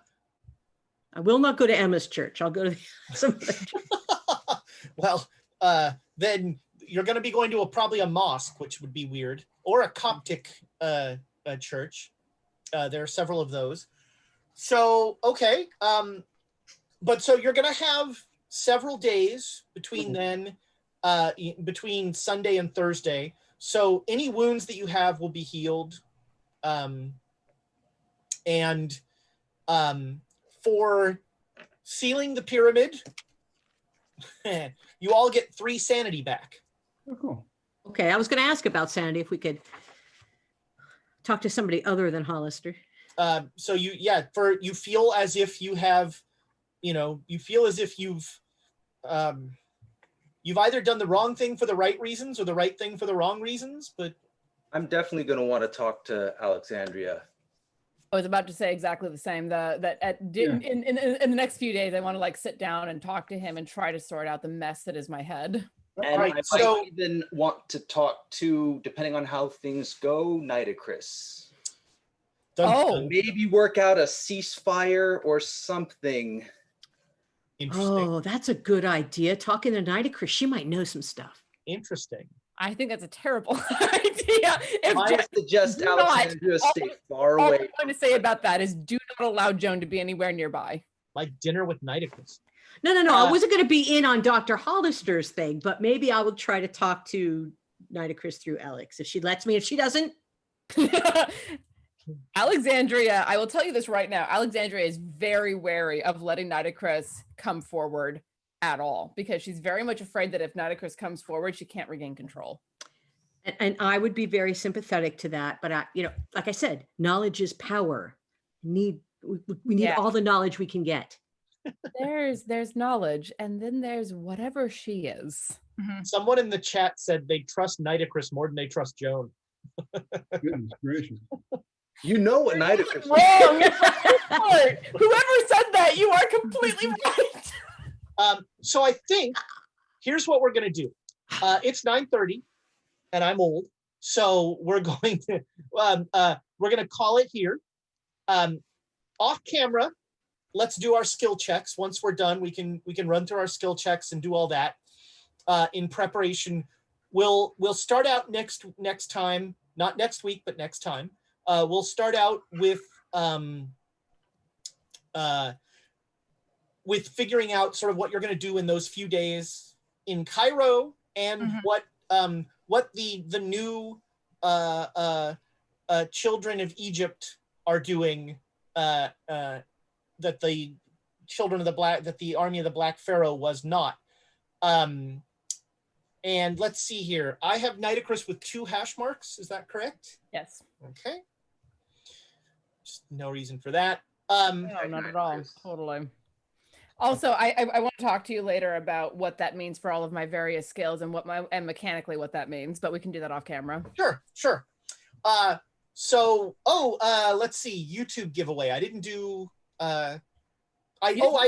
will not go to Emma's church. I'll go to some other church. Well, then you're going to be going to probably a mosque, which would be weird, or a Coptic church. There are several of those. So, okay. But so you're going to have several days between then, between Sunday and Thursday. So any wounds that you have will be healed. And for sealing the pyramid, you all get 3 sanity back. Oh, cool. Okay, I was going to ask about sanity if we could talk to somebody other than Hollister. So you feel as if you have, you feel as if you've either done the wrong thing for the right reasons or the right thing for the wrong reasons, but I'm definitely going to want to talk to Alexandria. I was about to say exactly the same. In the next few days, I want to like sit down and talk to him and try to sort out the mess that is my head. And Right, I might so- even want to talk to, depending on how things go, Nitocris. Oh. Maybe work out a ceasefire or something. Interesting. Oh, that's a good idea. Talking to Nitocris, she might know some stuff. Interesting. I think that's a terrible idea. I suggest do not- Alexandria stay far All I'm away. going to say about that is do not allow Joan to be anywhere nearby. Like dinner with Nitocris. No. I wasn't going to be in on Dr. Hollister's thing, but maybe I will try to talk to Nitocris through Alex if she lets me. If she doesn't, Alexandria, I will tell you this right now. Alexandria is very wary of letting Nitocris come forward at all because she's very much afraid that if Nitocris comes forward, she can't regain control. And I would be very sympathetic to that. But like I said, knowledge is power. We need Yeah. all the knowledge we can get. There's knowledge, and then there's whatever she is. Someone in the chat said they trust Nitocris more than they trust Joan. Goodness gracious. You know what Nitocris is. Wrong. Whoever said that, you are completely right. So I think here's what we're gonna do. It's 9:30, and I'm old, so we're going to call it here. Off camera, let's do our skill checks. Once we're done, we can run through our skill checks and do all that in preparation. We'll start out next time, not next week, but next time. We'll start out with figuring out sort of what you're going to do in those few days in Cairo, and what the new children of Egypt are doing. That the children of the army of the Black Pharaoh was not. And let's see here. I have Nitocris with 2 hash marks. Is that correct? Yes. Okay. Just no reason for that. No, not at all. Totally. Also, I want to talk to you later about what that means for all of my various skills and and mechanically what that means, but we can do that off camera. Sure. Let's see. YouTube giveaway. I didn't do. I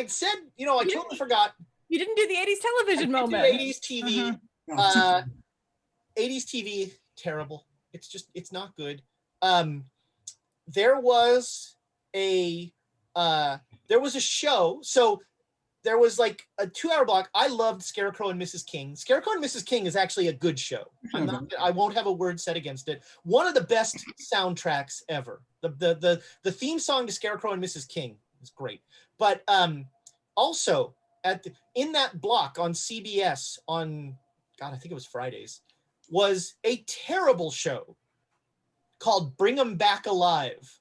said. I totally forgot. You didn't do the 80s television moment. 80s TV. 80s TV. Terrible. It's not good. There was a show. So there was like a 2-hour block. I loved Scarecrow and Mrs. King. Scarecrow and Mrs. King is actually a good show. I won't have a word said against it. One of the best soundtracks ever. The theme song to Scarecrow and Mrs. King is great. But also in that block on CBS on, God, I think it was Fridays, was a terrible show called Bring 'Em Back Alive.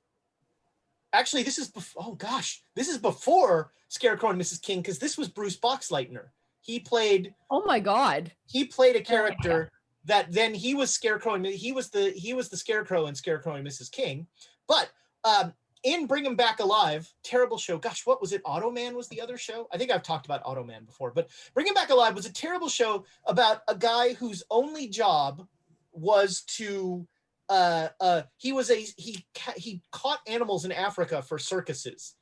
Actually, this is before Scarecrow and Mrs. King, because this was Bruce Boxleitner. He played. Oh my God! He played a character that then he was Scarecrow, and he was the Scarecrow in Scarecrow and Mrs. King. But in Bring 'Em Back Alive, terrible show. Gosh, what was it? Automan was the other show. I think I've talked about Automan before, but Bring 'Em Back Alive was a terrible show about a guy whose only job was to. He caught animals in Africa for circuses,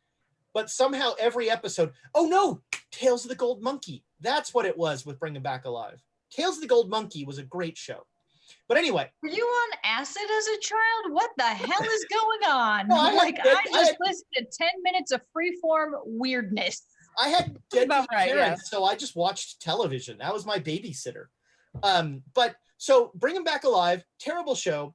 but somehow every episode, oh no, Tales of the Gold Monkey. That's what it was with Bring 'Em Back Alive. Tales of the Gold Monkey was a great show. But anyway. Were you on acid as a child? What the hell is going on? No, I just listened to 10 minutes of freeform weirdness. I had deadbeat parents, so I just watched television. That was my babysitter. But so Bring 'Em Back Alive, terrible show.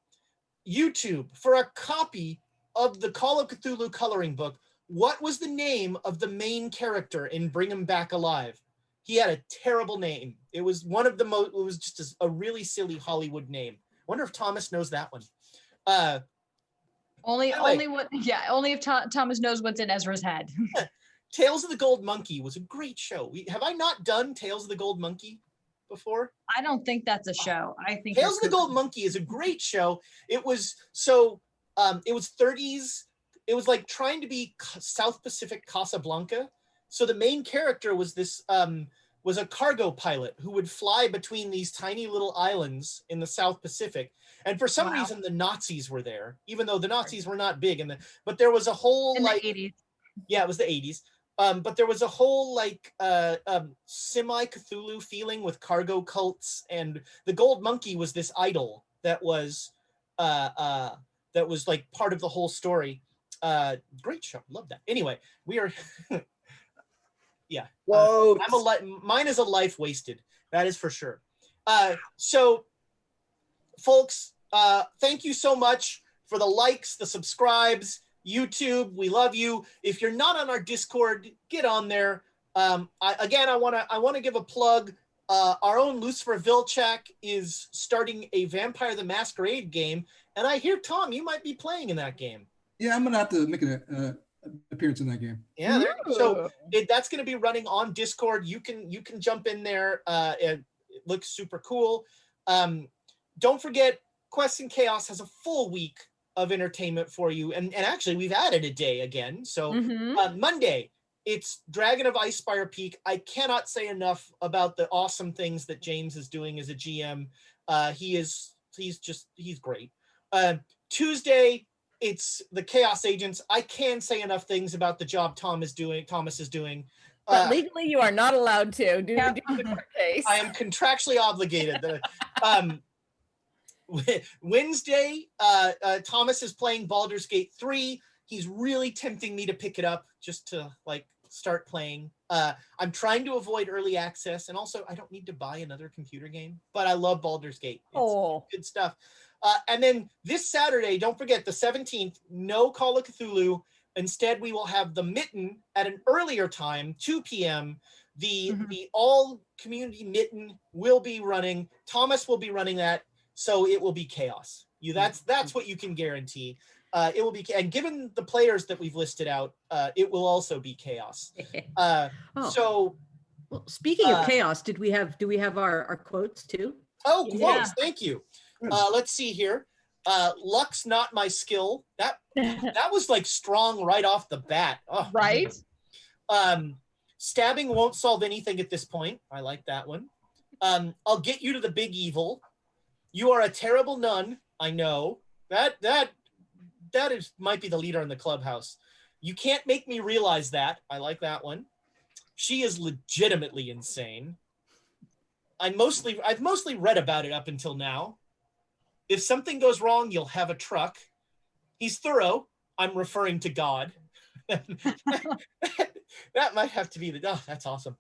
YouTube, for a copy of the Call of Cthulhu coloring book, what was the name of the main character in Bring 'Em Back Alive? He had a terrible name. It was one of the most, it was just a really silly Hollywood name. I wonder if Thomas knows that one. Only if Thomas knows what's in Ezra's head. Tales of the Gold Monkey was a great show. Have I not done Tales of the Gold Monkey before? I don't think that's a show. I think Tales of the Gold Monkey is a great show. It was it was 30s. It was like trying to be South Pacific Casablanca. So the main character was this was a cargo pilot who would fly between these tiny little islands in the South Pacific. And for some reason the Nazis were there, even though the Nazis were not big but there was a whole in like the 80s. Yeah, it was the 80s. But there was a whole like semi-Cthulhu feeling with cargo cults, and the Gold Monkey was this idol that was like part of the whole story. Great show, love that. Anyway, we are yeah. Whoa. Mine is a life wasted. That is for sure. So, folks, thank you so much for the likes, the subscribes. YouTube, we love you. If you're not on our Discord, get on there. I want to give a plug. Our own Lucifer Vilchak is starting a Vampire the Masquerade game, and I hear, Tom, you might be playing in that game. Yeah, I'm gonna have to make an appearance in that game. Yeah, so that's going to be running on Discord. You can jump in there. It looks super cool. don't forget, Quests and Chaos has a full week of entertainment for you. And actually, we've added a day again. So Monday, it's Dragon of Icespire Peak. I cannot say enough about the awesome things that James is doing as a GM. He's great. Tuesday, it's the Chaos Agents. I can't say enough things about the job Thomas is doing. But legally, you are not allowed to do the court case. I am contractually obligated. Wednesday, Thomas is playing Baldur's Gate 3. He's really tempting me to pick it up just to like start playing. I'm trying to avoid early access, and also I don't need to buy another computer game, but I love Baldur's Gate. It's good stuff. And then this Saturday, don't forget the 17th, no Call of Cthulhu. Instead, we will have the Mitten at an earlier time, 2 p.m. The all community Mitten will be running. Thomas will be running that, so it will be chaos. That's what you can guarantee. It will be, and given the players that we've listed out, it will also be chaos. So, well, speaking of chaos, do we have our quotes too? Oh, quotes! Thank you. Let's see here. Luck's not my skill. That was like strong right off the bat. Oh, right. Stabbing won't solve anything at this point. I like that one. I'll get you to the big evil. You are a terrible nun. I know. That might be the leader in the clubhouse. You can't make me realize that. I like that one. She is legitimately insane. I've mostly read about it up until now. If something goes wrong, you'll have a truck. He's thorough. I'm referring to God. That might have to be that's awesome.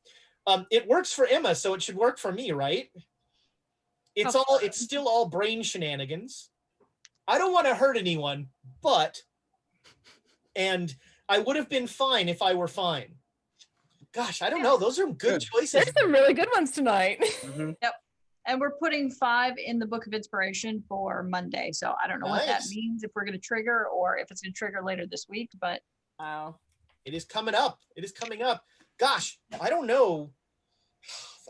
It works for Emma, so it should work for me, right? It's still all brain shenanigans. I don't want to hurt anyone, and I would have been fine if I were fine. Gosh, I don't know. Those are good choices. There's some really good ones tonight. Yep. And we're putting 5 in the Book of Inspiration for Monday. So I don't know what that means, if we're going to trigger or if it's going to trigger later this week, but wow. It is coming up. Gosh, I don't know.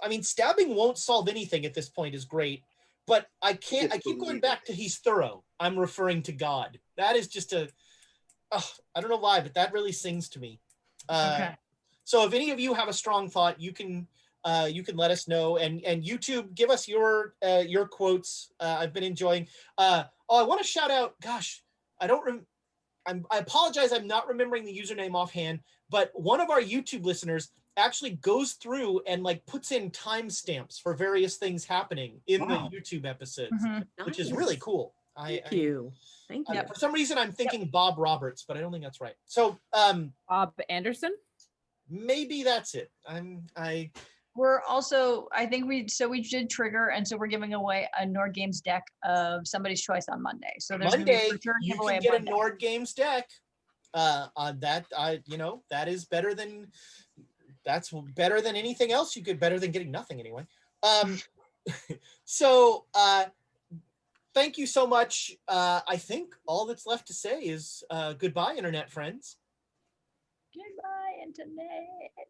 I mean, stabbing won't solve anything at this point is great, but I keep going back to he's thorough. I'm referring to God. That is just I don't know why, but that really sings to me. okay. So if any of you have a strong thought, you can let us know, and YouTube, give us your quotes. I've been enjoying. I want to shout out. Gosh, I apologize. I'm not remembering the username offhand, but one of our YouTube listeners actually goes through and like puts in timestamps for various things happening in the YouTube episodes, which is really cool. Thank you. For some reason, I'm thinking Bob Roberts, but I don't think that's right. So, Bob Anderson. Maybe that's it. We're also, I think we did trigger, and so we're giving away a Nord Games deck of somebody's choice on Monday. So there's Monday, return you giveaway can get Monday. a Nord Games deck. That is better than anything else better than getting nothing anyway. So thank you so much. I think all that's left to say is goodbye, internet friends. Goodbye, internet.